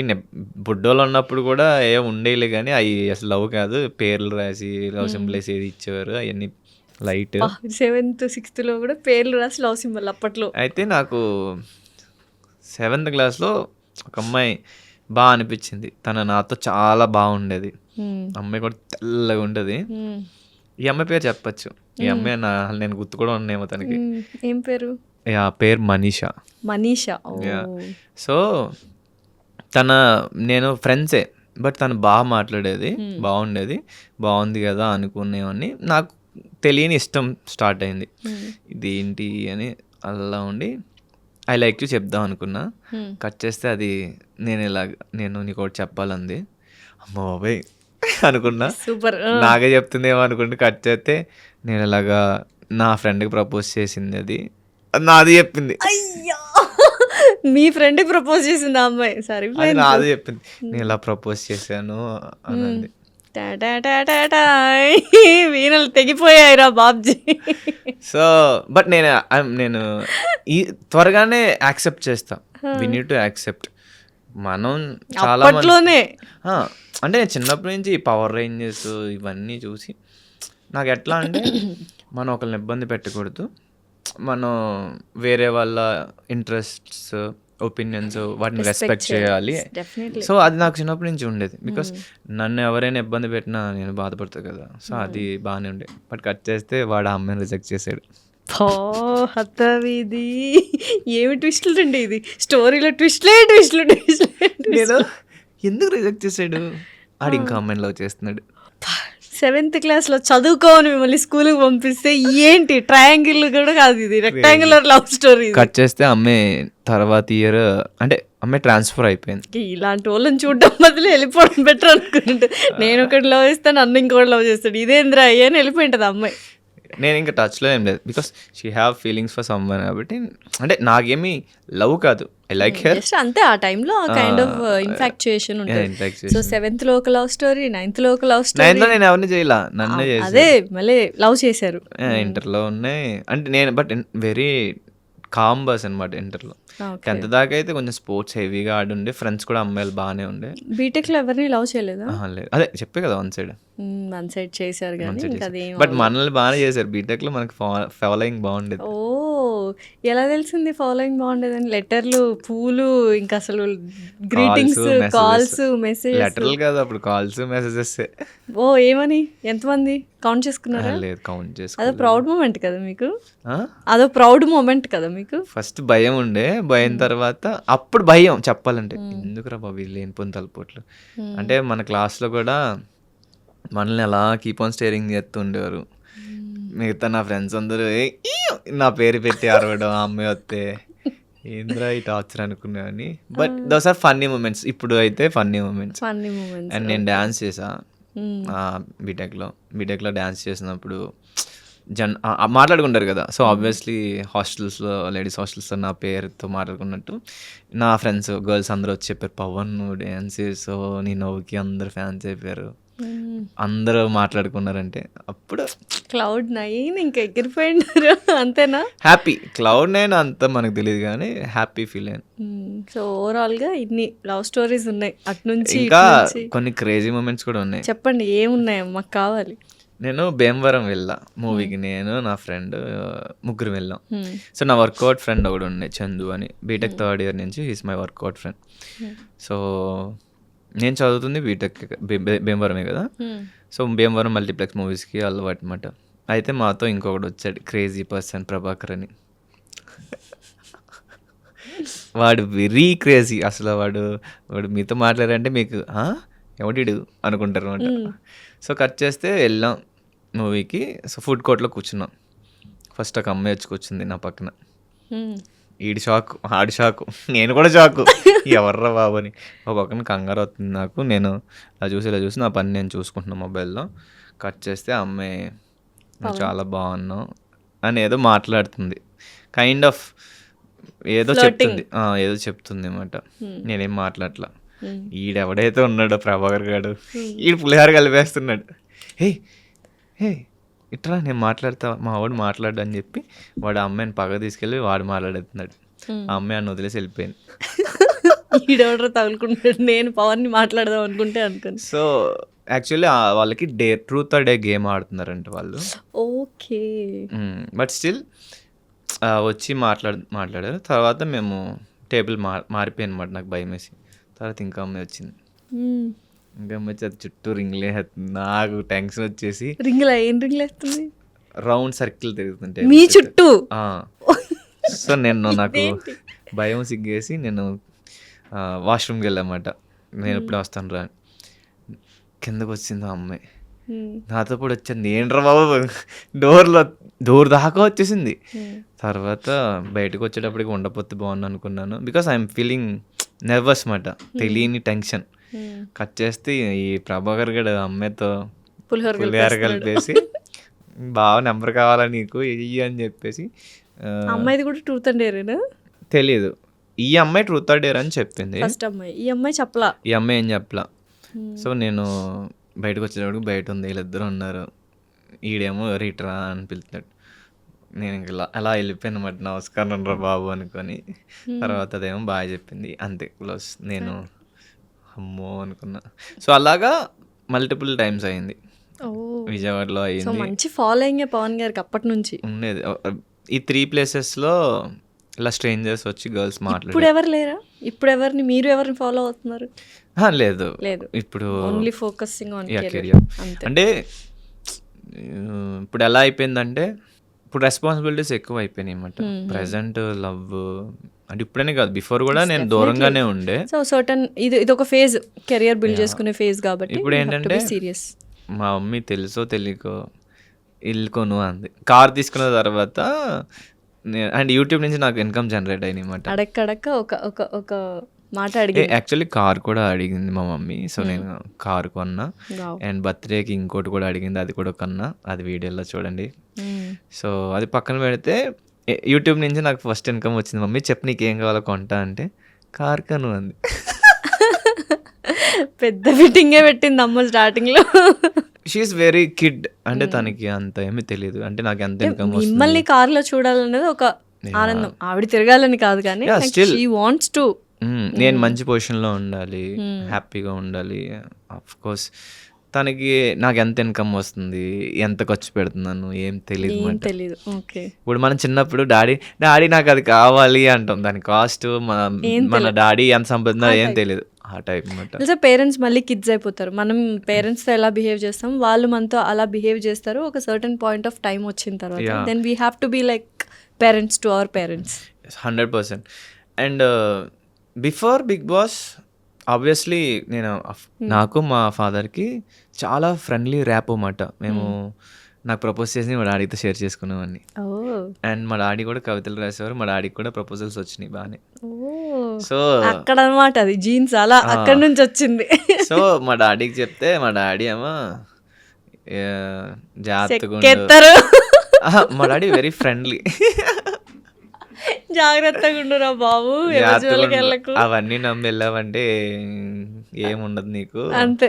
Speaker 3: బుడ్డోళ్ళు ఉన్నప్పుడు కూడా ఏం ఉండేలే కానీ అవి అసలు లవ్ కాదు, పేర్లు రాసి లవ్ సింబల్ వేసి ఏది ఇచ్చేవారు, అవన్నీ లైట్.
Speaker 2: 7th 6th కూడా పేర్లు రాసి లవ్ సింబల్ అప్పట్లో.
Speaker 3: అయితే నాకు 7th క్లాస్లో ఒక అమ్మాయి బాగా అనిపించింది. తను నాతో చాలా బాగుండేది. అమ్మాయి కూడా తెల్లగా ఉంటుంది. ఈ అమ్మాయి పేరు చెప్పచ్చు. ఈ అమ్మాయి నేను గుర్తు కూడా ఉన్నాయేమో తనకి.
Speaker 2: ఏం పేరు?
Speaker 3: పేరు మనీషా. సో నేను ఫ్రెండ్సే, బట్ తను బాగా మాట్లాడేది, బాగుండేది, బాగుంది కదా అనుకునేవన్నీ. నాకు తెలియని ఇష్టం స్టార్ట్ అయింది, ఇది ఏంటి అని. అలా ఉండి ఐ లైక్ యూ చెప్దాం అనుకున్నా. కట్ చేస్తే అది నేను నీకు ఒకటి చెప్పాలంది. అమ్మ బాబాయ్ అనుకున్నా,
Speaker 2: సూపర్,
Speaker 3: నాకే చెప్తుందేమో అనుకుంటే కట్ చేస్తే నేను ఇలాగా నా ఫ్రెండ్కి ప్రపోజ్ చేసింది, అది నాది చెప్పింది.
Speaker 2: మీ ఫ్రెండ్కి ప్రపోజ్ చేసింది ఆ అమ్మాయి? సరే,
Speaker 3: నాది చెప్పింది, నేను ఇలా ప్రపోజ్ చేశాను అన్నది.
Speaker 2: వీణలు తెగిపోయాయిరా బాబ్జీ.
Speaker 3: సో బట్ నేను ఈ త్వరగానే యాక్సెప్ట్ చేస్తా. We need to accept. మనం చాలా అంటే చిన్నప్పటి నుంచి పవర్ రేంజెస్ ఇవన్నీ చూసి నాకు ఎట్లా అంటే, మనం ఒకరిని ఇబ్బంది పెట్టకూడదు, మనం వేరే వాళ్ళ ఇంట్రెస్ట్స్, ఒపీనియన్స్ వాటిని రెస్పెక్ట్ చేయాలి. సో అది నాకు చిన్నప్పటి నుంచి ఉండేది. బికాస్ నన్ను ఎవరైనా ఇబ్బంది పెట్టినా నేను బాధపడతాను కదా. సో అది బాగానే ఉండేది. బట్ కట్ చేస్తే వాడు ఆ అమ్మాయిని రిజెక్ట్ చేసాడు.
Speaker 2: హతవిధి ఏమి ట్విస్టులు అండి ఇది, స్టోరీలో ట్విస్ట్లే.
Speaker 3: నేను ఎందుకు రిజెక్ట్ చేసాడు, ఆడు ఇంకా అమ్మాయిని లవ్ చేస్తున్నాడు.
Speaker 2: 7th క్లాస్లో చదువుకోని మిమ్మల్ని స్కూల్కి పంపిస్తే ఏంటి, ట్రయాంగిల్ కూడా కాదు ఇది, రెక్టాంగులర్ లవ్ స్టోరీ.
Speaker 3: కట్ చేస్తే అమ్మాయి తర్వాత ఇయర్ అంటే అమ్మాయి ట్రాన్స్ఫర్ అయిపోయింది.
Speaker 2: ఇలాంటి వాళ్ళని చూడడం బదులు వెళ్ళిపోవడం బెటర్ అనుకుంటే, నేను ఒకటి లవ్ చేస్తాను, నన్ను ఇంకోటి లవ్ చేస్తాడు, ఇదేంద్రా అయ్యని వెళ్ళిపోయింటుంది అమ్మాయి.
Speaker 3: నేను ఇంకా టచ్లో ఏం లేదు, because she have feelings for someone కాబట్టి. అంటే నాకేమీ లవ్ కాదు, ఐ లైక్ హెర్.
Speaker 2: జస్ట్ అంతే, ఆ టైంలో కైండ్ ఆఫ్ ఇన్ఫాక్చుయేషన్ ఉంటుంది. సో 7th లో ఒక లవ్ స్టోరీ, 9th లో ఒక లవ్ స్టోరీ.
Speaker 3: 9th లో నేను ఎవరిని చేయాల, నన్నే చేసి.
Speaker 2: అదే మళ్ళీ లవ్ చేశారు.
Speaker 3: ఇంటర్లో ఉన్నాయి అంటే నేను, బట్ వెరీ కామ్ బస్ అనమాట ఇంటర్లో. 10th దాకా అయితే కొంచెం స్పోర్ట్స్ హెవీగా ఆడుండే, ఫ్రెండ్స్ కూడా అమ్మాయిలు బాగానే ఉండే.
Speaker 2: బీటెక్ లో ఎవరిని లవ్ చేయలేదా?
Speaker 3: లేదు, అదే చెప్పే కదా వన్ సైడ్.
Speaker 2: వన్ సైడ్ చేశారు కానీ ఇంకా అదేం.
Speaker 3: బట్ మనల్ని బాగానే చేశారు బీటెక్ లో, మనకి ఫాలోయింగ్ బాగుండేది.
Speaker 2: ఓ ఎలా తెలిసింది ఫాలోయింగ్ బాగుండేదని? లెటర్లు, పూలు, ఇంకా అసలు గ్రీటింగ్స్, కాల్స్, మెసేజెస్.
Speaker 3: లెటర్లు కాదు అప్పుడు, కాల్స్, మెసేజెస్.
Speaker 2: ఓ ఏమని, ఎంతమంది కౌంట్ చేసుకున్నారా?
Speaker 3: లేదు, కౌంట్ చేసుకో.
Speaker 2: అదో ప్రౌడ్ మూమెంట్ కదా మీకు, అదో ప్రౌడ్ మూమెంట్ కదా మీకు.
Speaker 3: ఫస్ట్ భయం ఉండే, భయం తర్వాత అప్పుడు భయం చెప్పాలంటే, ఎందుకురా బాబు లేనిపోయిన తలపోట్లు. అంటే మన క్లాస్లో కూడా మనల్ని అలా కీప్ ఆన్ స్టేరింగ్ చేస్తూ ఉండేవారు. మిగతా నా ఫ్రెండ్స్ అందరూ నా పేరు పెట్టి అరవడం, ఆ అమ్మాయి వస్తే ఏంద్రా ఈ టార్చర్ అనుకునేవని. But those are funny moments. ఇప్పుడు అయితే ఫన్నీ మూమెంట్స్. అండ్ నేను డ్యాన్స్ చేసా బీటెక్లో డ్యాన్స్ చేసినప్పుడు మాట్లాడుకుంటారు కదా. సో ఆబ్వియస్లీ హాస్టల్స్లో, లేడీస్ హాస్టల్స్లో నా పేరుతో మాట్లాడుకున్నట్టు నా ఫ్రెండ్స్ గర్ల్స్ అందరూ వచ్చి చెప్పారు, పవన్ నువ్వు డ్యాన్స్ చేసావు, నీ నవ్వుకి అందరు ఫ్యాన్స్ అయిపోయారు, అందరూ మాట్లాడుకున్నారంటే అప్పుడు
Speaker 2: Cloud9 ఇంకా ఎగిరిపోయినారు అంతేనా?
Speaker 3: హ్యాపీ. Cloud9 అంతా మనకు తెలియదు కానీ హ్యాపీ ఫీల్ అయ్యాను.
Speaker 2: సో ఓవరాల్గా ఇన్ని లవ్ స్టోరీస్ ఉన్నాయి అటు నుంచి.
Speaker 3: ఇంకా కొన్ని క్రేజీ మూమెంట్స్ కూడా ఉన్నాయి.
Speaker 2: చెప్పండి ఏమున్నాయో మాకు కావాలి.
Speaker 3: నేను భీమవరం వెళ్ళా మూవీకి, నేను నా ఫ్రెండ్ ముగ్గురు వెళ్ళాం. సో నా వర్కౌట్ ఫ్రెండ్ ఒకడు ఉండే, చందు అని, బీటెక్ 3rd ఇయర్ నుంచి he's my workout friend. So నేను చదువుతుంది బీటెక్ భీమవరమే కదా. సో భీమవరం మల్టీప్లెక్స్ మూవీస్కి అలవాటు అనమాట. అయితే మాతో ఇంకొకటి వచ్చాడు, క్రేజీ పర్సన్ ప్రభాకర్ అని. వాడు వెరీ క్రేజీ అసలు. వాడు మీతో మాట్లాడారంటే మీకు ఎవడిడు అనుకుంటారు అనమాట. సో కట్ చేస్తే వెళ్ళాం మూవీకి. సో ఫుడ్ కోర్ట్లో కూర్చున్నాం. ఫస్ట్ ఒక అమ్మాయి వచ్చి కూర్చుంది నా పక్కన. ఈడి షాకు, ఆడి షాకు, నేను కూడా షాకు, ఎవర్రా బాబు అని. ఒక పక్కన కంగారు అవుతుంది నాకు. నేను ఇలా చూసి నా పని నేను చూసుకుంటున్నాను మొబైల్లో. కట్ చేస్తే ఆ అమ్మాయి నువ్వు చాలా బాగున్నావు అని ఏదో మాట్లాడుతుంది, కైండ్ ఆఫ్ ఏదో చెప్తుంది అన్నమాట. నేనేం మాట్లాడలా. ఈడెవడైతే ఉన్నాడో ప్రభాకర్ గాడు, ఈడు పులిహార కలిపేస్తున్నాడు. హే ఇట్లా నేను మాట్లాడతా, మా వాడు మాట్లాడు అని చెప్పి వాడు ఆ అమ్మాయిని పక్క తీసుకెళ్ళి వాడు మాట్లాడుతున్నాడు. ఆ అమ్మాయి అని వదిలేసి వెళ్ళిపోయింది.
Speaker 2: ఈడెవడో తగులుకుంటాడు, నేను పవన్ని మాట్లాడదాం అనుకుంటే అనుకుని.
Speaker 3: సో యాక్చువల్లీ వాళ్ళకి ట్రూత్ ఆర్ డేర్ గేమ్ ఆడుతున్నారంట వాళ్ళు.
Speaker 2: ఓకే.
Speaker 3: బట్ స్టిల్ వచ్చి మాట్లాడారు. తర్వాత మేము టేబుల్ మారిపోయాను అనమాట. నాకు భయం వేసి తర్వాత ఇంకా అమ్మాయి వచ్చింది. ఇంకా అమ్మాయి వచ్చి అది చుట్టూ రింగ్లు వేస్తుంది. నాకు టెన్షన్ వచ్చేసి,
Speaker 2: ఏం రింగ్లు వేస్తుంది?
Speaker 3: రౌండ్ సర్కిల్ తిరుగుతుంటే
Speaker 2: మీ చుట్టూ.
Speaker 3: సో నాకు భయం సిగ్గేసి నేను వాష్రూమ్కి వెళ్ళామాట. నేను ఇప్పుడే వస్తాను రా. కిందకు వచ్చింది ఆ అమ్మాయి, నాతో కూడా వచ్చింది. ఏంట్రా బాబు, డోర్ దాకా వచ్చేసింది. తర్వాత బయటకు వచ్చేటప్పటికి ఉండపోతే బాగుంది అనుకున్నాను, బికాస్ ఐఎమ్ ఫీలింగ్ నర్వస్ మాట, తెలియని టెన్షన్. కట్ చేస్తే ఈ ప్రభాకర్ గడు అమ్మాయితో పులిహార కలిపేసి, బాగా నెంబర్ కావాలా నీకు ఇయ్యి అని చెప్పేసి.
Speaker 2: అమ్మాయిది కూడా ట్రూత్ అండ్ డేరేనా
Speaker 3: తెలియదు. ఈ అమ్మాయి ట్రూత్ ఆర్ డేర్ అని చెప్పింది.
Speaker 2: ఫస్ట్ అమ్మాయి, ఈ అమ్మాయి చెప్పలా.
Speaker 3: ఈ అమ్మాయి ఏం చెప్పలా. సో నేను బయటకు వచ్చేటప్పుడు బయట ఉంది, వీళ్ళిద్దరు ఉన్నారు. ఈడేమో రీటరా అని పిలుతున్నాడు. నేను ఇంకా అలా వెళ్ళిపోయాను అన్నమాట, నమస్కారం రా బాబు అనుకొని. తర్వాత అదేమో బాగా చెప్పింది, అంతే క్లోజ్. నేను అమ్మో అనుకున్నా. సో అలాగా మల్టిపుల్ టైమ్స్ అయింది, విజయవాడలో అయింది.
Speaker 2: మంచి ఫాలోయింగ్ పవన్ గారికి అప్పటి నుంచి
Speaker 3: ఉండేది. ఈ 3 ప్లేసెస్లో ఇలా స్ట్రేంజర్స్ వచ్చి గర్ల్స్ మాట్లాడారు.
Speaker 2: ఇప్పుడు ఎవరు లేరా? ఇప్పుడు ఎవరిని, మీరు ఎవరిని ఫాలో అవుతున్నారు?
Speaker 3: లేదు, ఇప్పుడు
Speaker 2: ఓన్లీ ఫోకసింగ్ ఆన్
Speaker 3: కెరియర్. అంటే ఇప్పుడు ఎలా అయిపోయిందంటే ఇప్పుడు రెస్పాన్సిబిలిటీస్ ఎక్కువ అయిపోయినాయి అనమాట. ప్రెసెంట్ లవ్ అంటే ఇప్పుడనే కాదు, బిఫోర్ కూడా నేను దూరంగానే ఉండే.
Speaker 2: సో సర్టన్ ఇది ఒక ఫేజ్, కెరియర్ బిల్డ్ చేసుకునే ఫేజ్ కాబట్టి
Speaker 3: ఇప్పుడు ఏంటంటే
Speaker 2: సీరియస్.
Speaker 3: మా మమ్మీ తెలుసో తెలియకో ఇల్లు కొను అంది. కార్ తీసుకున్న తర్వాత అండ్ యూట్యూబ్ నుంచి నాకు ఇన్కమ్ జనరేట్ అయింది అనమాట.
Speaker 2: అడక్కడక్క ఒక మాట అడిగి
Speaker 3: యాక్చువల్లీ కార్ కూడా అడిగింది మా మమ్మీ. సో నేను కార్ కొన్నా. అండ్ బర్త్డేకి ఇంకోటి కూడా అడిగింది, అది కూడా కొన్నా. అది వీడియోలో చూడండి. సో అది పక్కన పెడితే యూట్యూబ్ నుంచి నాకు ఫస్ట్ ఇన్కమ్ వచ్చింది. మమ్మీ చెప్పు నీకు ఏం కావాలో కొంటా అంటే కార్ కను అంది.
Speaker 2: పెద్ద ఫిట్టింగే పెట్టింది అమ్మ స్టార్టింగ్ లో.
Speaker 3: షీఈస్ వెరీ కిడ్, అంటే తనకి అంత ఏమీ తెలియదు. అంటే నాకు ఎంత ఇన్కమ్ వస్తుంది,
Speaker 2: మిమ్మల్ని కార్ లో చూడాలనేది ఒక ఆనందం. ఆవిడ తిరగాలని కాదు కానీ షీ వాంట్స్ టు.
Speaker 3: నేను మంచి పొజిషన్లో ఉండాలి, హ్యాపీగా ఉండాలి. ఆఫ్ కోర్స్ తనకి నాకు ఎంత ఇన్కమ్ వస్తుంది, ఎంత ఖర్చు పెడుతున్నాను ఏం తెలియదు. ఇప్పుడు మనం చిన్నప్పుడు డాడీ నాకు అది కావాలి అంటాం, దాని కాస్ట్ మన డాడీ ఎంత సంపాదిస్తున్నా ఏం తెలియదు. ఆ టైప్ అనమాట.
Speaker 2: పేరెంట్స్ మళ్ళీ కిడ్స్ అయిపోతారు. మనం పేరెంట్స్తో ఎలా బిహేవ్ చేస్తాం, వాళ్ళు మనతో అలా బిహేవ్ చేస్తారు. ఒక సర్టన్ పాయింట్ ఆఫ్ టైం వచ్చిన తర్వాత then we have to be like parents to our parents. 100%.
Speaker 3: And before Bigg Boss obviously నాకు మా ఫాదర్కి చాలా ఫ్రెండ్లీ ర్యాప్ అన్నమాట. మేము నాకు ప్రపోజ్ చేసి మా డాడీతో షేర్ చేసుకునేవాడిని. అండ్ మా డాడీ కూడా కవితలు రాసేవారు. మా డాడీకి కూడా ప్రపోజల్స్ వచ్చినాయి బాగానే. సో
Speaker 2: అక్కడ అనమాట అది జీన్స్ అలా అక్కడ నుంచి వచ్చింది.
Speaker 3: సో మా డాడీకి చెప్తే మా డాడీ ఏమో జాగ్రత్తగా, మా డాడీ వెరీ ఫ్రెండ్లీ,
Speaker 2: జాగ్రత్తగా ఉండురా బాబు,
Speaker 3: అవన్నీ నమ్మి వెళ్ళావంటే ఏముండదు నీకు,
Speaker 2: అంతే,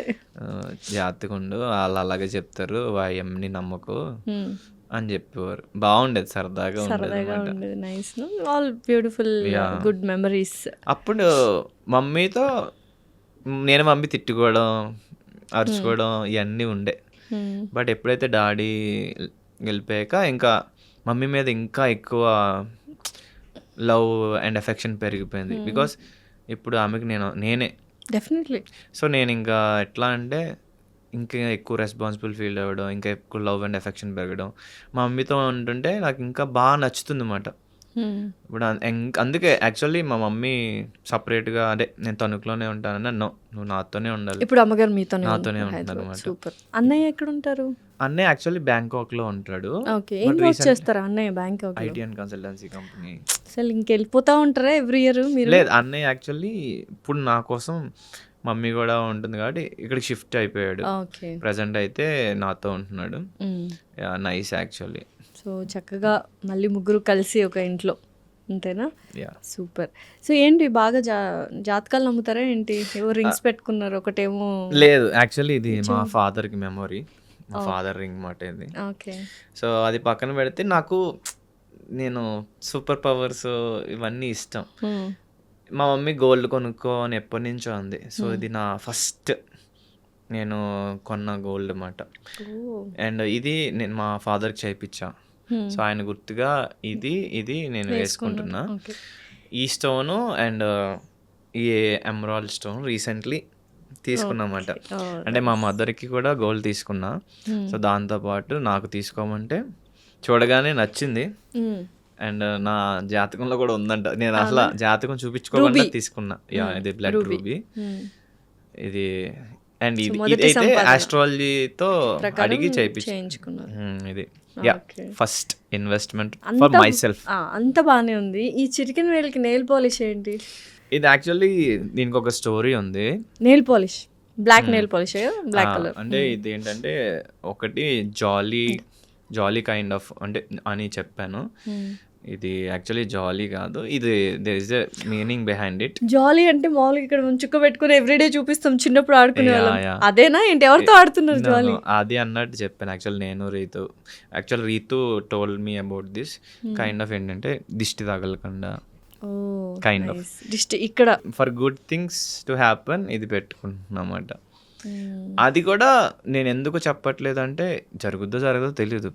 Speaker 3: జాగ్రత్తగా ఉండు, వాళ్ళు అలాగే చెప్తారు, అవన్నీ నమ్మకు అని చెప్పేవారు. బాగుండేది, సరదాగా ఉండేది.
Speaker 2: Nice, all beautiful good memories.
Speaker 3: అప్పుడు మమ్మీతో నేను మమ్మీ తిట్టుకోవడం, అరుచుకోవడం ఇవన్నీ ఉండే. బట్ ఎప్పుడైతే డాడీ వెళ్ళిపోయాక ఇంకా మమ్మీ మీద ఇంకా ఎక్కువ లవ్ అండ్ ఎఫెక్షన్ పెరిగిపోయింది. బికాస్ ఇప్పుడు ఆమెకి నేనే
Speaker 2: డెఫినెట్లీ.
Speaker 3: సో నేను ఇంకా ఎట్లా అంటే ఇంకా ఎక్కువ రెస్పాన్సిబుల్ ఫీల్ అవ్వడం, ఇంకా ఎక్కువ లవ్ అండ్ ఎఫెక్షన్ పెరగడం. మా మమ్మీతో ఉంటుంటే నాకు ఇంకా బాగా నచ్చుతుంది అన్నమాట. ఇప్పుడు అందుకే యాక్చువల్లీ మా మమ్మీ సపరేట్గా, అదే నేను తణుకులోనే ఉంటానన్న, నువ్వు నాతోనే ఉండాలి.
Speaker 2: ఇప్పుడు అమ్మగారు నాతోనే
Speaker 3: ఉంటారు అనమాట.
Speaker 2: అన్నయ్య ఎక్కడ ఉంటారు?
Speaker 3: అన్నయ్య యాక్చువల్లీ బ్యాంకాక్ లో ఉంటాడు.
Speaker 2: అన్నయ్య Bangkok
Speaker 3: IT and consultancy company.
Speaker 2: అసలు ఇంకెళ్ళిపోతా ఉంటారా ఎవ్రీ ఇయర్ మీరు?
Speaker 3: లేదు, అన్నయ్య యాక్చువల్లీ ఇప్పుడు నా కోసం, మమ్మీ కూడా ఉంటుంది కాబట్టి ఇక్కడికి షిఫ్ట్ అయిపోయాడు. ప్రెసెంట్ అయితే నాతో ఉంటున్నాడు. Nice actually.
Speaker 2: సో చక్కగా మళ్ళీ ముగ్గురు కలిసి ఒక ఇంట్లో, అంతేనా? సూపర్. సో ఏంటి బాగా జాతకాలు నమ్ముతారా ఏంటి? ఎవరు రింగ్స్ పెట్టుకున్నారు? ఒకటేమో
Speaker 3: లేదు, యాక్చువల్లీ ఇది మా ఫాదర్కి మెమొరీ, మా ఫాదర్ రింగ్ మాట ఇది.
Speaker 2: ఓకే.
Speaker 3: సో అది పక్కన పెడితే నాకు నేను సూపర్ పవర్స్ ఇవన్నీ ఇష్టం. మా మమ్మీ గోల్డ్ కొనుక్కో అని ఎప్పటి నుంచో ఉంది. సో ఇది నా ఫస్ట్ నేను కొన్న గోల్డ్ అన్నమాట. అండ్ ఇది నేను మా ఫాదర్కి చేయించా. సో ఆయన గుర్తుగా ఇది నేను వేసుకుంటున్నా. ఈ స్టోను అండ్ ఈ ఎమరాల్డ్ స్టోన్ రీసెంట్లీ తీసుకున్నమాట. అంటే మా మదర్కి కూడా గోల్డ్ తీసుకున్నా. సో దాంతోపాటు నాకు తీసుకోమంటే చూడగానే నచ్చింది. అండ్ నా జాతకంలో కూడా ఉందంట. నేను అసలు జాతకం చూపించుకోకుండా తీసుకున్నా. ఇది బ్లడ్ రూబీ ఇది. అండ్ ఇదైతే ఆస్ట్రాలజీతో అడిగి చేయించుకున్నాను. ఇది first investment for my self.
Speaker 2: అంత బానే ఉంది. ఈ చిటికెన్ వేలకి నెయిల్ పాలిష్ ఏంటి?
Speaker 3: ఇది యాక్చువల్లీ దీనికి ఒక స్టోరీ ఉంది.
Speaker 2: Nail polish, black nail polish, black colour.
Speaker 3: అంటే ఇది ఏంటంటే ఒకటి జాలీ కైండ్ ఆఫ్ అంటే అని చెప్పాను. ఇది యాక్చువల్లీ జాలీ కాదు, ఇది there is a meaning behind it.
Speaker 2: జాలీ అంటే మామూలుగా ఇక్కడ చుక్క పెట్టుకుని ఎవ్రీడే చూపిస్తాం, చిన్నప్పుడు ఆడుకునే వాళ్ళం. అదేనా ఏంటి? ఎవరితో ఆడుతున్నారు జాలీ?
Speaker 3: అది అన్నట్టు చెప్పాను యాక్చువల్ నేను Ritu told me about this kind of. ఏంటంటే దిష్టి తగలకుండా కైండ్ ఆఫ్
Speaker 2: దిష్టి ఇక్కడ
Speaker 3: for good things to happen ఇది పెట్టుకుంటున్నమాట. అది కూడా నేను ఎందుకు చెప్పట్లేదు అంటే జరుగుద్దో జరగదో తెలీదు.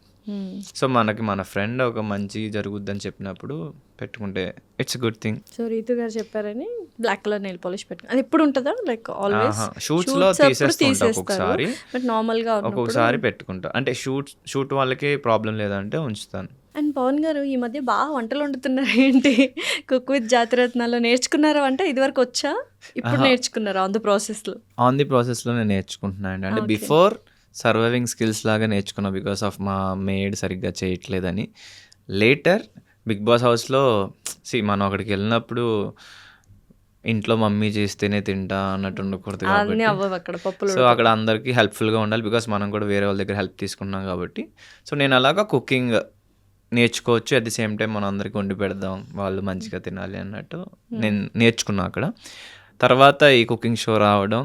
Speaker 3: సో మనకి మన ఫ్రెండ్ ఒక మంచి జరుగుద్దని చెప్పినప్పుడు పెట్టుకుంటే it's good thing.
Speaker 2: So Ritu గారు చెప్పారని బ్లాక్ కలర్ నెయిల్ పాలిష్ పెట్టుకుని అది ఎప్పుడు ఉంటుందా? లైక్ ఆల్వేస్
Speaker 3: షూట్స్ లో తీసేస్తుంటా ఒక్కొక్కసారి,
Speaker 2: బట్ నార్మల్ గా
Speaker 3: ఒక్కొక్కసారి పెట్టుకుంటా. అంటే షూట్ వాళ్ళకి ప్రాబ్లం లేదంటే ఉంచుతాను.
Speaker 2: అండ్ పవన్ గారు ఈ మధ్య బాగా వంటలు వండుతున్నారు ఏంటి? కుక్ విత్ జాతిరత్నాల్లో నేర్చుకున్నారా వంట? ఇదివరకు వచ్చా? ఇప్పుడు నేర్చుకున్నారా ఆన్ ద ప్రాసెస్‌లో?
Speaker 3: ఆన్ ది ప్రాసెస్‌లో నేను నేర్చుకుంటున్నాను అండి. అంటే
Speaker 2: ఓకే.
Speaker 3: బిఫోర్ సర్వైవింగ్ స్కిల్స్ లాగా నేర్చుకున్నా బికాస్ ఆఫ్ మా మేడ్ సరిగ్గా చేయట్లేదని. లేటర్ బిగ్ బాస్ హౌస్‌లో మనం అక్కడికి వెళ్ళినప్పుడు ఇంట్లో మమ్మీ చేస్తేనే తింటా అన్నట్టు ఉండకూడదు
Speaker 2: అన్నీ
Speaker 3: కాబట్టి
Speaker 2: అవ్వవు అక్కడ పప్పులు
Speaker 3: సో అక్కడ అందరికీ హెల్ప్ఫుల్గా ఉండాలి బికాస్ మనం కూడా వేరే వాళ్ళ దగ్గర హెల్ప్ తీసుకున్నాం కాబట్టి. సో నేను అలాగా కుకింగ్ నేర్చుకోవచ్చు, అట్ ది సేమ్ టైం మనం అందరికీ వండి పెడదాం, వాళ్ళు మంచిగా తినాలి అన్నట్టు నేను నేర్చుకున్నా అక్కడ. తర్వాత ఈ కుకింగ్ షో రావడం,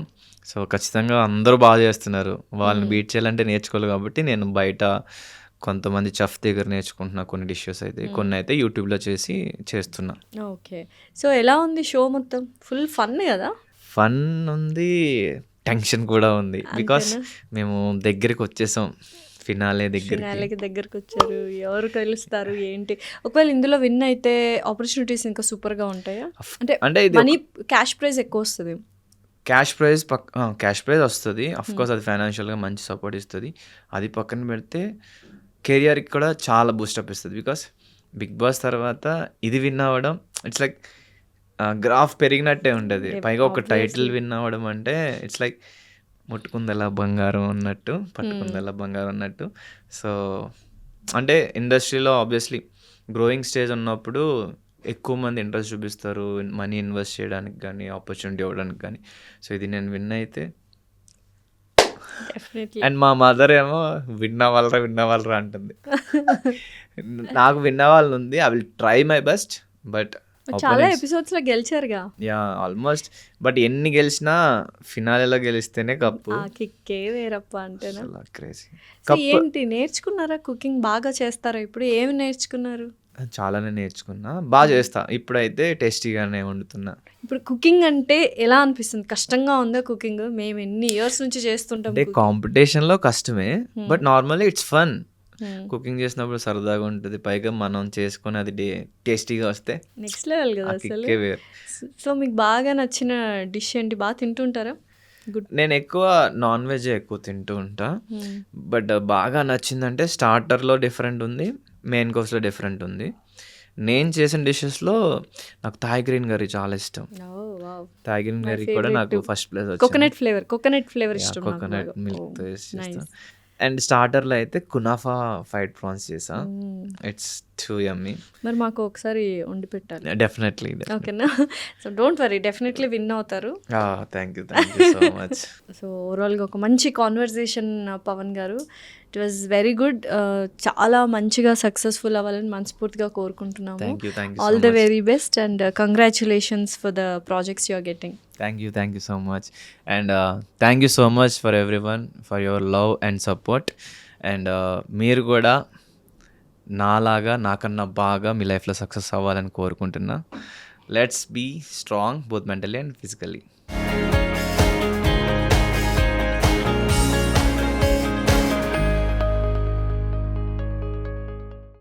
Speaker 3: సో ఖచ్చితంగా అందరూ బాగా చేస్తున్నారు, వాళ్ళని బీట్ చేయాలంటే నేర్చుకోవాలి కాబట్టి నేను బయట కొంతమంది చెఫ్ దగ్గర నేర్చుకుంటున్నా కొన్ని డిషెస్ అయితే, కొన్ని అయితే యూట్యూబ్లో చేస్తున్నా.
Speaker 2: ఓకే. సో ఎలా ఉంది షో మొత్తం? ఫుల్ ఫన్ కదా?
Speaker 3: ఫన్ ఉంది, టెన్షన్ కూడా ఉంది బికాస్
Speaker 2: అంతేనా?
Speaker 3: మేము దగ్గరికి వచ్చేసాం ఫినాలే దగ్గరికి.
Speaker 2: ఫినాలేకి దగ్గరకు వచ్చారు. ఎవరు గెలుస్తారు ఏంటి? ఒకవేళ ఇందులో విన్ అయితే ఆపర్చునిటీస్ ఇంకా సూపర్గా ఉంటాయా?
Speaker 3: అంటే ఇది
Speaker 2: మనీ క్యాష్ ప్రైజ్ ఎక్కువ వస్తుంది.
Speaker 3: క్యాష్ ప్రైజ్ వస్తుంది, కోర్స్ అది ఫైనాన్షియల్గా మంచి సపోర్ట్ ఇస్తుంది. అది పక్కన పెడితే కెరియర్కి కూడా చాలా బూస్టప్ ఇస్తుంది బికాస్ బిగ్ బాస్ తర్వాత ఇది విన్ అవ్వడం ఇట్స్ లైక్ గ్రాఫ్ పెరిగినట్టే ఉంటుంది. పైగా ఒక టైటిల్ విన్ అవ్వడం అంటే ఇట్స్ లైక్ ముట్టుకుందలా బంగారం అన్నట్టు, పట్టుకుందలా బంగారం అన్నట్టు. సో అంటే ఇండస్ట్రీలో ఆబ్వియస్లీ గ్రోయింగ్ స్టేజ్ ఉన్నప్పుడు ఎక్కువ మంది ఇంట్రెస్ట్ చూపిస్తారు మనీ ఇన్వెస్ట్ చేయడానికి కానీ, ఆపర్చునిటీ ఇవ్వడానికి కానీ. సో ఇది నేను విన్ అయితే,
Speaker 2: డెఫినెట్లీ.
Speaker 3: అండ్ మా మదర్ ఏమో విన్ అవ్వాలరా అంటుంది. నాకు విన్ అవ్వాలని ఉంది, I will try my best, but
Speaker 2: చాలా ఎపిసోడ్స్ లో గెలిచారుగా.
Speaker 3: Yeah almost. బట్ ఎన్ని గెలిచినా ఫినాలేలో గెలిస్తేనే కప్పు.
Speaker 2: ఆ కిక్కే వేరప్ప అంటేనా?
Speaker 3: క్రేజీ.
Speaker 2: సో ఏంటి నేర్చుకున్నారా? కుకింగ్ బాగా చేస్తారా? ఇప్పుడు ఏమి నేర్చుకున్నారు?
Speaker 3: చాలానే నేర్చుకున్నా, బాగా చేస్తా. ఇప్పుడైతే టేస్టీగానే వండుతున్నా.
Speaker 2: ఇప్పుడు కుకింగ్ అంటే ఎలా అనిపిస్తుంది? కష్టంగా ఉందా కుకింగ్? మేము ఎన్ని ఇయర్స్ నుంచి చేస్తుంటాం.
Speaker 3: అంటే కాంపిటీషన్లో కష్టమే, but normally it's fun. Cooking చేసినప్పుడు సరదాగా ఉంటుంది, పైగా మనం చేసుకొని అది టేస్టీగా వస్తే
Speaker 2: నెక్స్ట్ లెవెల్ కదా అసలు.
Speaker 3: కిక్కే వేరు.
Speaker 2: సో మీకు బాగా నచ్చిన డిష్ ఏంటి? బాగా తింటుంటారా? గుడ్.
Speaker 3: నేను ఎక్కువ నాన్ వెజ్ ఎక్కువ తింటూ ఉంటా, బట్ బాగా నచ్చిందంటే స్టార్టర్లో డిఫరెంట్ ఉంది, మెయిన్ కోర్స్లో డిఫరెంట్ ఉంది. నేను చేసిన డిషెస్లో నాకు థాయ్ గ్రీన్ కర్రీ చాలా ఇష్టం. థాయ్ గ్రీన్ కర్రీ కూడా నాకు ఫస్ట్ ప్లేస్ వచ్చింది.
Speaker 2: కోకోనట్ ఫ్లేవర్ ఇష్టం.
Speaker 3: కోకోనట్ మిల్క్తో చేస్తాను. అండ్ స్టార్టర్లో అయితే కునాఫా ఫ్రైడ్ ప్రాన్స్ చేసా, ఇట్స్ టూ యమ్మీ.
Speaker 2: మరి మాకు ఒకసారి వండి పెట్టాలి.
Speaker 3: డెఫినెట్లీ.
Speaker 2: ఓకేనా? So don't worry, definitely win అవుతారు.
Speaker 3: Thank you so much.
Speaker 2: So ఓవరాల్గా ఒక మంచి conversation Pavan garu. It was very good. చాలా మంచిగా సక్సెస్ఫుల్ అవ్వాలని మనస్ఫూర్తిగా కోరుకుంటున్నాము.
Speaker 3: Thank you
Speaker 2: all the very best and congratulations for the projects you are getting.
Speaker 3: Thank you so much. And thank you so much for everyone for your love and support. And మీరు కూడా నాలాగా నాకన్నా బాగా మీ లైఫ్లో success అవ్వాలని కోరుకుంటున్నా. Let's be strong both mentally and physically.